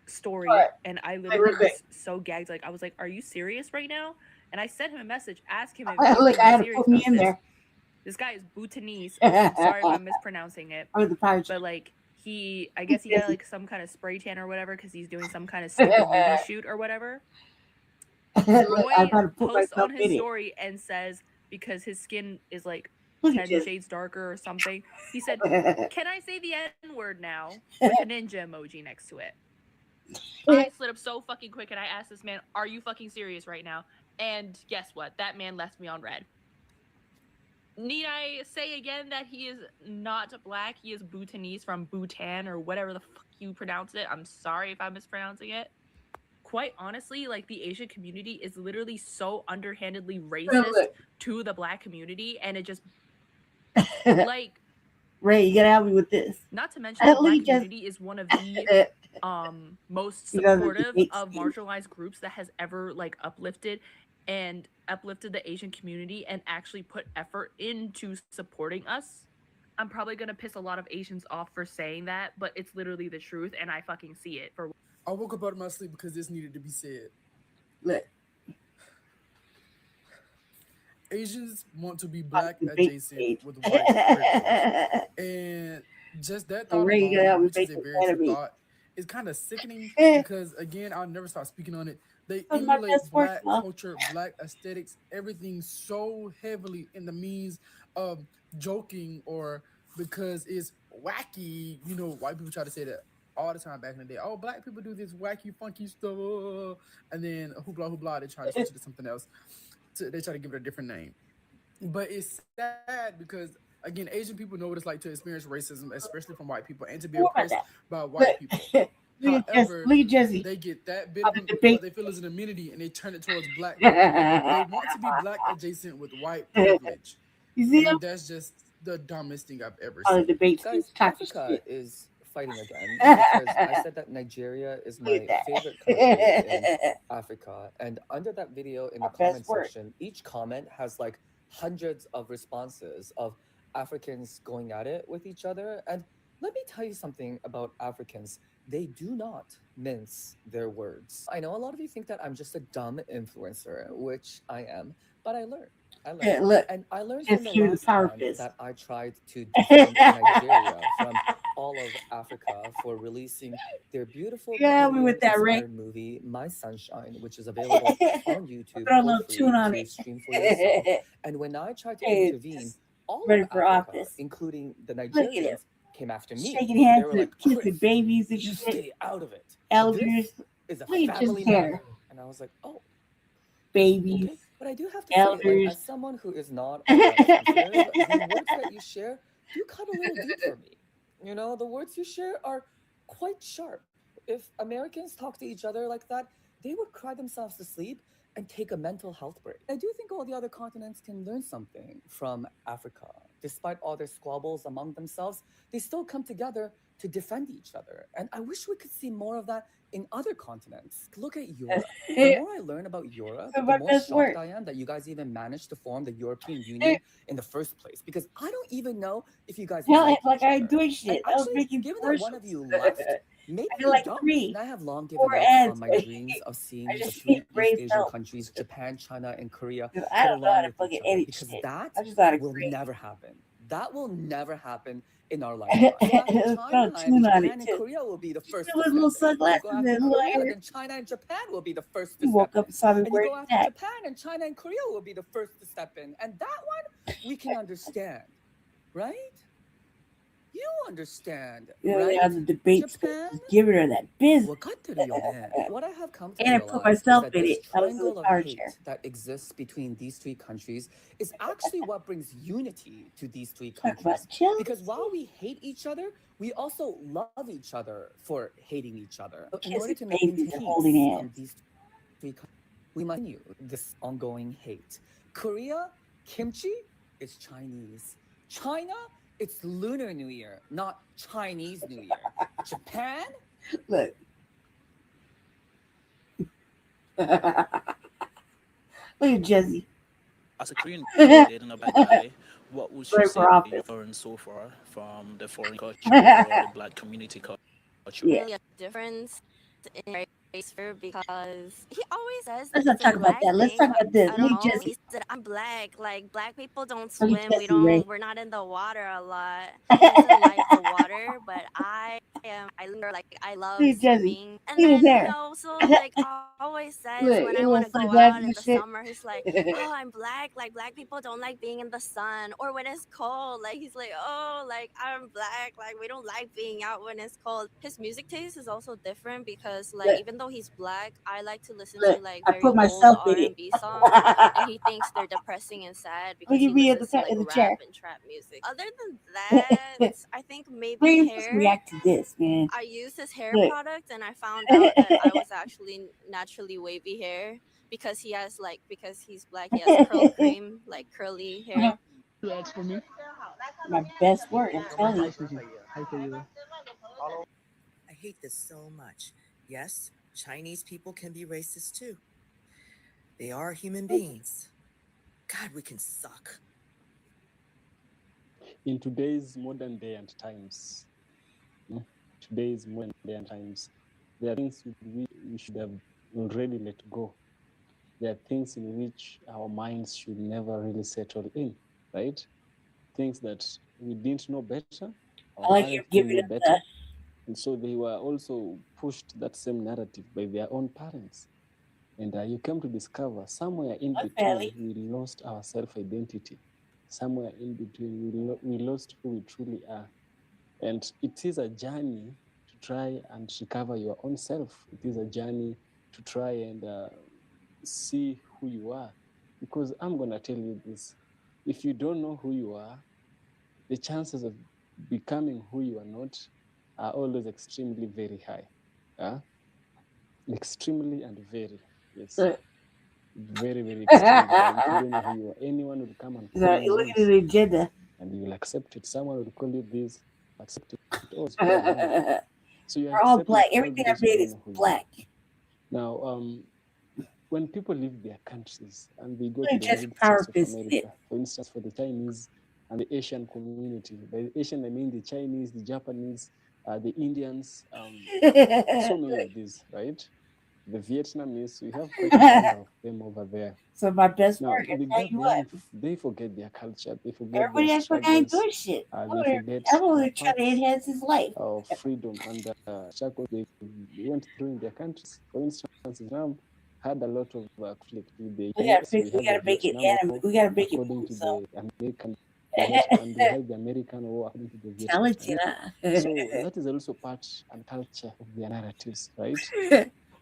story and I literally was so gagged. Like, I was like, are you serious right now? And I sent him a message, ask him if he's Look, I had to serious put me about in this. there. This guy is Bhutanese. Sorry if I'm mispronouncing it. But like, I guess he got like some kind of spray tan or whatever because he's doing some kind of stupid movie shoot or whatever. Roy posts on his story and says, because his skin is like 10 shades darker or something, he said, can I say the N-word now? With a ninja emoji next to it. I slid up so fucking quick and I asked this man, are you fucking serious right now? And guess what? That man left me on red. Need I say again that he is not black? He is Bhutanese from Bhutan or whatever the fuck you pronounce it. I'm sorry if I'm mispronouncing it. Quite honestly, like the Asian community is literally so underhandedly racist to the black community, and it just like Ray, you gotta help me with this. not to mention the black Linages. community is one of the most You guys are supportive debate of team. marginalized groups that has ever like uplifted the Asian community and actually put effort into supporting us. I'm probably gonna piss a lot of Asians off for saying that, but it's literally the truth, and I fucking see it. For I woke up out of my sleep because this needed to be said. Look. Asians want to be black adjacent with white privilege. And just that thought alone, which is a very true thought, is kind of sickening because, again, I'll never stop speaking on it. They emulate black culture, black aesthetics, everything so heavily in the means of joking or because it's wacky. You know, white people try to say that all the time back in the day. Oh, black people do this wacky, funky stuff. And then hoopla, hoopla, they try to switch it to something else. They try to give it a different name. But it's sad because, again, Asian people know what it's like to experience racism, especially from white people, and to be oppressed by white people. However, they get that bit of what they feel is an amenity, and they turn it towards black people. They want to be black adjacent with white privilege. You see and that's just the dumbest thing I've ever seen. Guys, Africa is fighting again because I said that Nigeria is my favorite country in Africa. And under that video in the comment section, each comment has like hundreds of responses of Africans going at it with each other. And let me tell you something about Africans. They do not mince their words. I know a lot of you think that I'm just a dumb influencer, which I am, but I learned. And I learned from the last time that I tried to defend Nigeria from all of Africa for releasing their beautiful Korean-inspired movie My Sunshine, which is available on YouTube for free to stream for yourself. And when I tried to intervene, all of Africa, including the Nigerians, came after me. Shaking hands They were with like, kissing "Chris, babies and you shit. stay out of it. Elders, This is a we just family care. matter." And I was like, "Oh, babies, okay." But I do have to say, like, elders. as someone who is not all that sensitive, the words that you share do cut a little deep for me. You know, the words you share are quite sharp. If Americans talk to each other like that, they would cry themselves to sleep and take a mental health break. I do think all the other continents can learn something from Africa. Despite all their squabbles among themselves, they still come together to defend each other. And I wish we could see more of that in other continents. Look at Europe. The more I learn about Europe, the more shocked I am that you guys even managed to form the European Union in the first place. Because I don't even know if you guys Hell, like like each I other. doing shit. And I was actually, making given that one of you left, maybe I did you like don't. 3, And I have long given 4 up ads. on my dreams of seeing I the just 3 hit East brave Asian belt. countries, Japan, China, and Korea, I get don't know how along to with fucking each other. edit Because shit. that I just thought will great. never happen. That will never happen in our lifetime. Go after Throw China, a tune and on Japan it and too. Korea will be the first With to little step in. You sunglasses go and after little Korea, hair. then China and Japan will be the first to You woke step up in. and saw me And you wearing go a after tag. Japan, and China and Korea will be the first to step in. And that one, we can understand, right? You understand, You know, right? on the debate stage, Japan? just giving her that business. What I have come to And I put realize is myself that in this it. I was in triangle the of power hate chair. that exists between these 3 countries is actually what brings unity to these 3 Talk about countries. jealousy. Because while we hate each other, we also love each other for hating each other. In order Kissing to babies maintain and holding peace hands. these 3 countries, we must continue this ongoing hate. Korea, kimchi is Chinese. China, it's Lunar New Year, not Chinese New Year. Japan, Look. Look at Jesse. As a Korean girl dating a black guy, what would you Right say for office. you've learned so far from the foreign culture or the black community culture? Yeah. Really a difference in race because he always says Let's that not it's talk a about black that. Let's thing, talk but about this. I Look don't at know. Jesse. He said I'm black. Like black people don't Look swim. at Jesse, Ray. We're not in the water a lot. He doesn't like the water, but I love Look at Jesse. swimming. And Look at his then hair. so like always says Look, when his I little want to go sunglasses out in and the shit. summer, he's like, oh, I'm black. Like black people don't like being in the sun, or when it's cold. Like he's like, oh, like I'm black. Like we don't like being out when it's cold. His music taste is also different because like Look. even though he's black, I like to listen Look, to like I very put old myself in it. R&B songs, and he thinks they're depressing and sad because Look he at me in listens to like in the rap chair. and trap music. Other than that, I think maybe Please just hair. react to this, man. I used his hair Look. product, and I found out that I was actually naturally wavy hair because because he's black, he has curl cream, like curly hair. That's for me. My best work, I'm telling you. Hi for you. I hate this so much. Yes, Chinese people can be racist too. They are human beings. God, we can suck. In today's modern day and times, today's modern day and times, there are things we should have already let go. There are things in which our minds should never really settle in, right? Things that we didn't know better, our I like parents you didn't giving know up better, that. and so they were also pushed that same narrative by their own parents. And you came to discover somewhere in between, we lost our self-identity. Somewhere in between, we lost who we truly are. And it is a journey to try and recover your own self. It is a journey to try and see who you are. Because I'm going to tell you this. If you don't know who you are, the chances of becoming who you are not are always extremely very high. Extremely and very, yes. Very, very extremely high. If you don't know who you are, anyone will come and call you Look this, at the agenda. and you will accept it. Someone will call you this, accept it. Also, you don't know. So you're We're all accepting black. all Everything I because you made don't is know who you are. black. Now, when people leave their countries and they go Look to at the Jesse United Power States of Fist. America, for instance, for the Chinese and the Asian community, by the Asian I mean the Chinese, the Japanese, the Indians, so many of these, right? The Vietnamese, we have quite a number of them over there. So my best Now, work, I they tell go you there what. and they forget their culture, they forget Everybody their acts like I ain't struggles, doing shit. they forget I'm only trying to parts enhance his life. of freedom and struggles they went through in their countries. For instance, Vietnam had a lot of conflict with the US. We had the make it Vietnam anime. War We gotta make it according move, to so. the American, and we had the American War according to the Talented, Vietnamese. So that is also part and culture of their narratives, right?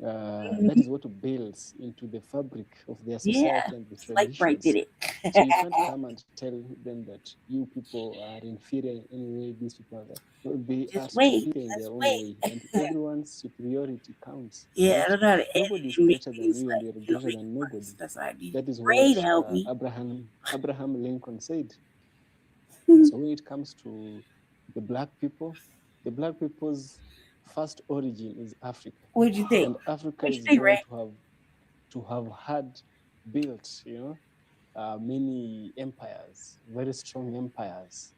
That is what builds into the fabric of their society and the like Bright did traditions. it. So you can't come and tell them that you people are inferior in any way, these people are that. No, they are Just wait. superior in Let's their own wait. way, and everyone's superiority counts. Yeah, Right? I don't know how to edit. Nobody is It makes greater than things you, and like, you're you know, greater make than it nobody. worse. That's why I need That is Ray what to help me. Abraham Lincoln said. So when it comes to the black people's first origin is Africa. What did you think? And Africa What'd you is think, known Ray? to have had built, many empires, very strong empires.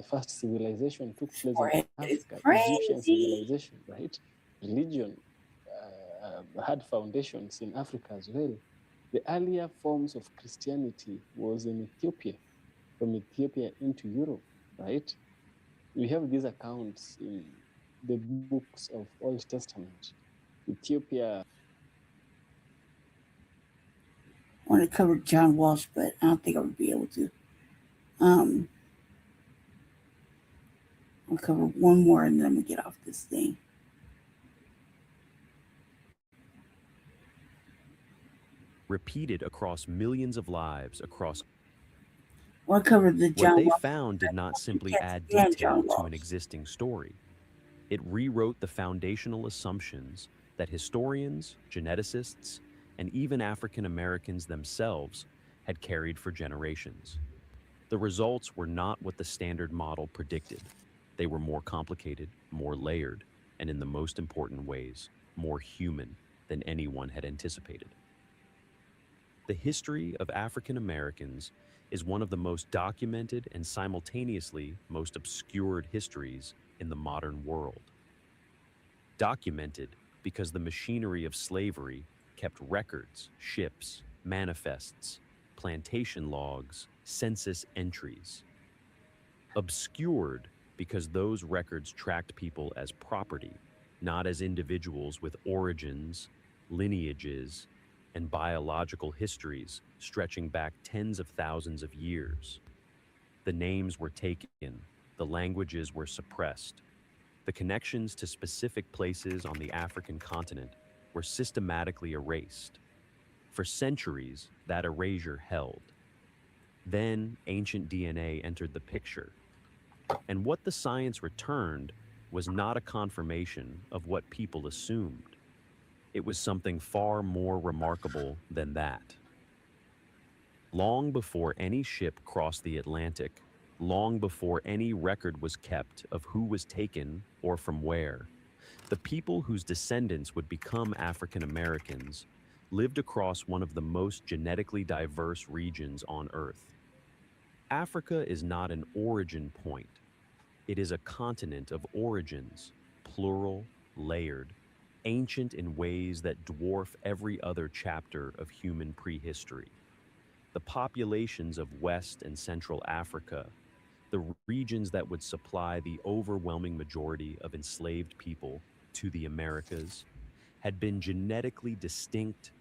First civilization took place in Africa, Egyptian civilization, right? Religion had foundations in Africa as well. The earlier forms of Christianity was in Ethiopia, from Ethiopia into Europe, right? We have these accounts in the books of Old Testament. Ethiopia. I want to cover John Walsh, but I don't think I would be able to. I'll cover one more and then I'm gonna get off this thing. Repeated across millions of lives across. I want to cover the John What they Walsh. found did not simply add Yeah, detail John to an Walsh. existing story. It rewrote the foundational assumptions that historians, geneticists, and even African Americans themselves had carried for generations. The results were not what the standard model predicted. They were more complicated, more layered, and in the most important ways, more human than anyone had anticipated. The history of African Americans is one of the most documented and simultaneously most obscured histories in the modern world. Documented because the machinery of slavery kept records, ships, manifests, plantation logs, census entries. Obscured because those records tracked people as property, not as individuals with origins, lineages, and biological histories stretching back tens of thousands of years. The names were taken, the languages were suppressed. The connections to specific places on the African continent were systematically erased. For centuries, that erasure held. Then ancient DNA entered the picture. And what the science returned was not a confirmation of what people assumed. It was something far more remarkable than that. Long before any ship crossed the Atlantic, long before any record was kept of who was taken or from where, the people whose descendants would become African Americans lived across one of the most genetically diverse regions on Earth. Africa is not an origin point. It is a continent of origins, plural, layered, ancient in ways that dwarf every other chapter of human prehistory. The populations of West and Central Africa, the regions that would supply the overwhelming majority of enslaved people to the Americas, had been genetically distinct,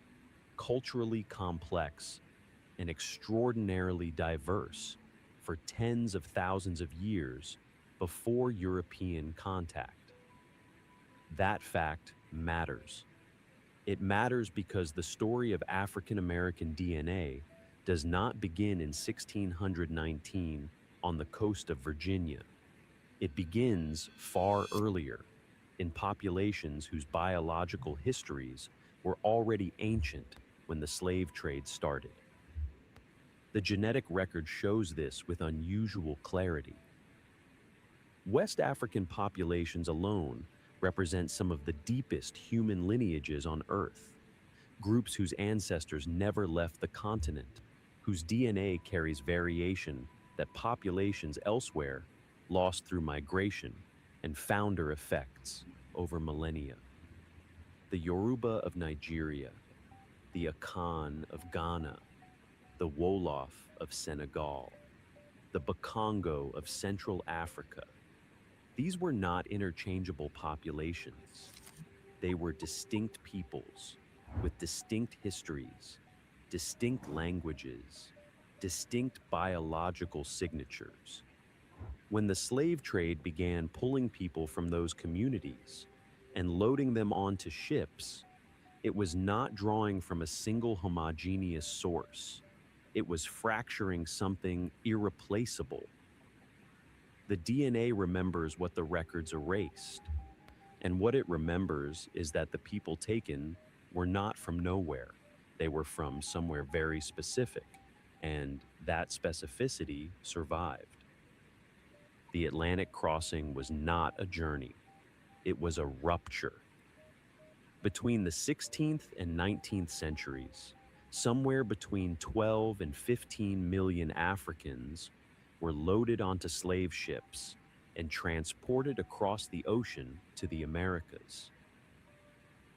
culturally complex, and extraordinarily diverse for tens of thousands of years before European contact. That fact matters. It matters because the story of African American DNA does not begin in 1619 on the coast of Virginia. It begins far earlier, in populations whose biological histories were already ancient when the slave trade started. The genetic record shows this with unusual clarity. West African populations alone represent some of the deepest human lineages on Earth, groups whose ancestors never left the continent, whose DNA carries variation that populations elsewhere lost through migration and founder effects over millennia. The Yoruba of Nigeria, the Akan of Ghana, the Wolof of Senegal, the Bakongo of Central Africa. These were not interchangeable populations. They were distinct peoples with distinct histories, distinct languages, distinct biological signatures. When the slave trade began pulling people from those communities and loading them onto ships, it was not drawing from a single homogeneous source. It was fracturing something irreplaceable. The DNA remembers what the records erased, and what it remembers is that the people taken were not from nowhere. They were from somewhere very specific, and that specificity survived. The Atlantic crossing was not a journey. It was a rupture. Between the 16th and 19th centuries, somewhere between 12 and 15 million Africans were loaded onto slave ships and transported across the ocean to the Americas.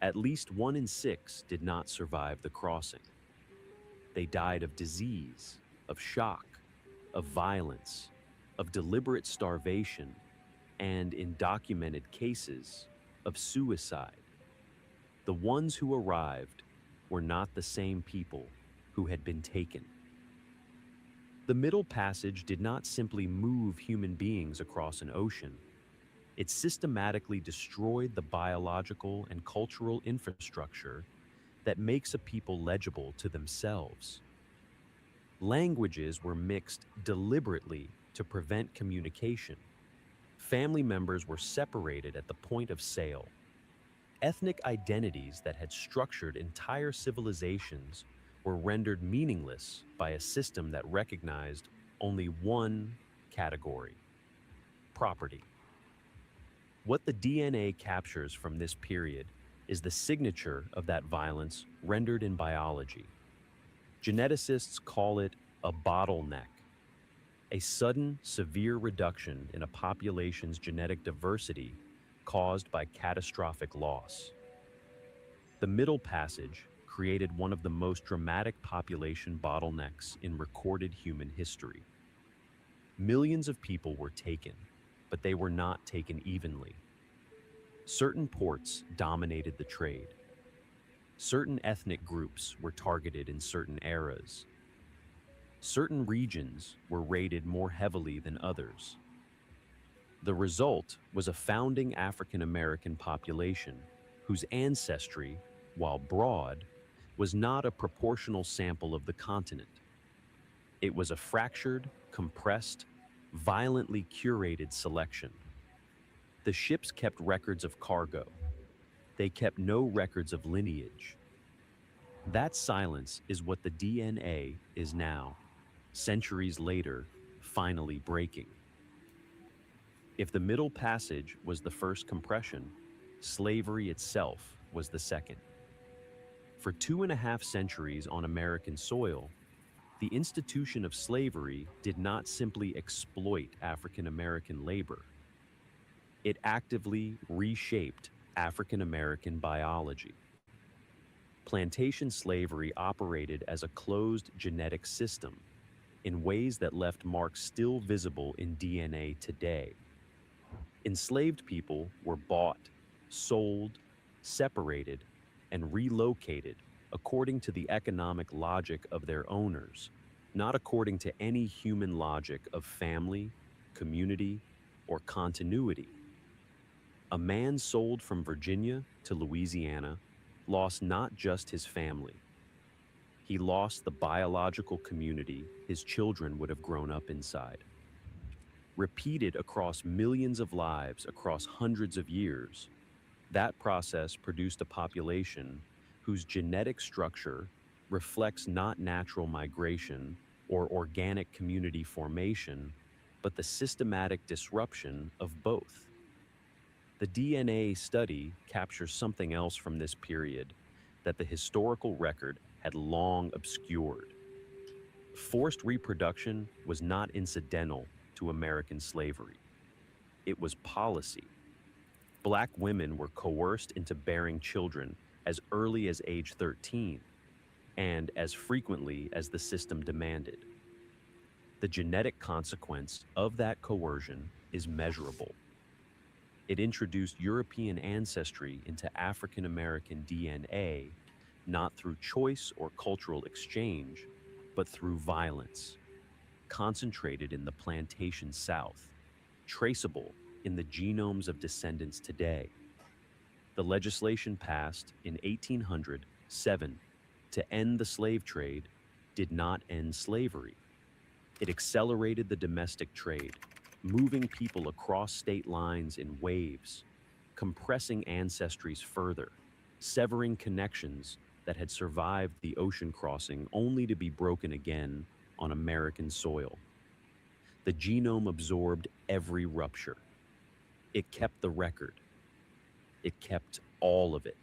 At least 1 in 6 did not survive the crossing. They died of disease, of shock, of violence, of deliberate starvation, and in documented cases, of suicide. The ones who arrived were not the same people who had been taken. The Middle Passage did not simply move human beings across an ocean. It systematically destroyed the biological and cultural infrastructure that makes a people legible to themselves. Languages were mixed deliberately to prevent communication. Family members were separated at the point of sale. Ethnic identities that had structured entire civilizations were rendered meaningless by a system that recognized only one category: property. What the DNA captures from this period is the signature of that violence rendered in biology. Geneticists call it a bottleneck, a sudden, severe reduction in a population's genetic diversity caused by catastrophic loss. The Middle Passage created one of the most dramatic population bottlenecks in recorded human history. Millions of people were taken, but they were not taken evenly. Certain ports dominated the trade. Certain ethnic groups were targeted in certain eras. Certain regions were raided more heavily than others. The result was a founding African American population whose ancestry while broad, was not a proportional sample of the continent. It was a fractured, compressed, violently curated selection. The ships kept records of cargo. They kept no records of lineage. That silence is what the DNA is now, centuries later, finally breaking. If the Middle Passage was the first compression, slavery itself was the second. For 2.5 centuries on American soil, the institution of slavery did not simply exploit African American labor. It actively reshaped African American biology. Plantation slavery operated as a closed genetic system in ways that left marks still visible in DNA today. Enslaved people were bought, sold, separated, and relocated according to the economic logic of their owners, not according to any human logic of family, community, or continuity. A man sold from Virginia to Louisiana lost not just his family. He lost the biological community his children would have grown up inside. Repeated across millions of lives across hundreds of years, that process produced a population whose genetic structure reflects not natural migration or organic community formation, but the systematic disruption of both. The DNA study captures something else from this period that the historical record had long obscured. Forced reproduction was not incidental to American slavery. It was policy. Black women were coerced into bearing children as early as age 13 and as frequently as the system demanded. The genetic consequence of that coercion is measurable. It introduced European ancestry into African American DNA, not through choice or cultural exchange, but through violence, concentrated in the plantation South, traceable in the genomes of descendants today. The legislation passed in 1807 to end the slave trade did not end slavery. It accelerated the domestic trade, moving people across state lines in waves, compressing ancestries further, severing connections that had survived the ocean crossing only to be broken again on American soil. The genome absorbed every rupture. It kept the record. It kept all of it.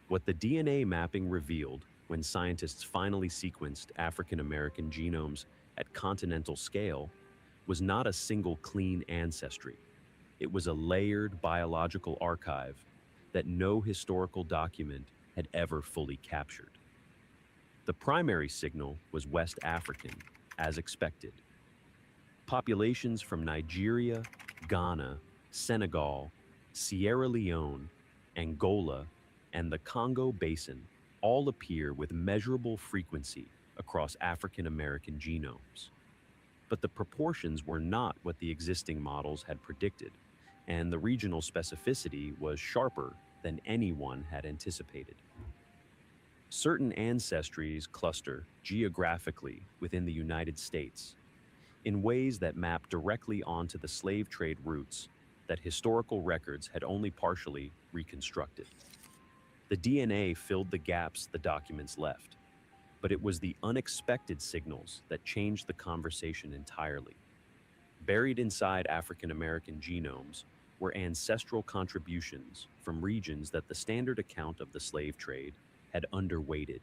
What the DNA mapping revealed when scientists finally sequenced African American genomes at continental scale was not a single clean ancestry. It was a layered biological archive that no historical document had ever fully captured. The primary signal was West African, as expected. Populations from Nigeria, Ghana, Senegal, Sierra Leone, Angola, and the Congo Basin all appear with measurable frequency across African American genomes. But the proportions were not what the existing models had predicted, and the regional specificity was sharper than anyone had anticipated. Certain ancestries cluster geographically within the United States in ways that map directly onto the slave trade routes that historical records had only partially reconstructed. The DNA filled the gaps the documents left, but it was the unexpected signals that changed the conversation entirely. Buried inside African American genomes were ancestral contributions from regions that the standard account of the slave trade had underweighted.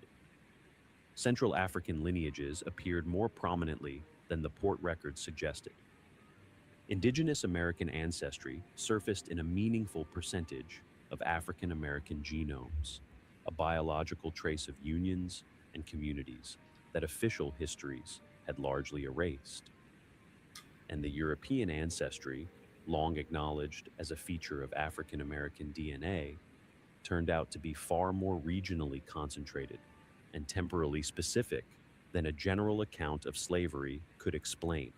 Central African lineages appeared more prominently than the port records suggested. Indigenous American ancestry surfaced in a meaningful percentage of African American genomes, a biological trace of unions and communities that official histories had largely erased. And the European ancestry, long acknowledged as a feature of African American DNA, turned out to be far more regionally concentrated and temporally specific than a general account of slavery could explain.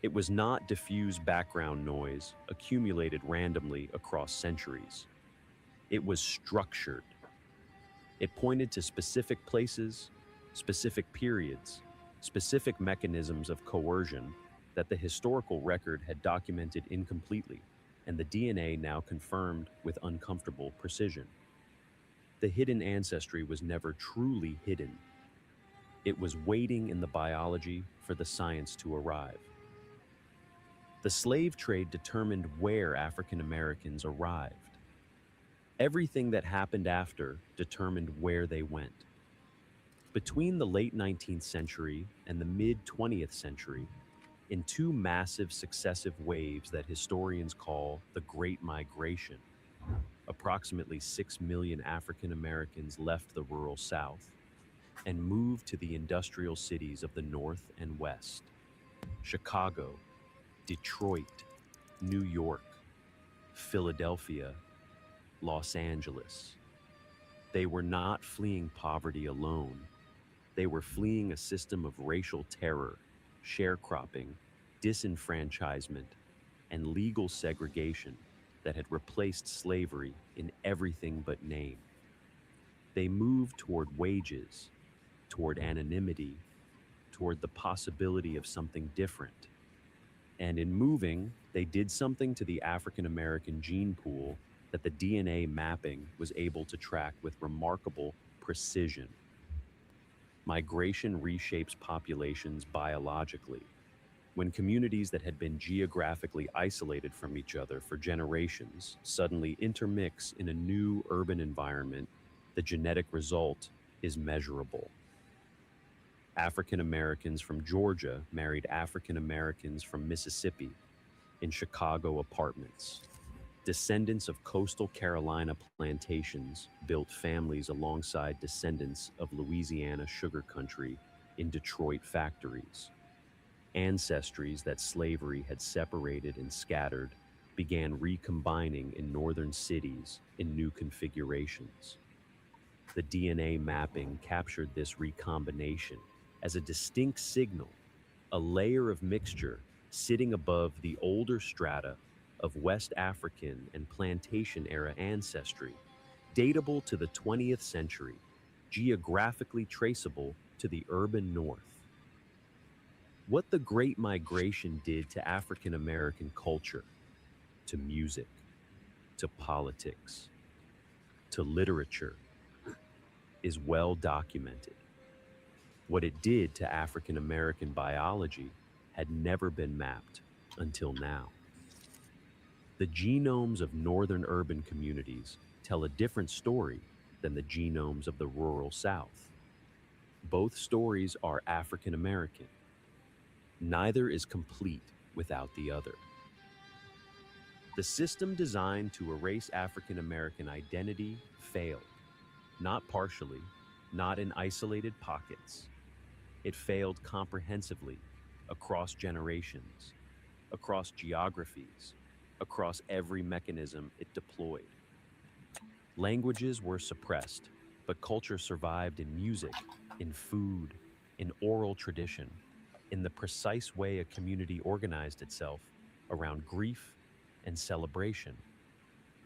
It was not diffuse background noise accumulated randomly across centuries. It was structured. It pointed to specific places, specific periods, specific mechanisms of coercion that the historical record had documented incompletely, and the DNA now confirmed with uncomfortable precision. The hidden ancestry was never truly hidden. It was waiting in the biology for the science to arrive. The slave trade determined where African Americans arrived. Everything that happened after determined where they went. Between the late 19th century and the mid-20th century, in two massive successive waves that historians call the Great Migration, approximately 6 million African Americans left the rural South and moved to the industrial cities of the North and West. Chicago, Detroit, New York, Philadelphia, Los Angeles. They were not fleeing poverty alone. They were fleeing a system of racial terror, sharecropping, disenfranchisement, and legal segregation that had replaced slavery in everything but name. They moved toward wages, toward anonymity, toward the possibility of something different. And in moving, they did something to the African American gene pool that the DNA mapping was able to track with remarkable precision. Migration reshapes populations biologically. When communities that had been geographically isolated from each other for generations suddenly intermix in a new urban environment, the genetic result is measurable. African Americans from Georgia married African Americans from Mississippi in Chicago apartments. Descendants of coastal Carolina plantations built families alongside descendants of Louisiana sugar country in Detroit factories. Ancestries that slavery had separated and scattered began recombining in northern cities in new configurations. The DNA mapping captured this recombination as a distinct signal, a layer of mixture sitting above the older strata of West African and plantation-era ancestry, datable to the 20th century, geographically traceable to the urban North. What the Great Migration did to African American culture, to music, to politics, to literature, is well documented. What it did to African American biology had never been mapped until now. The genomes of northern urban communities tell a different story than the genomes of the rural South. Both stories are African American. Neither is complete without the other. The system designed to erase African American identity failed, not partially, not in isolated pockets. It failed comprehensively across generations, across geographies, across every mechanism it deployed. Languages were suppressed, but culture survived in music, in food, in oral tradition, in the precise way a community organized itself around grief and celebration.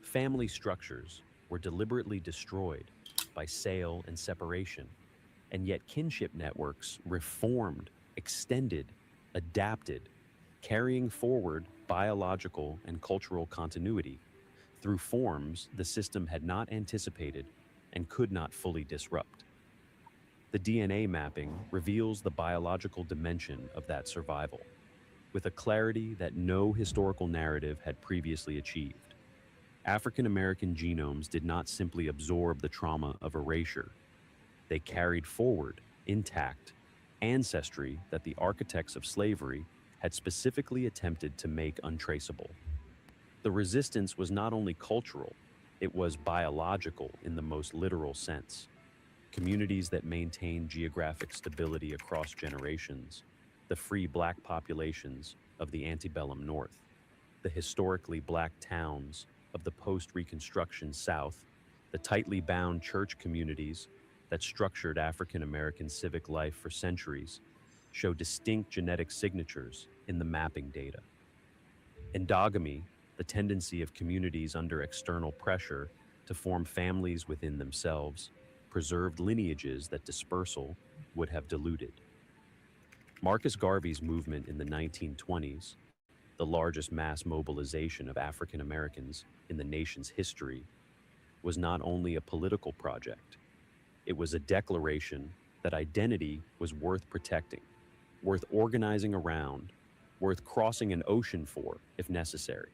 Family structures were deliberately destroyed by sale and separation, and yet kinship networks reformed, extended, adapted, carrying forward biological and cultural continuity through forms the system had not anticipated and could not fully disrupt. The DNA mapping reveals the biological dimension of that survival, with a clarity that no historical narrative had previously achieved. African American genomes did not simply absorb the trauma of erasure. They carried forward, intact, ancestry that the architects of slavery had specifically attempted to make untraceable. The resistance was not only cultural, it was biological in the most literal sense. Communities that maintained geographic stability across generations, the free Black populations of the antebellum North, the historically Black towns of the post-Reconstruction South, the tightly bound church communities that structured African American civic life for centuries, show distinct genetic signatures in the mapping data. Endogamy, the tendency of communities under external pressure to to form families within themselves, preserved lineages that dispersal would have diluted. Marcus Garvey's movement in the 1920s, the largest mass mobilization of African Americans in the nation's history, was not only a political project, it was a declaration that identity was worth protecting, worth organizing around, worth crossing an ocean for if necessary.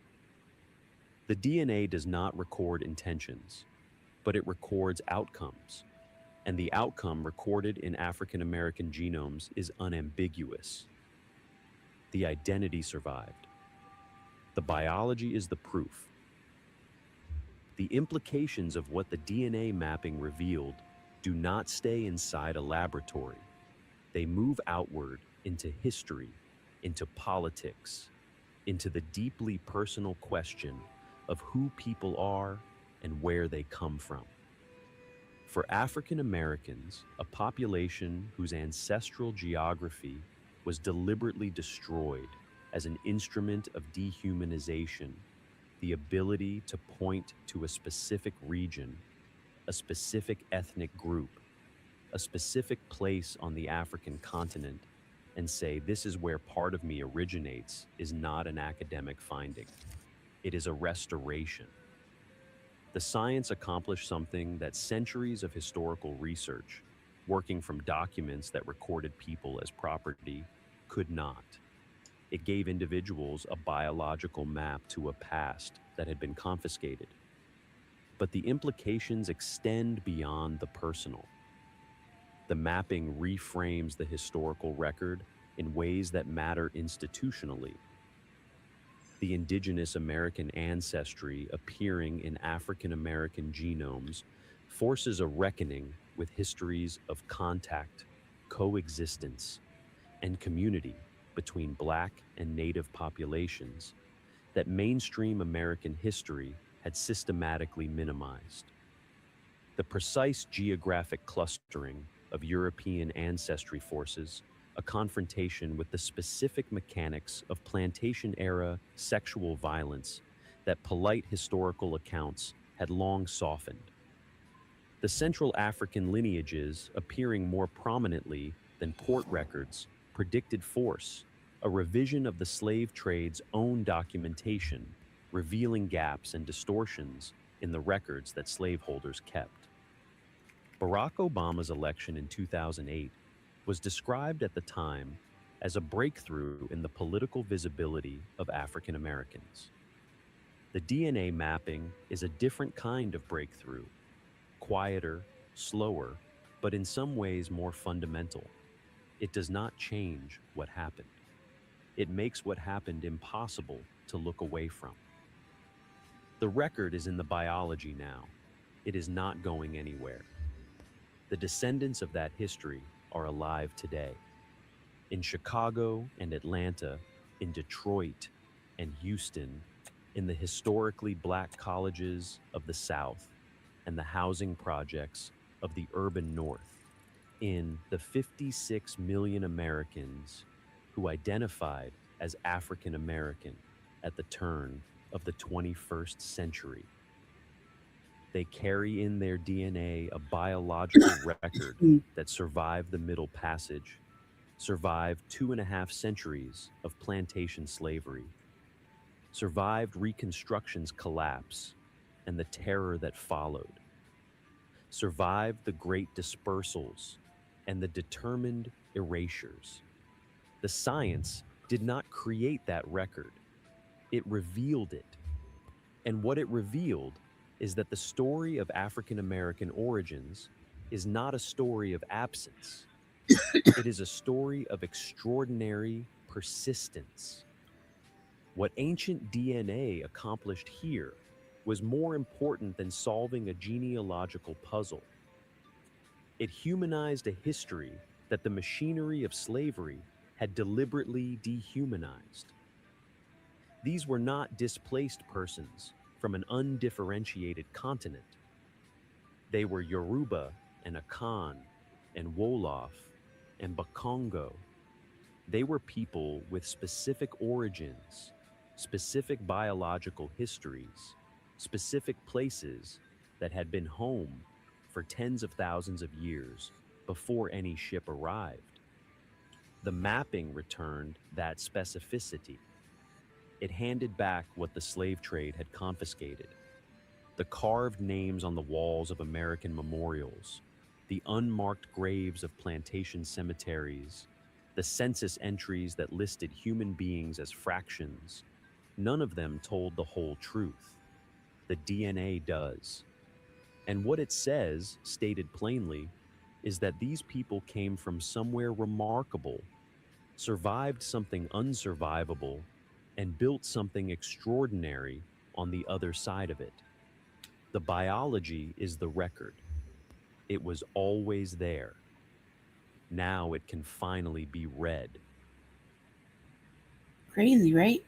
The DNA does not record intentions, but it records outcomes, and the outcome recorded in African American genomes is unambiguous. The identity survived. The biology is the proof. The implications of what the DNA mapping revealed do not stay inside a laboratory. They move outward into history, into politics, into the deeply personal question of who people are and where they come from. For African Americans, a population whose ancestral geography was deliberately destroyed as an instrument of dehumanization, the ability to point to a specific region, a specific ethnic group, a specific place on the African continent, and say, this is where part of me originates, is not an academic finding. It is a restoration. The science accomplished something that centuries of historical research, working from documents that recorded people as property, could not. It gave individuals a biological map to a past that had been confiscated. But the implications extend beyond the personal. The mapping reframes the historical record in ways that matter institutionally. The indigenous American ancestry appearing in African American genomes forces a reckoning with histories of contact, coexistence, and community between Black and Native populations that mainstream American history had systematically minimized. The precise geographic clustering of European ancestry forces, a confrontation with the specific mechanics of plantation-era sexual violence that polite historical accounts had long softened. The Central African lineages appearing more prominently than port records predicted force, a revision of the slave trade's own documentation, revealing gaps and distortions in the records that slaveholders kept. Barack Obama's election in 2008 was described at the time as a breakthrough in the political visibility of African Americans. The DNA mapping is a different kind of breakthrough, quieter, slower, but in some ways more fundamental. It does not change what happened. It makes what happened impossible to look away from. The record is in the biology now. It is not going anywhere. The descendants of that history are alive today. In Chicago and Atlanta, in Detroit and Houston, in the historically Black colleges of the South and the housing projects of the urban North, in the 56 million Americans who identified as African American at the turn of the 21st century. They carry in their DNA a biological record that survived the Middle Passage, survived 2.5 centuries of plantation slavery, survived Reconstruction's collapse and the terror that followed, survived the great dispersals and the determined erasures. The science did not create that record. It revealed it. And what it revealed is that the story of African American origins is not a story of absence. It is a story of extraordinary persistence. What ancient DNA accomplished here was more important than solving a genealogical puzzle. It humanized a history that the machinery of slavery had deliberately dehumanized. These were not displaced persons from an undifferentiated continent. They were Yoruba and Akan and Wolof and Bakongo. They were people with specific origins, specific biological histories, specific places, that had been home for tens of thousands of years before any ship arrived. The mapping returned that specificity. It handed back what the slave trade had confiscated: the carved names on the walls of American memorials, the unmarked graves of plantation cemeteries, the census entries that listed human beings as fractions. None of them told the whole truth. The DNA does. And what it says, stated plainly, is that these people came from somewhere remarkable, survived something unsurvivable, and built something extraordinary on the other side of it. The biology is the record. It was always there. Now it can finally be read. Crazy, right?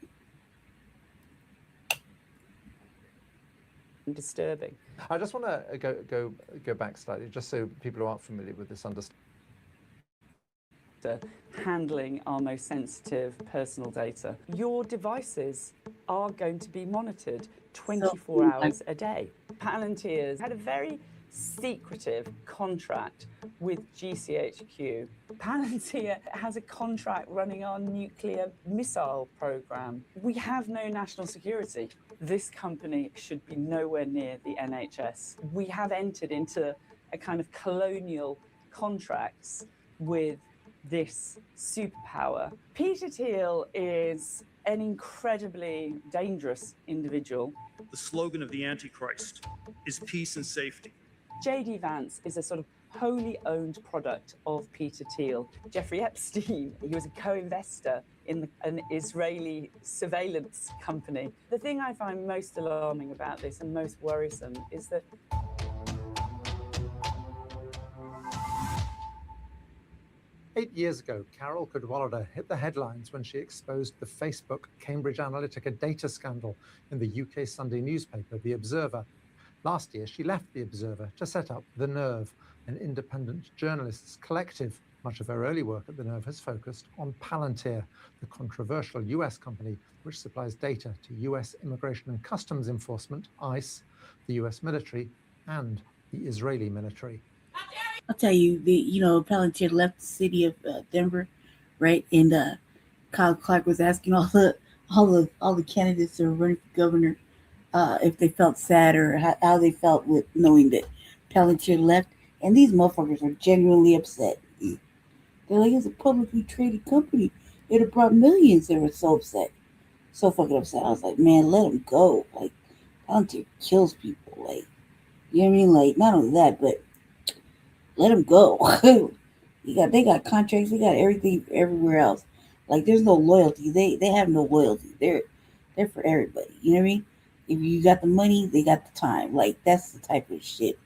Disturbing. I just want to go back slightly, just so people who aren't familiar with this understand. Handling our most sensitive personal data. Your devices are going to be monitored 24 hours a day. Palantir's had a very secretive contract with GCHQ. Palantir has a contract running our nuclear missile program. We have no national security. This company should be nowhere near the NHS. We have entered into a kind of colonial contracts with this superpower. Peter Thiel is an incredibly dangerous individual. The slogan of the Antichrist is peace and safety. J.D. Vance is a sort of wholly owned product of Peter Thiel. Jeffrey Epstein, he was a co-investor in an Israeli surveillance company. The thing I find most alarming about this and most worrisome is that 8 years ago, Carol Cadwallader hit the headlines when she exposed the Facebook Cambridge Analytica data scandal in the UK Sunday newspaper, The Observer. Last year, she left The Observer to set up The Nerve, an independent journalists collective. Much of her early work at The Nerve has focused on Palantir, the controversial US company which supplies data to US Immigration and Customs Enforcement, ICE, the US military, and the Israeli military. I'll tell you, Palantir left the city of Denver, right? And Kyle Clark was asking all the candidates that were running for governor if they felt sad or how they felt with knowing that Palantir left. And these motherfuckers are genuinely upset. They're like, it's a publicly traded company. It have brought millions. They were so upset. So fucking upset. I was like, man, let them go. Like, Palantir kills people. Like, you know what I mean? Like, not only that, but let them go. They got contracts. They got everything everywhere else. Like, there's no loyalty. They have no loyalty. They're for everybody. You know what I mean? If you got the money, they got the time. Like, that's the type of shit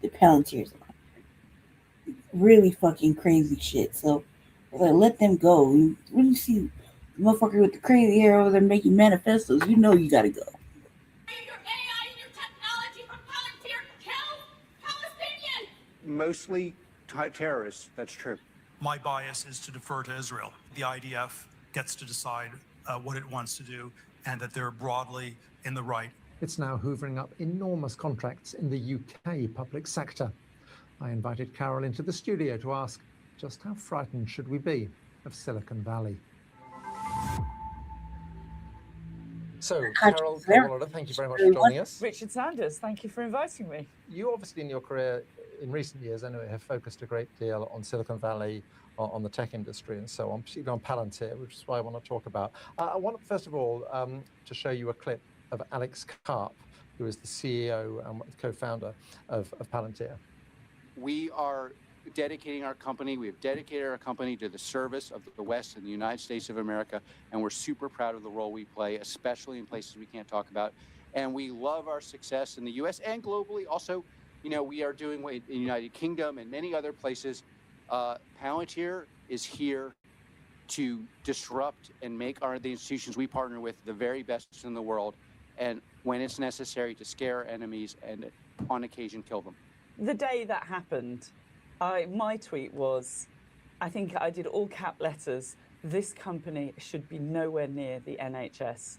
that Palantir's on. Really fucking crazy shit. So, like, let them go. When you see the motherfucker with the crazy hair over there making manifestos, you know you gotta go. Mostly terrorists, that's true. My bias is to defer to Israel. The IDF gets to decide what it wants to do, and that they're broadly in the right. It's now hoovering up enormous contracts in the UK public sector. I invited Carol into the studio to ask, just how frightened should we be of Silicon Valley? So, Carol Cadwallader, thank you very much for joining us. Richard Sanders, thank you for inviting me. You obviously in your career in recent years anyway have focused a great deal on Silicon Valley, on the tech industry and so on, particularly on Palantir, which is what I want to talk about. I want, first of all, to show you a clip of Alex Karp, who is the CEO and co-founder of Palantir. We are dedicating our company, we have dedicated our company to the service of the West and the United States of America, and we're super proud of the role we play, especially in places we can't talk about. And we love our success in the U.S. and globally. Also, we are doing in the United Kingdom and many other places. Palantir is here to disrupt and make the institutions we partner with the very best in the world, and when it's necessary, to scare enemies and on occasion kill them. The day that happened, my tweet was, I think I did all cap letters, this company should be nowhere near the NHS.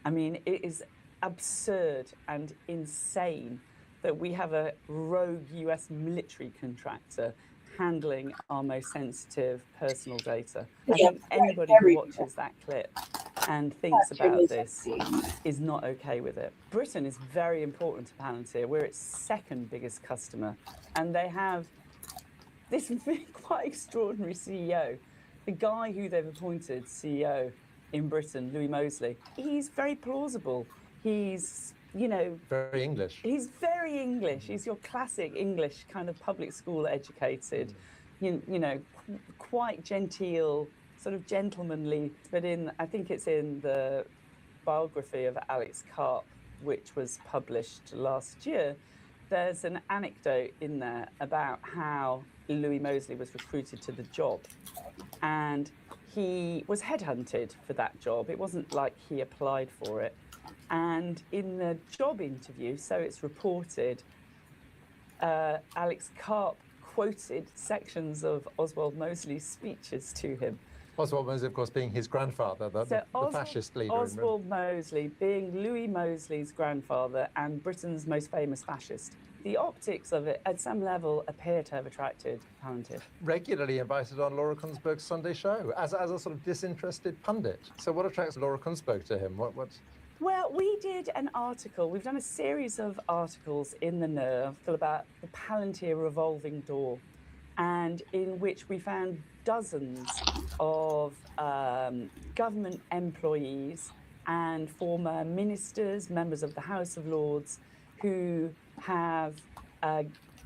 I mean, it is absurd and insane that we have a rogue US military contractor handling our most sensitive personal data. I think anybody who watches that clip and thinks about this is not okay with it. Britain is very important to Palantir. We're its second biggest customer, and they have this quite extraordinary CEO. The guy who they've appointed CEO in Britain, Louis Mosley, he's very plausible. He's, you know, very English. He's very English. He's your classic English kind of public school educated, you know, quite genteel, sort of gentlemanly. But I think it's in the biography of Alex Karp, which was published last year, there's an anecdote in there about how Louis Mosley was recruited to the job. And he was headhunted for that job. It wasn't like he applied for it. And in the job interview, so it's reported, Alex Karp quoted sections of Oswald Mosley's speeches to him. Oswald Mosley, of course, being his grandfather, the fascist leader. Oswald Mosley being Louis Mosley's grandfather and Britain's most famous fascist. The optics of it, at some level, appear to have attracted Palantir. Regularly invited on Laura Kunsberg's Sunday show as a sort of disinterested pundit. So what attracts Laura Kunsberg to him? Well, we did an article. We've done a series of articles in the Nerve about the Palantir revolving door, and in which we found dozens of government employees and former ministers, members of the House of Lords, who have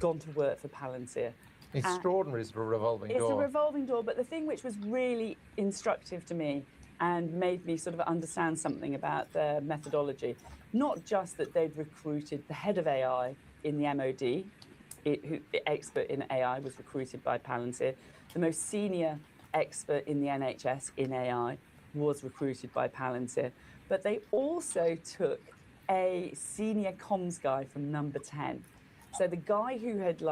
gone to work for Palantir. Extraordinary sort of revolving door. It's a revolving door, but the thing which was really instructive to me and made me sort of understand something about their methodology, not just that they'd recruited the head of AI in the MOD, the expert in AI was recruited by Palantir, the most senior expert in the NHS in AI was recruited by Palantir, but they also took a senior comms guy from Number 10. So the guy who had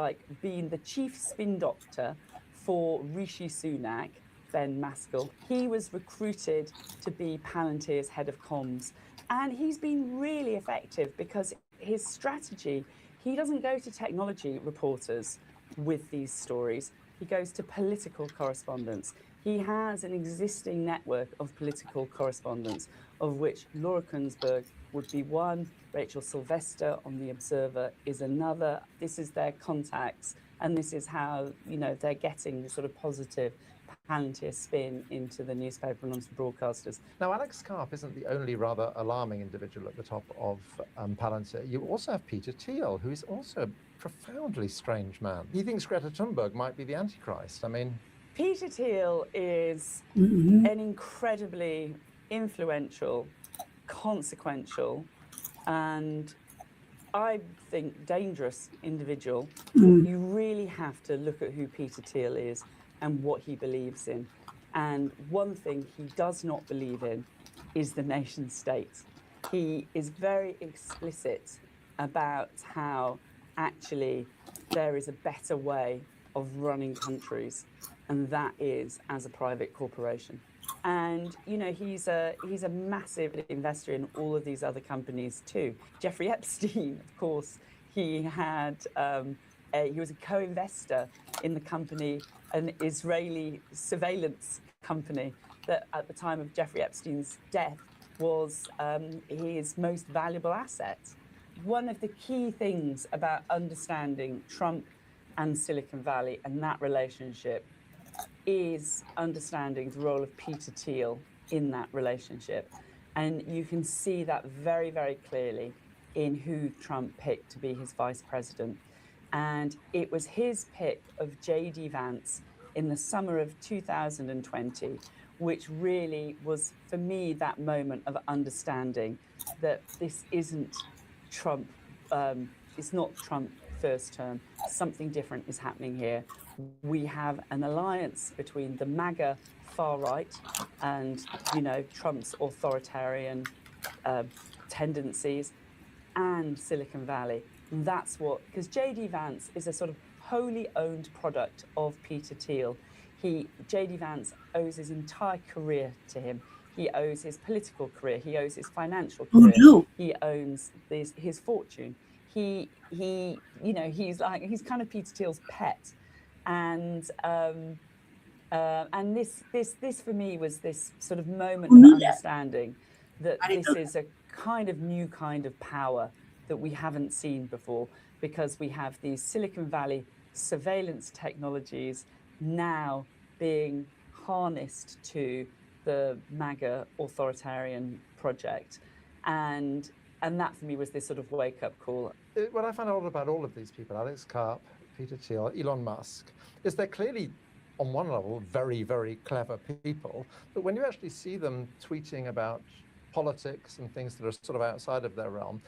been the chief spin doctor for Rishi Sunak, Ben Maskell, he was recruited to be Palantir's head of comms. And he's been really effective because his strategy, he doesn't go to technology reporters with these stories. He goes to political correspondents. He has an existing network of political correspondents, of which Laura Kunsberg would be one, Rachel Sylvester on The Observer is another. This is their contacts, and this is how, you know, they're getting the sort of positive Palantir spin into the newspaper and onto broadcasters. Now, Alex Karp isn't the only rather alarming individual at the top of Palantir. You also have Peter Thiel, who is also a profoundly strange man. He thinks Greta Thunberg might be the Antichrist. I mean, Peter Thiel is an incredibly influential, consequential, and I think dangerous individual. You really have to look at who Peter Thiel is and what he believes in. And one thing he does not believe in is the nation state. He is very explicit about how actually there is a better way of running countries, and that is as a private corporation. And, you know, he's a massive investor in all of these other companies too. Jeffrey Epstein, of course, he was a co-investor in the company, an Israeli surveillance company that at the time of Jeffrey Epstein's death was his most valuable asset. One of the key things about understanding Trump and Silicon Valley and that relationship is understanding the role of Peter Thiel in that relationship. And you can see that very, very clearly in who Trump picked to be his vice president. And it was his pick of J.D. Vance in the summer of 2020, which really was, for me, that moment of understanding that this isn't Trump, it's not Trump first term. Something different is happening here. We have an alliance between the MAGA far right and, you know, Trump's authoritarian tendencies and Silicon Valley. And that's what, because J.D. Vance is a sort of wholly owned product of Peter Thiel. J.D. Vance owes his entire career to him. He owes his political career. He owes his financial career. He owns his fortune. you know, he's kind of Peter Thiel's pet, and this for me was this sort of moment of understanding that this is a kind of new kind of power that we haven't seen before, because we have these Silicon Valley surveillance technologies now being harnessed to the MAGA authoritarian project, and that for me was this sort of wake-up call. What I find odd about all of these people, Alex Karp, Peter Thiel, Elon Musk, is they're clearly, on one level, very, very clever people, but when you actually see them tweeting about politics and things that are sort of outside of their realm,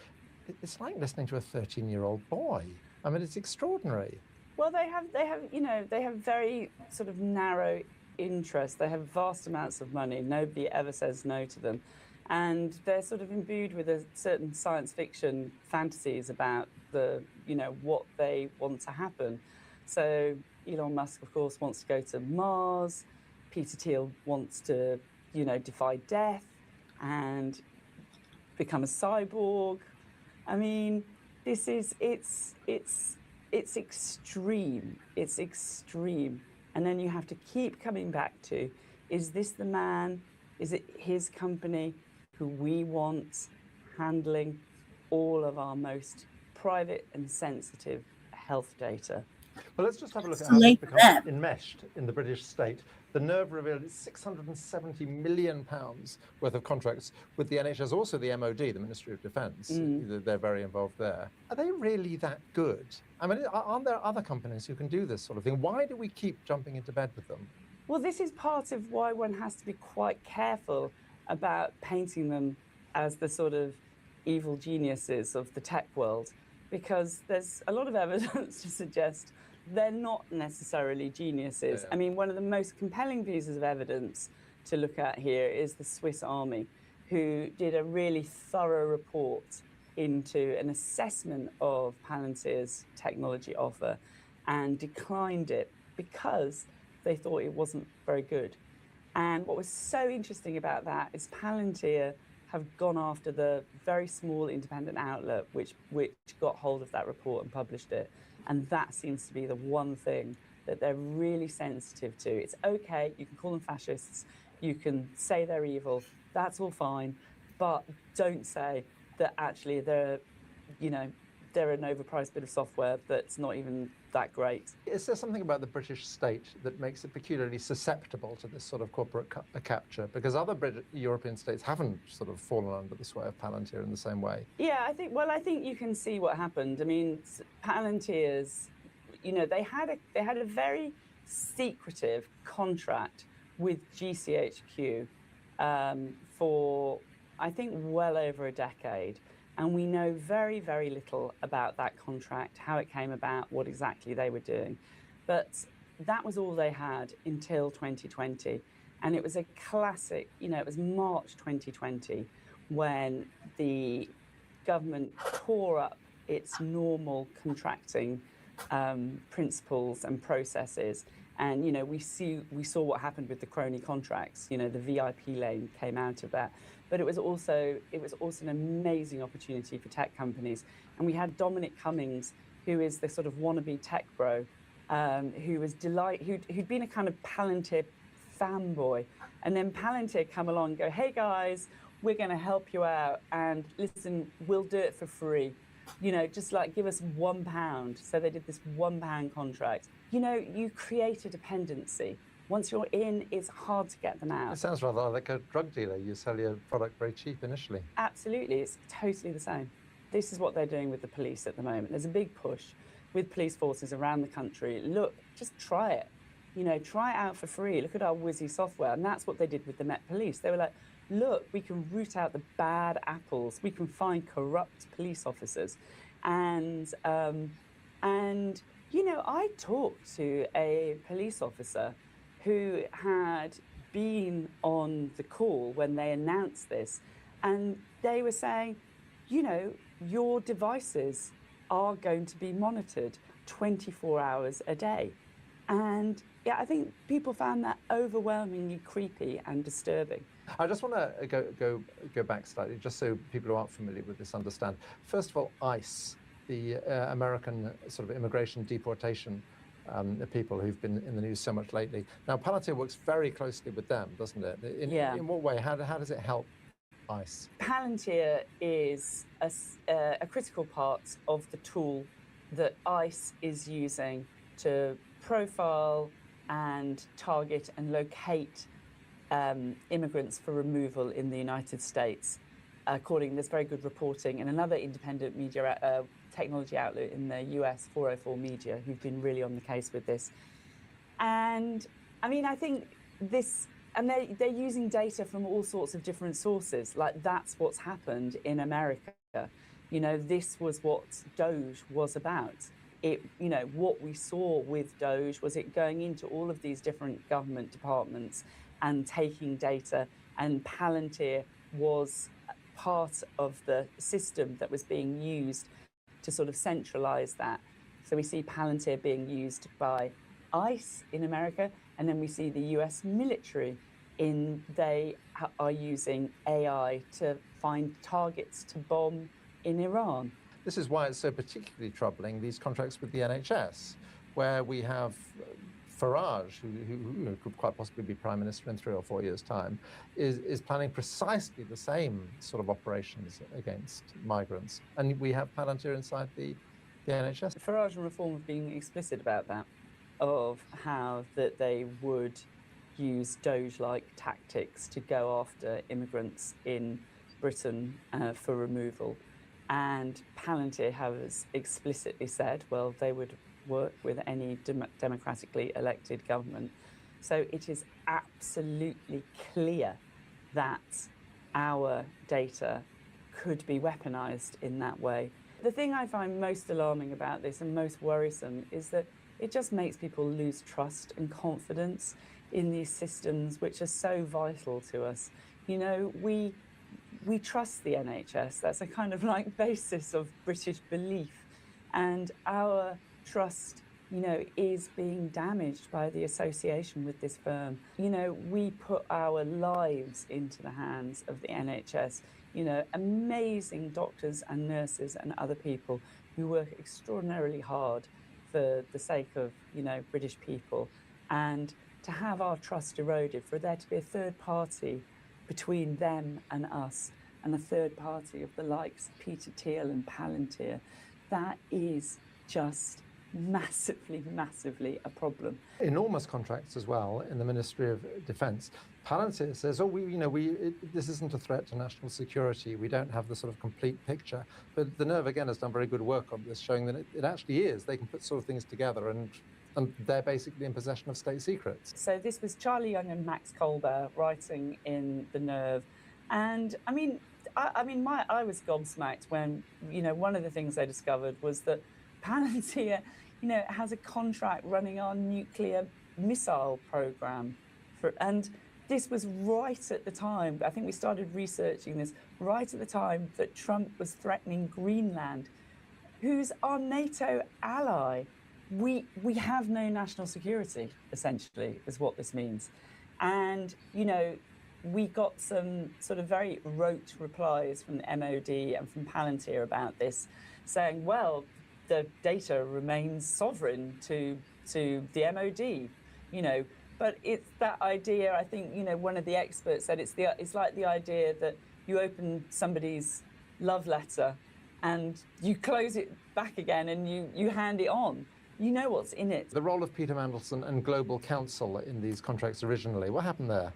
it's like listening to a 13-year-old boy. I mean, it's extraordinary. Well, they have, you know, they have very sort of narrow interests. They have vast amounts of money. Nobody ever says no to them. And they're sort of imbued with a certain science fiction fantasies about the, you know, what they want to happen. So Elon Musk, of course, wants to go to Mars. Peter Thiel wants to, you know, defy death and become a cyborg. I mean, this is, it's extreme. It's extreme. And then you have to keep coming back to, is this the man? Is it his company who we want handling all of our most private and sensitive health data? Well, let's just have a look at how it's become enmeshed in the British state. The Nerve revealed it's £670 million worth of contracts with the NHS, also the MOD, the Ministry of Defence. They're very involved there. Are they really that good? I mean, aren't there other companies who can do this sort of thing? Why do we keep jumping into bed with them? Well, this is part of why one has to be quite careful about painting them as the sort of evil geniuses of the tech world, because there's a lot of evidence to suggest they're not necessarily geniuses. I mean, one of the most compelling pieces of evidence to look at here is the Swiss Army, who did a really thorough report into an assessment of Palantir's technology offer and declined it because they thought it wasn't very good. And what was so interesting about that is Palantir have gone after the very small independent outlet which got hold of that report and published it. And that seems to be the one thing that they're really sensitive to. It's okay, you can call them fascists, you can say they're evil, that's all fine, but don't say that actually they're, you know, they're an overpriced bit of software that's not even that great. Is there something about the British state that makes it peculiarly susceptible to this sort of corporate capture? Because other European states haven't sort of fallen under the sway of Palantir in the same way. Yeah, I think you can see what happened. I mean, Palantir's, you know, they had a very secretive contract with GCHQ for, I think, well over a decade. And we know very, very little about that contract, how it came about, what exactly they were doing. But that was all they had until 2020. And it was a classic, you know, it was March 2020 when the government tore up its normal contracting principles and processes. And, you know, we saw what happened with the crony contracts. You know, the VIP lane came out of that. But it was also an amazing opportunity for tech companies. And we had Dominic Cummings, who is the sort of wannabe tech bro, who'd been a kind of Palantir fanboy. And then Palantir come along and go, hey guys, we're going to help you out. And listen, we'll do it for free. You know, just like give us £1. So they did this £1 contract. You know, you create a dependency. Once you're in, it's hard to get them out. It sounds rather like a drug dealer. You sell your product very cheap initially. Absolutely, it's totally the same. This is what they're doing with the police at the moment. There's a big push with police forces around the country. Look, just try it. You know, try it out for free. Look at our whizzy software. And that's what they did with the Met Police. They were like, look, we can root out the bad apples. We can find corrupt police officers. And you know, I talked to a police officer who had been on the call when they announced this, and they were saying, you know, your devices are going to be monitored 24 hours a day. And yeah, I think people found that overwhelmingly creepy and disturbing. I just want to go back slightly, just so people who aren't familiar with this understand. First of all, ICE the American sort of immigration deportation people who've been in the news so much lately. Now, Palantir works very closely with them, doesn't it? In what way? How does it help ICE? Palantir is a critical part of the tool that ICE is using to profile and target and locate immigrants for removal in the United States. There's very good reporting in another independent media technology outlet in the US, 404 Media, who've been really on the case with this. And I mean, I think this, and they're using data from all sorts of different sources. Like, that's what's happened in America. You know, this was what Doge was about. What we saw with Doge was it going into all of these different government departments and taking data, and Palantir was part of the system that was being used to sort of centralize that. So we see Palantir being used by ICE in America, and then we see the US military they are using AI to find targets to bomb in Iran. This is why it's so particularly troubling, these contracts with the NHS, where we have Farage, who could quite possibly be Prime Minister in 3 or 4 years' time, is planning precisely the same sort of operations against migrants. And we have Palantir inside the NHS. Farage and Reform have been explicit about that, of how that they would use Doge-like tactics to go after immigrants in Britain for removal. And Palantir has explicitly said, well, they would work with any democratically elected government. So it is absolutely clear that our data could be weaponized in that way. The thing I find most alarming about this and most worrisome is that it just makes people lose trust and confidence in these systems which are so vital to us. You know, we trust the NHS. That's a kind of like basis of British belief. And our trust, you know, is being damaged by the association with this firm. You know, we put our lives into the hands of the NHS. You know, amazing doctors and nurses and other people who work extraordinarily hard for the sake of, you know, British people. And to have our trust eroded, for there to be a third party between them and us, and a third party of the likes of Peter Thiel and Palantir, that is just massively, massively a problem. Enormous contracts as well in the Ministry of Defence. Palantir says, this isn't a threat to national security. We don't have the sort of complete picture. But the Nerve, again, has done very good work on this, showing that it actually is. They can put sort of things together, and they're basically in possession of state secrets. So this was Charlie Young and Max Colbert writing in the Nerve. And I was gobsmacked when, you know, one of the things they discovered was that Palantir, you know, has a contract running our nuclear missile program. And this was right at the time, I think we started researching this, right at the time that Trump was threatening Greenland, who's our NATO ally. We have no national security, essentially, is what this means. And, you know, we got some sort of very rote replies from the MOD and from Palantir about this, saying, well, the data remains sovereign to the MOD, you know. But it's that idea, I think, you know, one of the experts said it's like the idea that you open somebody's love letter and you close it back again and you hand it on. You know what's in it. The role of Peter Mandelson and Global Counsel in these contracts originally, what happened there?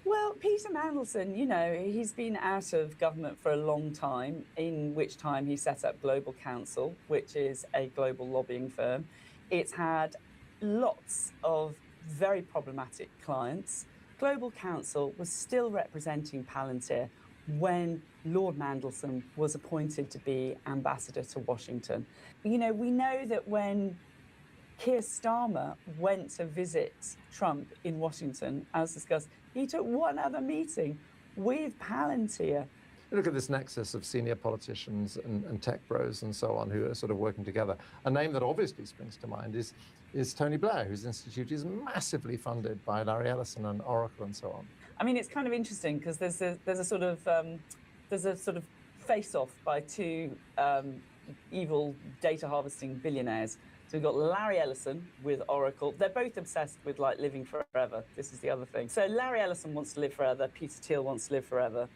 Well, Peter Mandelson, you know, he's been out of government for a long time, in which time he set up Global Counsel, which is a global lobbying firm. It's had lots of very problematic clients. Global Counsel was still representing Palantir when Lord Mandelson was appointed to be ambassador to Washington. You know, we know that when Keir Starmer went to visit Trump in Washington, as discussed, he took one other meeting with Palantir. Look at this nexus of senior politicians and tech bros and so on who are sort of working together. A name that obviously springs to mind is Tony Blair, whose institute is massively funded by Larry Ellison and Oracle and so on. I mean, it's kind of interesting because there's a sort of face-off by two evil data harvesting billionaires. So we've got Larry Ellison with Oracle. They're both obsessed with like living forever. This is the other thing. So Larry Ellison wants to live forever. Peter Thiel wants to live forever.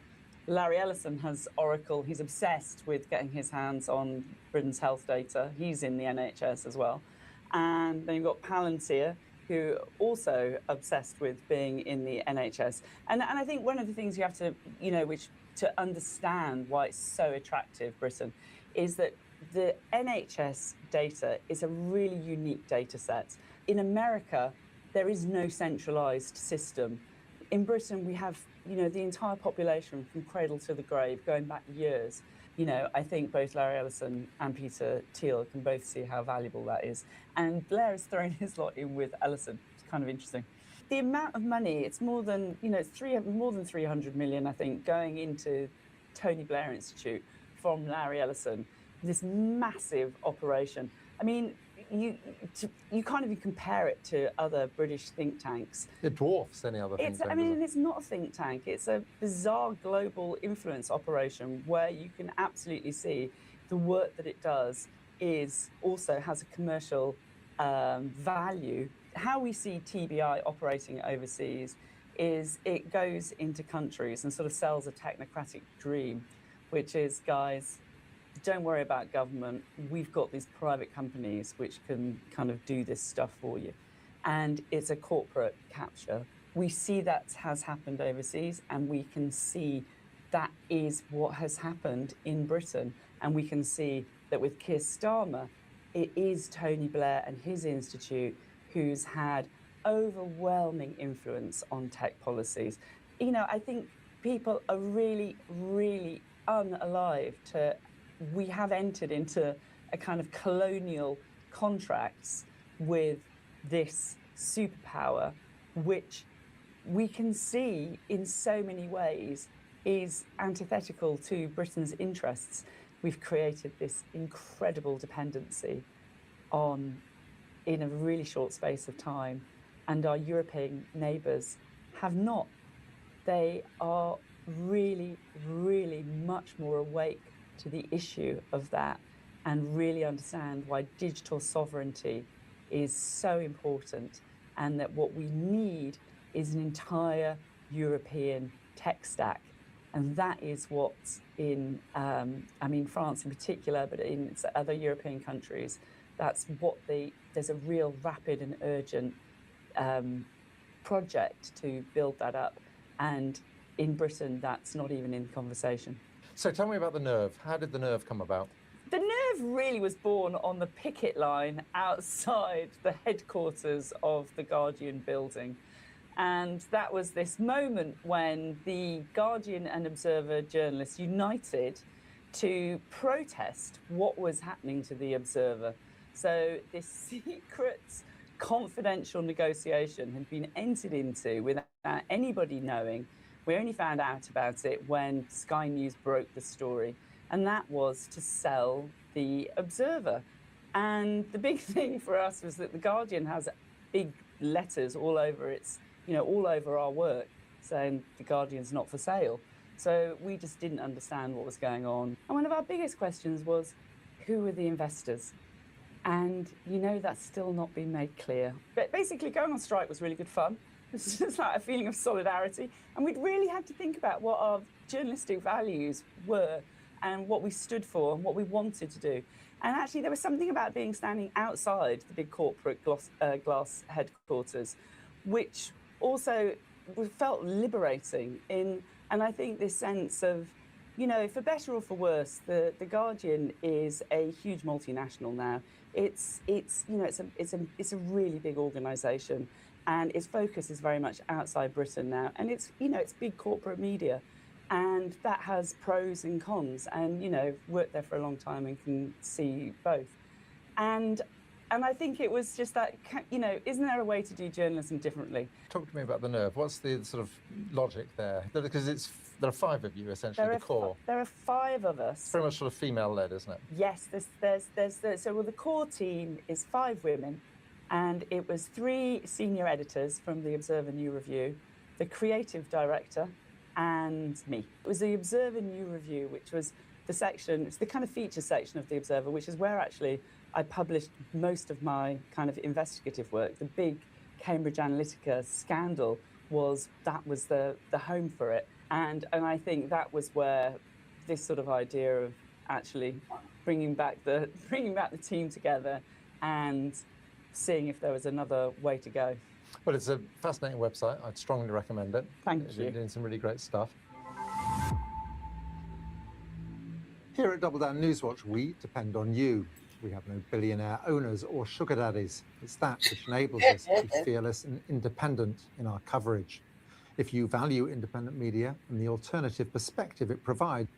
Larry Ellison has Oracle. He's obsessed with getting his hands on Britain's health data. He's in the NHS as well. And then you've got Palantir, who also obsessed with being in the NHS. And I think one of the things you have to, which to understand why it's so attractive, Britain, is that the NHS data is a really unique data set. In America, there is no centralized system. In Britain, we have, the entire population from cradle to the grave, going back years. I think both Larry Ellison and Peter Thiel can both see how valuable that is. And Blair has thrown his lot in with Ellison. It's kind of interesting. The amount of money, it's more than, more than 300 million, I think, going into Tony Blair Institute from Larry Ellison. This massive operation. I mean, you can't even compare it to other British think tanks. It dwarfs any other think tank. I mean, it's not a think tank. It's a bizarre global influence operation where you can absolutely see the work that it does also has a commercial value. How we see TBI operating overseas is it goes into countries and sort of sells a technocratic dream, which is, guys, don't worry about government. We've got these private companies which can kind of do this stuff for you. And it's a corporate capture. We see that has happened overseas, and we can see that is what has happened in Britain. And we can see that with Keir Starmer, it is Tony Blair and his institute who's had overwhelming influence on tech policies. I think people are really, really unalive to, we have entered into a kind of colonial contracts with this superpower, which we can see in so many ways is antithetical to Britain's interests. We've created this incredible dependency in a really short space of time, and our European neighbours have not. They are really, really much more awake to the issue of that and really understand why digital sovereignty is so important, and that what we need is an entire European tech stack. And that is what's in, France in particular, but in other European countries, that's what there's a real rapid and urgent project to build that up. And in Britain, that's not even in conversation. So tell me about the Nerve. How did the Nerve come about? The Nerve really was born on the picket line outside the headquarters of the Guardian building. And that was this moment when the Guardian and Observer journalists united to protest what was happening to the Observer. So this secret, confidential negotiation had been entered into without anybody knowing. We only found out about it when Sky News broke the story, and that was to sell the Observer. And the big thing for us was that the Guardian has big letters all over its, all over our work saying the Guardian's not for sale. So we just didn't understand what was going on. And one of our biggest questions was, who were the investors? And that's still not been made clear. But basically going on strike was really good fun. It was just like a feeling of solidarity. And we'd really had to think about what our journalistic values were and what we stood for and what we wanted to do. And actually there was something about standing outside the big corporate glass headquarters, which also felt liberating and I think this sense of, for better or for worse, the Guardian is a huge multinational now. It's a really big organisation, and its focus is very much outside Britain now. And it's big corporate media, and that has pros and cons. And worked there for a long time and can see both. And I think it was just that, isn't there a way to do journalism differently? Talk to me about the Nerve. What's the sort of logic there? Because there are 5 of you, essentially, the core. There are 5 of us. It's very much sort of female-led, isn't it? Yes, the core team is 5 women, and it was 3 senior editors from the Observer New Review, the creative director, and me. It was the Observer New Review, which was the section, it's the kind of feature section of the Observer, which is where actually I published most of my kind of investigative work. The big Cambridge Analytica scandal was the home for it. And I think that was where this sort of idea of actually bringing back the team together and seeing if there was another way to go. Well, it's a fascinating website. I'd strongly recommend it. Thank you. You're doing some really great stuff. Here at Double Down Newswatch, we depend on you. We have no billionaire owners or sugar daddies. It's that which enables us to be fearless and independent in our coverage. If you value independent media and the alternative perspective it provides,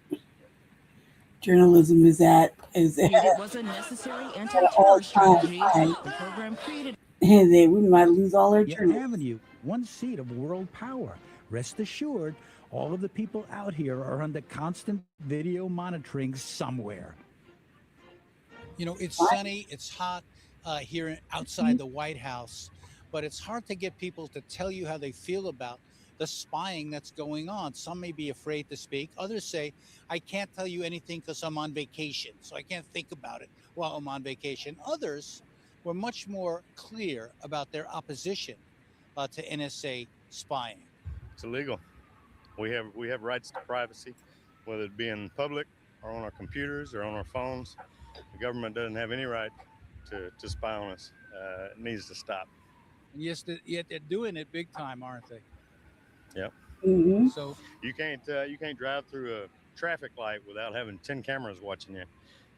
Journalism is at It was a necessary all anti-terrorist time strategy. high. The program created And then we might lose all our Your journalists. avenue, one seat of world power. Rest assured, all of the people out here are under constant video monitoring somewhere. You know, it's sunny, it's hot here outside the White House, but it's hard to get people to tell you how they feel about the spying that's going on. Some may be afraid to speak. Others say, I can't tell you anything because I'm on vacation, so I can't think about it while I'm on vacation. Others were much more clear about their opposition to NSA spying. It's illegal. We have rights to privacy, whether it be in public or on our computers or on our phones. The government doesn't have any right to spy on us. It needs to stop. And yes, yet they're doing it big time, aren't they? Yep. Mm-hmm. So you can't drive through a traffic light without having 10 cameras watching you.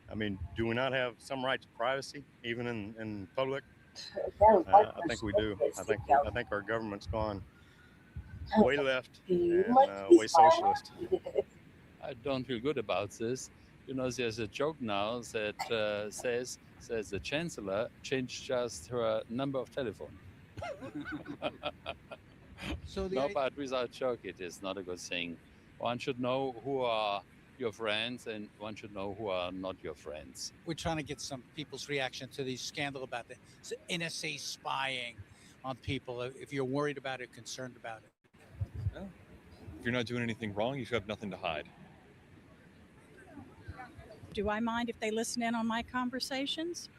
I mean, do we not have some right to privacy even in public? I think we do. I think our government's gone way left and way socialist. I don't feel good about this. You know, there's a joke now that says the chancellor changed just her number of telephone. So no, but without joke, it is not a good thing. One should know who are your friends and one should know who are not your friends. we're trying to get some people's reaction to the scandal about the NSA spying on people. If you're worried about it, concerned about it. If you're not doing anything wrong, you should have nothing to hide. Do I mind if they listen in on my conversations?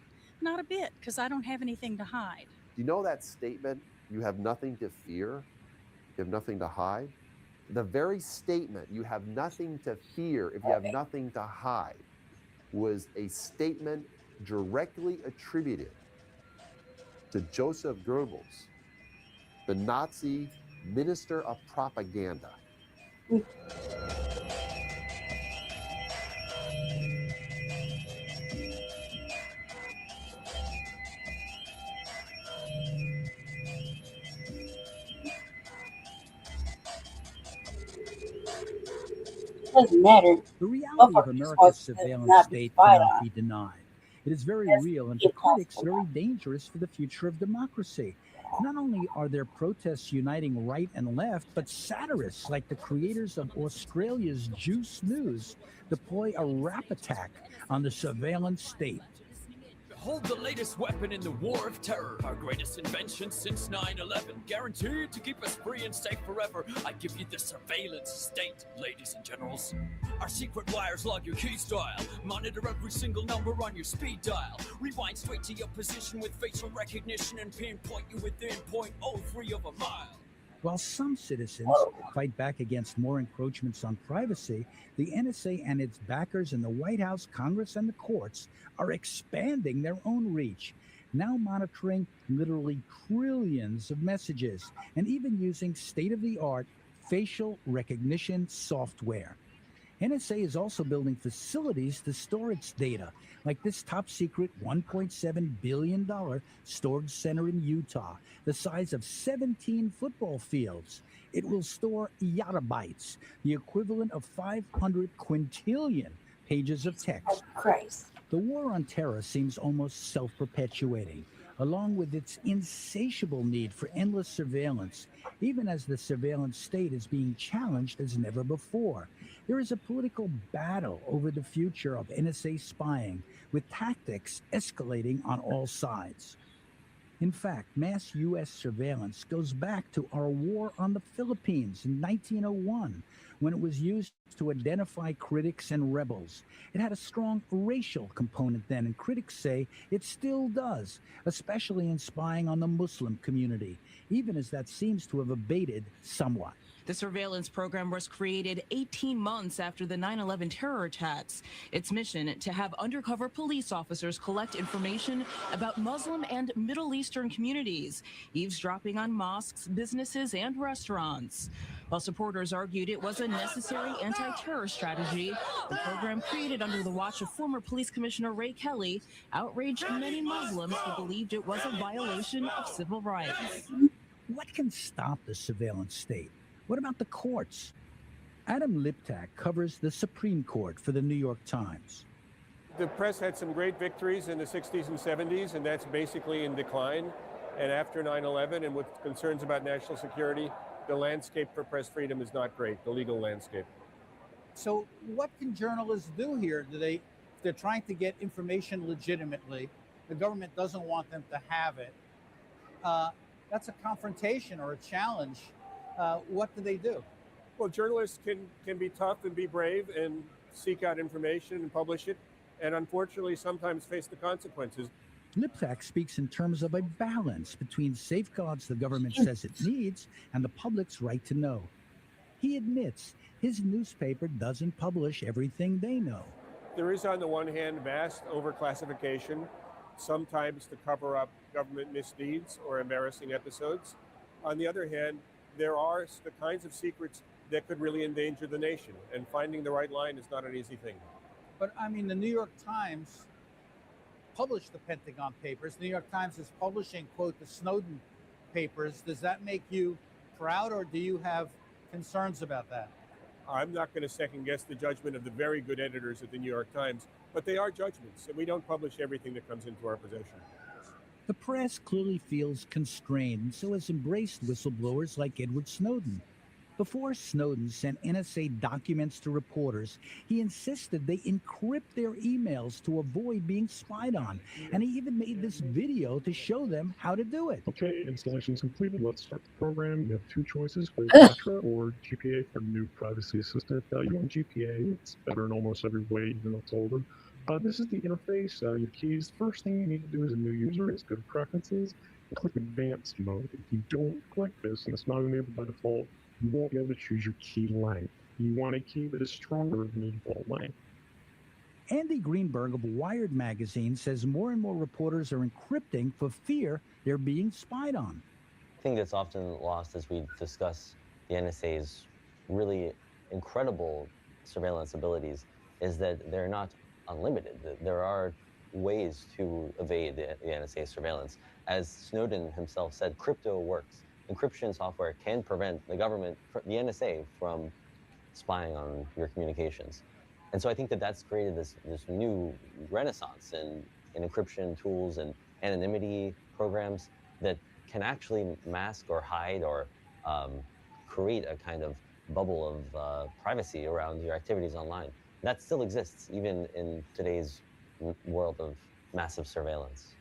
Not a bit, because I don't have anything to hide. You know that statement, you have nothing to fear, you have nothing to hide? The very statement, you have nothing to fear if you have nothing to hide, was a statement directly attributed to Joseph Goebbels, the Nazi minister of propaganda. Doesn't matter. The reality of Motherfuckers America's want to surveillance not be state spied cannot on. be denied. It is very That's real and for critics impossible. very dangerous for the future of democracy. Not only are there protests uniting right and left, but satirists like the creators of Australia's Juice News deploy a rap attack on the surveillance state. Behold the latest weapon in the war of terror. Our greatest invention since 9/11. Guaranteed to keep us free and safe forever. I give you the surveillance state, ladies and generals. Our secret wires log your keys dial. Monitor every single number on your speed dial. Rewind straight to your position with facial recognition and pinpoint you within 0.03 of a mile. While some citizens fight back against more encroachments on privacy, the NSA and its backers in the White House, Congress, and the courts are expanding their own reach, now monitoring literally trillions of messages and even using state-of-the-art facial recognition software. NSA is also building facilities to store its data, like this top-secret $1.7 billion storage center in Utah, the size of 17 football fields. It will store yottabytes, the equivalent of 500 quintillion pages of text. Christ. The war on terror seems almost self-perpetuating, along with its insatiable need for endless surveillance, even as the surveillance state is being challenged as never before. There is a political battle over the future of NSA spying, with tactics escalating on all sides. In fact, mass U.S. surveillance goes back to our war on the Philippines in 1901, when it was used to identify critics and rebels. It had a strong racial component then, and critics say it still does, especially in spying on the Muslim community, even as that seems to have abated somewhat. The surveillance program was created 18 months after the 9/11 terror attacks. Its mission to have undercover police officers collect information about Muslim and Middle Eastern communities, eavesdropping on mosques, businesses, and restaurants. While supporters argued it was a necessary anti-terror strategy, the program created under the watch of former Police Commissioner Ray Kelly outraged many Muslims who believed it was a violation of civil rights. What can stop the surveillance state? What about the courts? Adam Liptak covers the Supreme Court for the New York Times. The press had some great victories in the 60s and 70s, and that's basically in decline. And after 9/11, and with concerns about national security, the landscape for press freedom is not great, the legal landscape. So what can journalists do here? They're trying to get information legitimately. The government doesn't want them to have it. That's a confrontation or a challenge. What do they do? Well, journalists can be tough and be brave and seek out information and publish it, and unfortunately sometimes face the consequences. Liptak speaks in terms of a balance between safeguards the government says it needs and the public's right to know. He admits his newspaper doesn't publish everything they know. There is, on the one hand, vast overclassification, sometimes to cover up government misdeeds or embarrassing episodes. On the other hand, there are the kinds of secrets that could really endanger the nation, and finding the right line is not an easy thing. But I mean, the New York Times published the Pentagon Papers. The New York Times is publishing, quote, the Snowden papers. Does that make you proud, or do you have concerns about that? I'm not going to second guess the judgment of the very good editors at the New York Times, but they are judgments, and we don't publish everything that comes into our possession. The press clearly feels constrained and so has embraced whistleblowers like Edward Snowden. Before Snowden sent NSA documents to reporters, he insisted they encrypt their emails to avoid being spied on. And he even made this video to show them how to do it. Okay, installation is completed. Let's start the program. You have two choices, Ultra or GPA for new privacy assistant. You want GPA. It's better in almost every way, even though it's older. This is the interface, your keys. First thing you need to do as a new user is go to Preferences and click Advanced Mode. If you don't click this, and it's not enabled by default, you won't be able to choose your key length. You want a key that is stronger than the default length. Andy Greenberg of Wired magazine says more and more reporters are encrypting for fear they're being spied on. I think that's often lost as we discuss the NSA's really incredible surveillance abilities is that they're not unlimited. There are ways to evade the NSA surveillance. As Snowden himself said, crypto works. Encryption software can prevent the government, the NSA, from spying on your communications. And so I think that that's created this new renaissance in encryption tools and anonymity programs that can actually mask or hide or create a kind of bubble of privacy around your activities online. That still exists even in today's world of massive surveillance.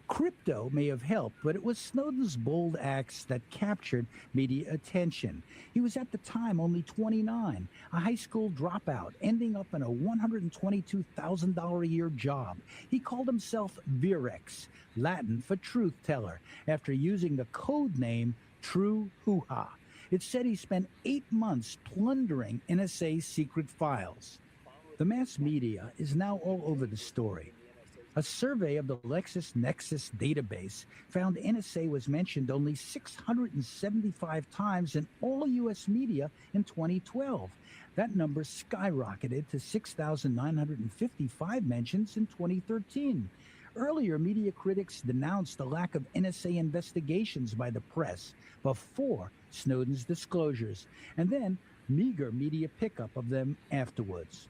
Crypto may have helped, but it was Snowden's bold acts that captured media attention. He was at the time only 29, a high school dropout, ending up in a $122,000 a year job. He called himself Virex, Latin for truth teller, after using the code name True Hoo-Ha. It said he spent 8 months plundering NSA's secret files. The mass media is now all over the story. A survey of the LexisNexis database found NSA was mentioned only 675 times in all U.S. media in 2012. That number skyrocketed to 6,955 mentions in 2013. Earlier, media critics denounced the lack of NSA investigations by the press before Snowden's disclosures, and then meager media pickup of them afterwards.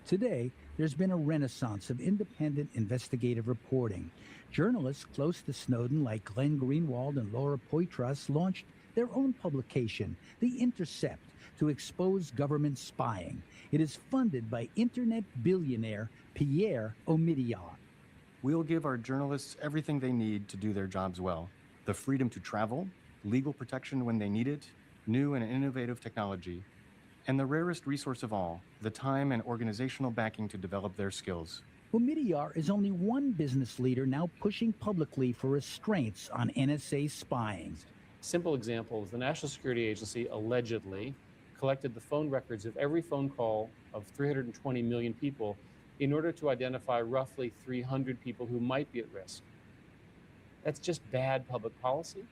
Today, there's been a renaissance of independent investigative reporting. Journalists close to Snowden, like Glenn Greenwald and Laura Poitras, launched their own publication, The Intercept, to expose government spying. It is funded by internet billionaire Pierre Omidyar. We'll give our journalists everything they need to do their jobs well. The freedom to travel, legal protection when they need it, new and innovative technology, and the rarest resource of all, the time and organizational backing to develop their skills. Well, Midyar is only one business leader now pushing publicly for restraints on NSA spying. Simple example is the National Security Agency allegedly collected the phone records of every phone call of 320 million people in order to identify roughly 300 people who might be at risk. That's just bad public policy.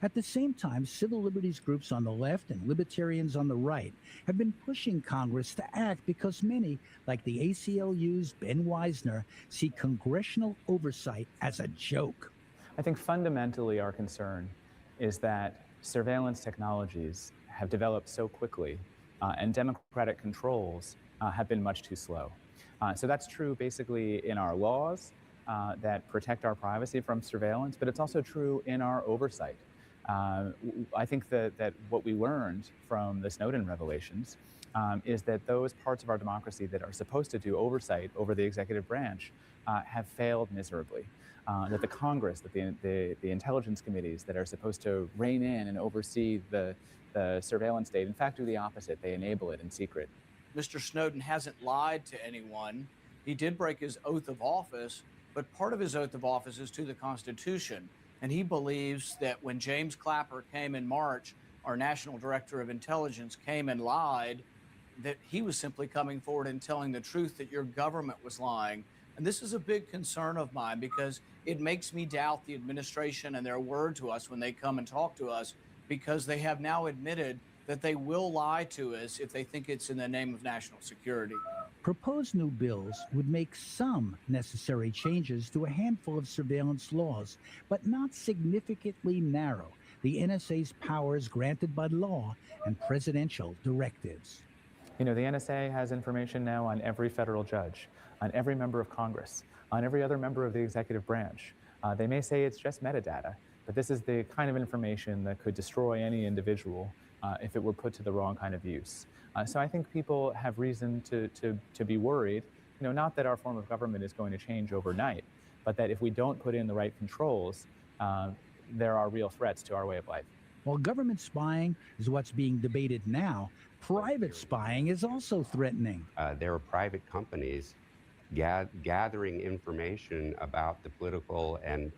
At the same time, civil liberties groups on the left and libertarians on the right have been pushing Congress to act because many, like the ACLU's Ben Weisner, see congressional oversight as a joke. I think fundamentally our concern is that surveillance technologies have developed so quickly and democratic controls have been much too slow. So that's true basically in our laws that protect our privacy from surveillance, but it's also true in our oversight. I think that what we learned from the Snowden revelations is that those parts of our democracy that are supposed to do oversight over the executive branch have failed miserably. That the Congress, that the intelligence committees that are supposed to rein in and oversee the surveillance state, in fact, do the opposite. They enable it in secret. Mr. Snowden hasn't lied to anyone. He did break his oath of office, but part of his oath of office is to the Constitution. And he believes that when James Clapper came in March, our National Director of Intelligence came and lied, that he was simply coming forward and telling the truth that your government was lying. And this is a big concern of mine because it makes me doubt the administration and their word to us when they come and talk to us, because they have now admitted that they will lie to us if they think it's in the name of national security. Proposed new bills would make some necessary changes to a handful of surveillance laws, but not significantly narrow the NSA's powers granted by law and presidential directives. You know, the NSA has information now on every federal judge, on every member of Congress, on every other member of the executive branch. They may say it's just metadata, but this is the kind of information that could destroy any individual if it were put to the wrong kind of use. So I think people have reason to be worried, you know, not that our form of government is going to change overnight, but that if we don't put in the right controls, there are real threats to our way of life. While government spying is what's being debated now, private spying is also threatening. There are private companies gathering information about the political and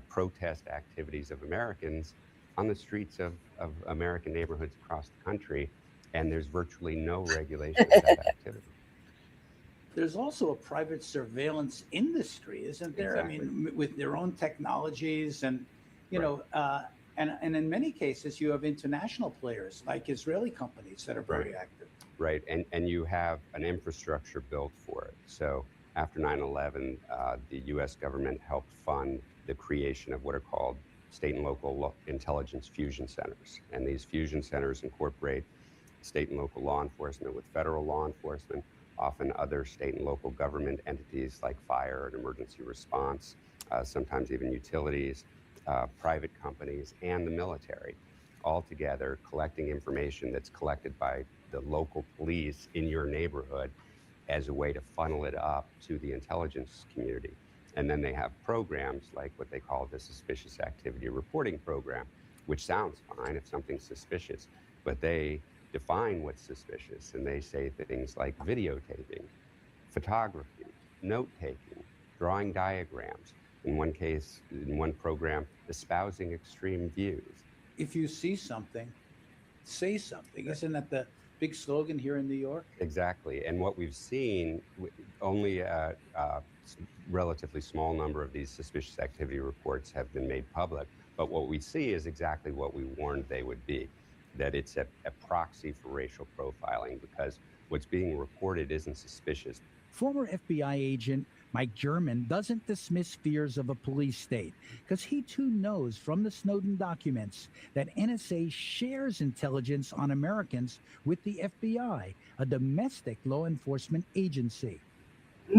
protest activities of Americans on the streets of American neighborhoods across the country, and there's virtually no regulation of that activity. There's also a private surveillance industry, isn't there? Exactly. I mean, with their own technologies and, you know, and in many cases you have international players like Israeli companies that are very active. Right, and you have an infrastructure built for it. So after 9/11, the US government helped fund the creation of what are called state and local intelligence fusion centers. And these fusion centers incorporate state and local law enforcement with federal law enforcement, often other state and local government entities like fire and emergency response, sometimes even utilities, private companies, and the military, all together collecting information that's collected by the local police in your neighborhood as a way to funnel it up to the intelligence community. And then they have programs like what they call the Suspicious Activity Reporting Program, which sounds fine if something's suspicious, but they define what's suspicious, and they say things like videotaping, photography, note-taking, drawing diagrams. In one case, in one program, espousing extreme views. If you see something, say something. Isn't that the big slogan here in New York? Exactly. And what we've seen, only a relatively small number of these suspicious activity reports have been made public. But what we see is exactly what we warned they would be, that it's a proxy for racial profiling, because what's being reported isn't suspicious. Former FBI agent Mike German doesn't dismiss fears of a police state, because he too knows from the Snowden documents that NSA shares intelligence on Americans with the FBI, a domestic law enforcement agency.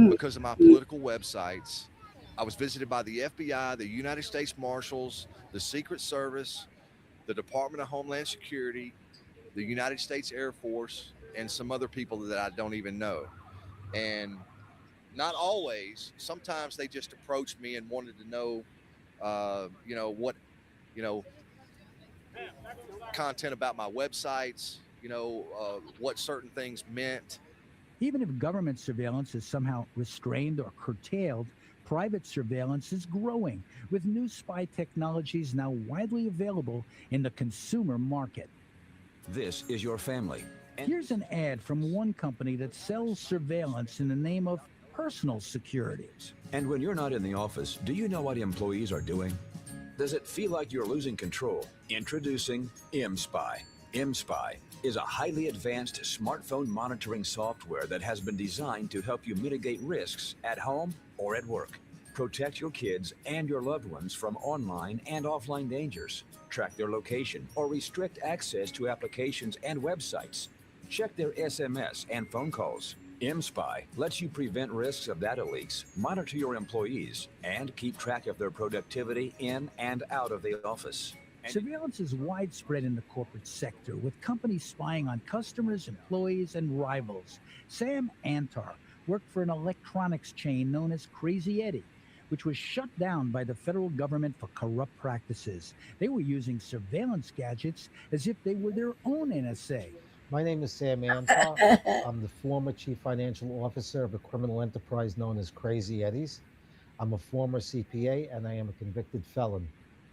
Because of my political websites, I was visited by the FBI, the United States Marshals, the Secret Service, the Department of Homeland Security, the United States Air Force, and some other people that I don't even know. And Not always. Sometimes they just approached me and wanted to know, what, content about my websites, what certain things meant. Even if government surveillance is somehow restrained or curtailed, private surveillance is growing, with new spy technologies now widely available in the consumer market. This is your family. Here's an ad from one company that sells surveillance in the name of personal security. And when you're not in the office, do you know what employees are doing? Does it feel like you're losing control? Introducing mSpy. mSpy is a highly advanced smartphone monitoring software that has been designed to help you mitigate risks at home or at work. Protect your kids and your loved ones from online and offline dangers. Track their location or restrict access to applications and websites. Check their SMS and phone calls. mSpy lets you prevent risks of data leaks, monitor your employees, and keep track of their productivity in and out of the office. Surveillance is widespread in the corporate sector, with companies spying on customers, employees, and rivals. Sam Antar worked for an electronics chain known as Crazy Eddie, which was shut down by the federal government for corrupt practices. They were using surveillance gadgets as if they were their own NSA. My name is Sam Antar. I'm the former chief financial officer of a criminal enterprise known as Crazy Eddie's. I'm a former CPA and I am a convicted felon.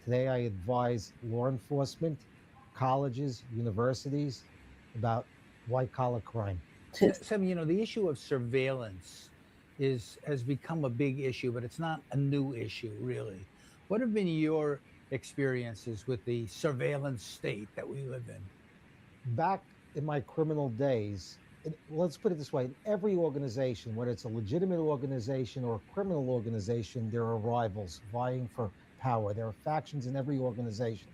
Today I advise law enforcement, colleges, universities about white-collar crime. Sam, the issue of surveillance has become a big issue, but it's not a new issue, really. What have been your experiences with the surveillance state that we live in? Back in my criminal days, let's put it this way, in every organization, whether it's a legitimate organization or a criminal organization, there are rivals vying for power. There are factions in every organization.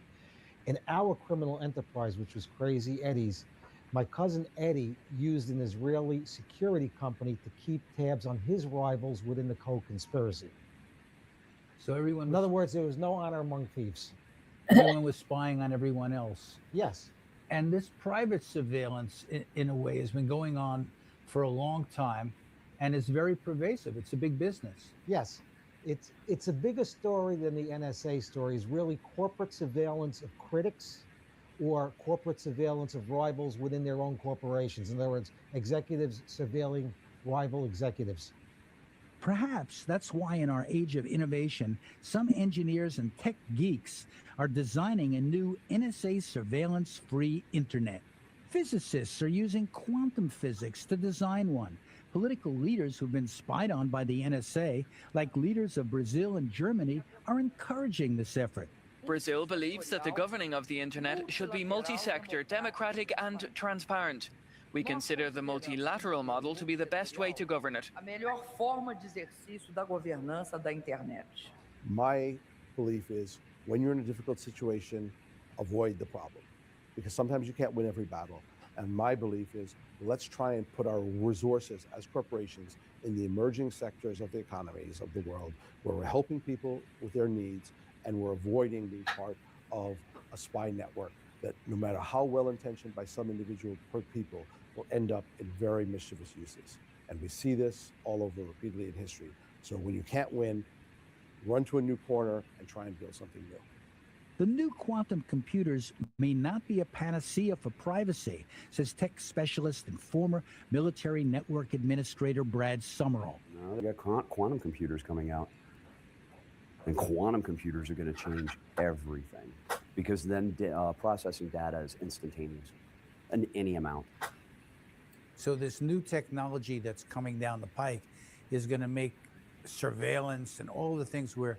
In our criminal enterprise, which was Crazy Eddie's, my cousin Eddie used an Israeli security company to keep tabs on his rivals within the co-conspiracy. So everyone, in other words, there was no honor among thieves. Everyone was spying on everyone else. Yes. And this private surveillance, in a way, has been going on for a long time and is very pervasive. It's a big business. Yes. It's a bigger story than the NSA story. Is really corporate surveillance of critics or corporate surveillance of rivals within their own corporations. In other words, executives surveilling rival executives. Perhaps that's why in our age of innovation, some engineers and tech geeks are designing a new NSA surveillance-free internet. Physicists are using quantum physics to design one. Political leaders who've been spied on by the NSA, like leaders of Brazil and Germany, are encouraging this effort. Brazil believes that the governing of the internet should be multi-sector, democratic and transparent. We consider the multilateral model to be the best way to govern it. A melhor forma de exercício da governança da internet. My belief is when you're in a difficult situation, avoid the problem, because sometimes you can't win every battle. And my belief is let's try and put our resources as corporations in the emerging sectors of the economies of the world, where we're helping people with their needs and we're avoiding being part of a spy network that, no matter how well-intentioned by some individual people, will end up in very mischievous uses. And we see this all over repeatedly in history. So when you can't win, run to a new corner and try and build something new. The new quantum computers may not be a panacea for privacy, says tech specialist and former military network administrator Brad Summerall. No, they got quantum computers coming out. And quantum computers are going to change everything, because then processing data is instantaneous, in any amount. So this new technology that's coming down the pike is going to make surveillance and all the things we're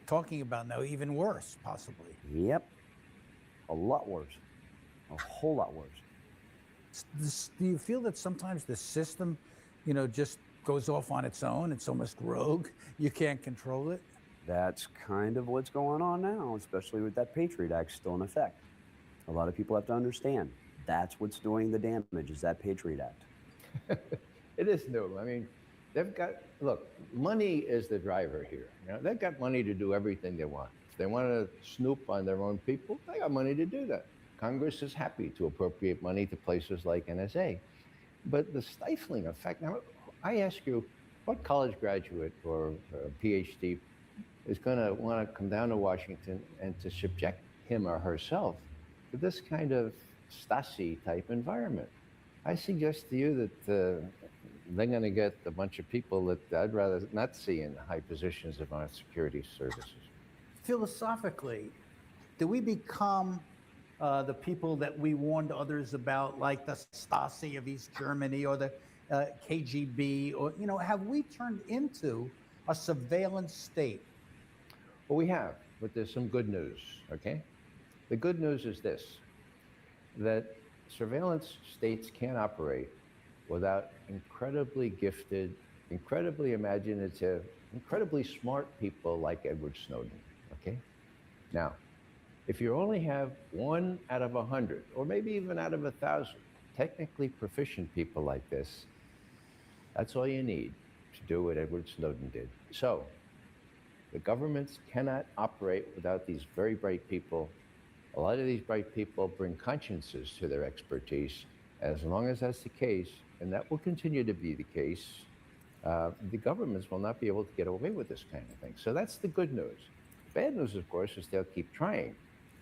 talking about now even worse, possibly. Yep. A lot worse. A whole lot worse. Do you feel that sometimes the system, just goes off on its own? It's almost rogue. You can't control it. That's kind of what's going on now, especially with that Patriot Act still in effect. A lot of people have to understand that's what's doing the damage, is that Patriot Act. It is new. I mean, look, money is the driver here. They've got money to do everything they want. If they want to snoop on their own people, they got money to do that. Congress is happy to appropriate money to places like NSA. But the stifling effect, now, I ask you, What college graduate or PhD is going to want to come down to Washington and to subject him or herself to this kind of Stasi type environment? I suggest to you that they're going to get a bunch of people that I'd rather not see in high positions of our security services. Philosophically, do we become the people that we warned others about, like the Stasi of East Germany or the KGB, or, you know, have we turned into a surveillance state? Well, we have, but there's some good news, okay? The good news is this, that surveillance states can't operate without incredibly gifted, incredibly imaginative, incredibly smart people like Edward Snowden, okay? Now, if you only have 1 out of 100, or maybe even out of 1,000, technically proficient people like this, that's all you need to do what Edward Snowden did. So, the governments cannot operate without these very bright people. A lot of these bright people bring consciences to their expertise. As long as that's the case, and that will continue to be the case, the governments will not be able to get away with this kind of thing. So that's the good news. The bad news, of course, is they'll keep trying.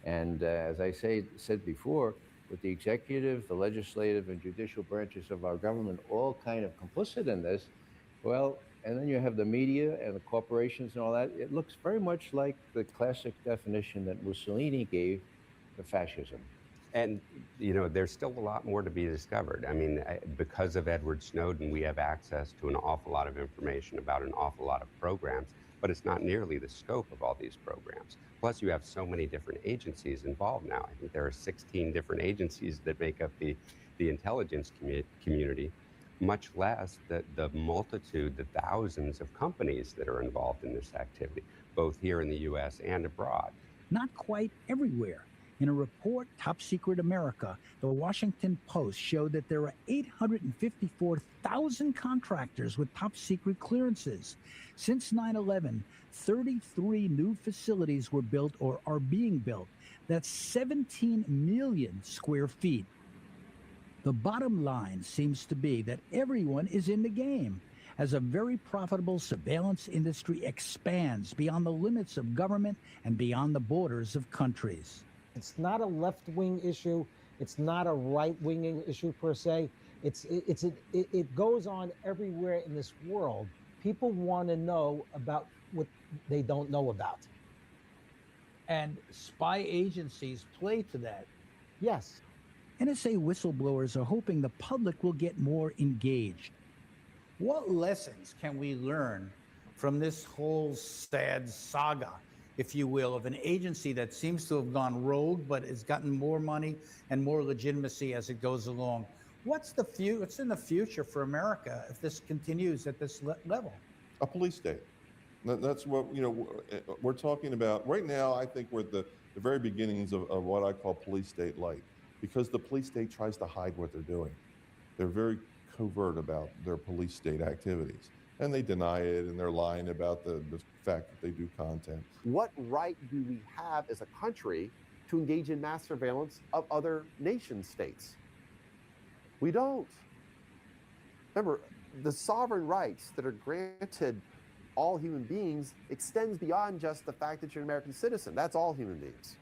And as I said before, with the executive, the legislative, and judicial branches of our government all kind of complicit in this, well, and then you have the media and the corporations and all that, it looks very much like the classic definition that Mussolini gave to fascism. And, you know, there's still a lot more to be discovered. I mean, because of Edward Snowden, we have access to an awful lot of information about an awful lot of programs, but it's not nearly the scope of all these programs. Plus, you have so many different agencies involved now. I think there are 16 different agencies that make up the intelligence community, much less the multitude, the thousands of companies that are involved in this activity, both here in the US and abroad. Not quite everywhere. In a report, Top Secret America, the Washington Post showed that there are 854,000 contractors with top secret clearances. Since 9/11, 33 new facilities were built or are being built. That's 17 million square feet. The bottom line seems to be that everyone is in the game as a very profitable surveillance industry expands beyond the limits of government and beyond the borders of countries. It's not a left-wing issue. It's not a right-wing issue per se. It goes on everywhere in this world. People want to know about what they don't know about. And spy agencies play to that. Yes. NSA whistleblowers are hoping the public will get more engaged. What lessons can we learn from this whole sad saga, if you will, of an agency that seems to have gone rogue but has gotten more money and more legitimacy as it goes along? What's in the future for America if this continues at this level? A police state. That's what, you know, we're talking about right now. I think we're at the very beginnings of what I call police state light, because the police state tries to hide what they're doing. They're very covert about their police state activities, and they deny it, and they're lying about the fact that they do content. What right do we have as a country to engage in mass surveillance of other nation states? We don't. Remember, the sovereign rights that are granted all human beings extends beyond just the fact that you're an American citizen. That's all human beings.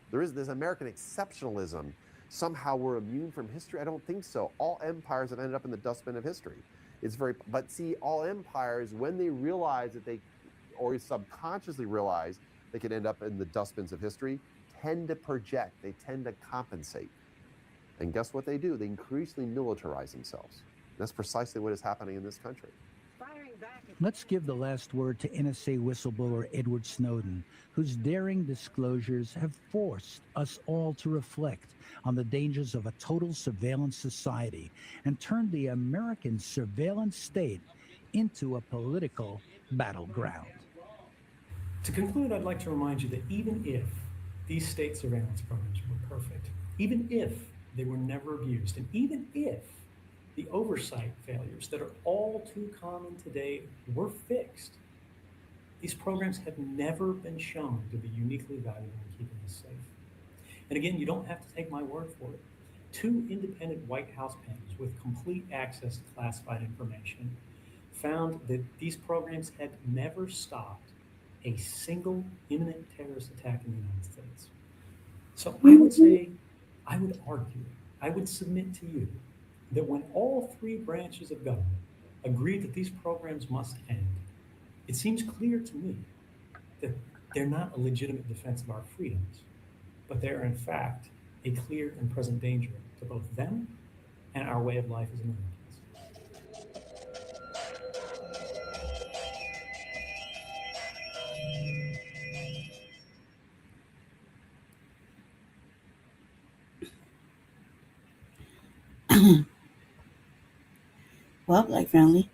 There is this American exceptionalism. Somehow we're immune from history. I don't think so. All empires have ended up in the dustbin of history. But see, all empires, when they realize that they, or subconsciously realize they can end up in the dustbins of history, tend to project, they tend to compensate. And guess what they do? They increasingly militarize themselves. That's precisely what is happening in this country. Let's give the last word to NSA whistleblower Edward Snowden, whose daring disclosures have forced us all to reflect on the dangers of a total surveillance society and turned the American surveillance state into a political battleground. To conclude, I'd like to remind you that even if these state surveillance programs were perfect, even if they were never abused, and even if the oversight failures that are all too common today were fixed, these programs have never been shown to be uniquely valuable in keeping us safe. And again, you don't have to take my word for it. 2 independent White House panels with complete access to classified information found that these programs had never stopped a single imminent terrorist attack in the United States. So I would say, I would argue, I would submit to you that when all three branches of government agree that these programs must end, it seems clear to me that they're not a legitimate defense of our freedoms, but they are in fact a clear and present danger to both them and our way of life as Americans. Well, Black family,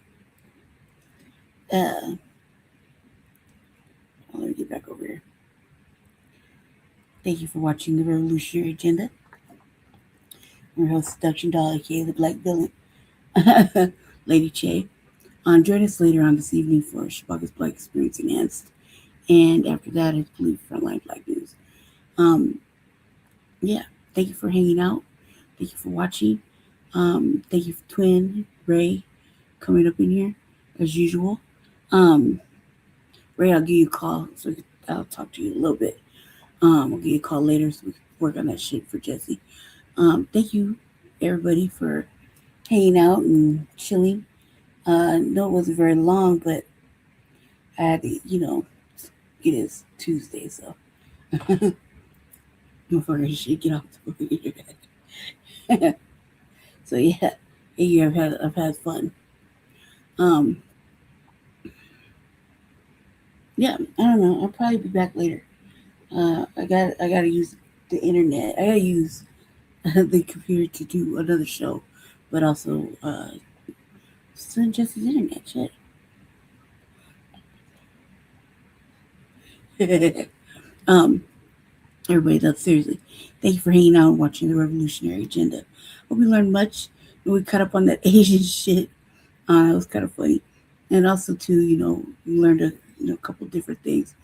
let me get back over here. Thank you for watching The Revolutionary Agenda. I'm your host, Seduction Doll, aka the Black Villain, Lady Che. Join us later on this evening for Shabakas Black Experience Enanced. And after that, I believe Frontline Black News. Yeah, thank you for hanging out. Thank you for watching. Thank you for Twin, Ray, coming up in here as usual. Ray, I'll give you a call so I'll talk to you a little bit. I'll give you a call later so we can work on that shit for Jesse. Thank you, everybody, for hanging out and chilling. No, it wasn't very long, but I had to, it is Tuesday, so motherfucker should get off the bed. So yeah, I've had fun. Yeah, I don't know. I'll probably be back later. I gotta use the internet. I gotta use the computer to do another show, but also send Jesse's internet shit. Everybody, that's seriously. Thank you for hanging out and watching The Revolutionary Agenda. Hope we learned much. And we cut up on that Asian shit. It was kind of funny. And also, too, we learned a couple different things.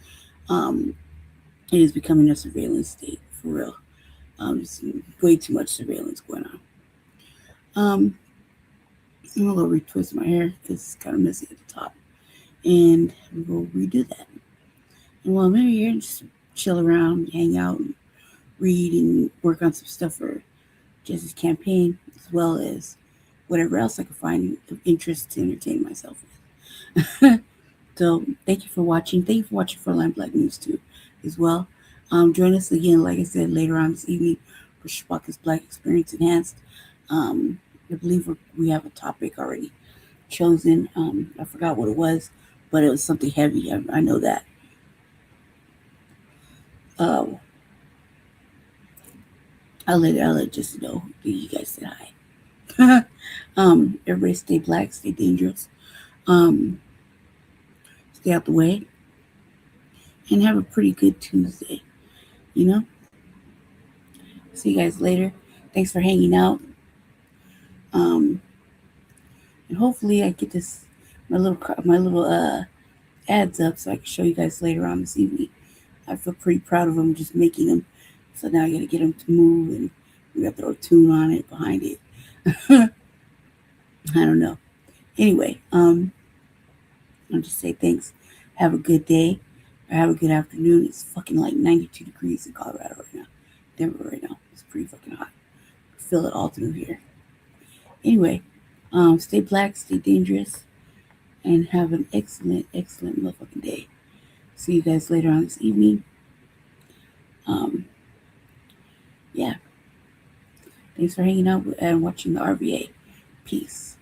It is becoming a surveillance state, for real. There's way too much surveillance going on. I'm going to retwist my hair because it's kind of messy at the top. And we'll redo that. And while I'm here, just chill around, hang out, and read and work on some stuff for Jesse's campaign, as well as whatever else I can find of interest to entertain myself with. So thank you for watching. Thank you for watching Frontline Black News too, as well. Join us again, like I said, later on this evening for Shabakas Black Experience Enhanced. I believe we have a topic already chosen. I forgot what it was, but it was something heavy. I know that. I'll let just know that you guys said hi. Everybody stay black, stay dangerous, stay out the way, and have a pretty good Tuesday. See you guys later. Thanks for hanging out. And hopefully I get my little ads up so I can show you guys later on this evening. I feel pretty proud of them just making them. So now I got to get them to move, and we got to throw a tune on it behind it. I don't know. Anyway, I'll just say thanks. Have a good day, or have a good afternoon. It's fucking like 92 degrees in Colorado right now. Denver right now. It's pretty fucking hot. I feel it all through here. Anyway, stay black, stay dangerous, and have an excellent, excellent motherfucking day. See you guys later on this evening. Yeah. Thanks for hanging out and watching the RVA. Peace.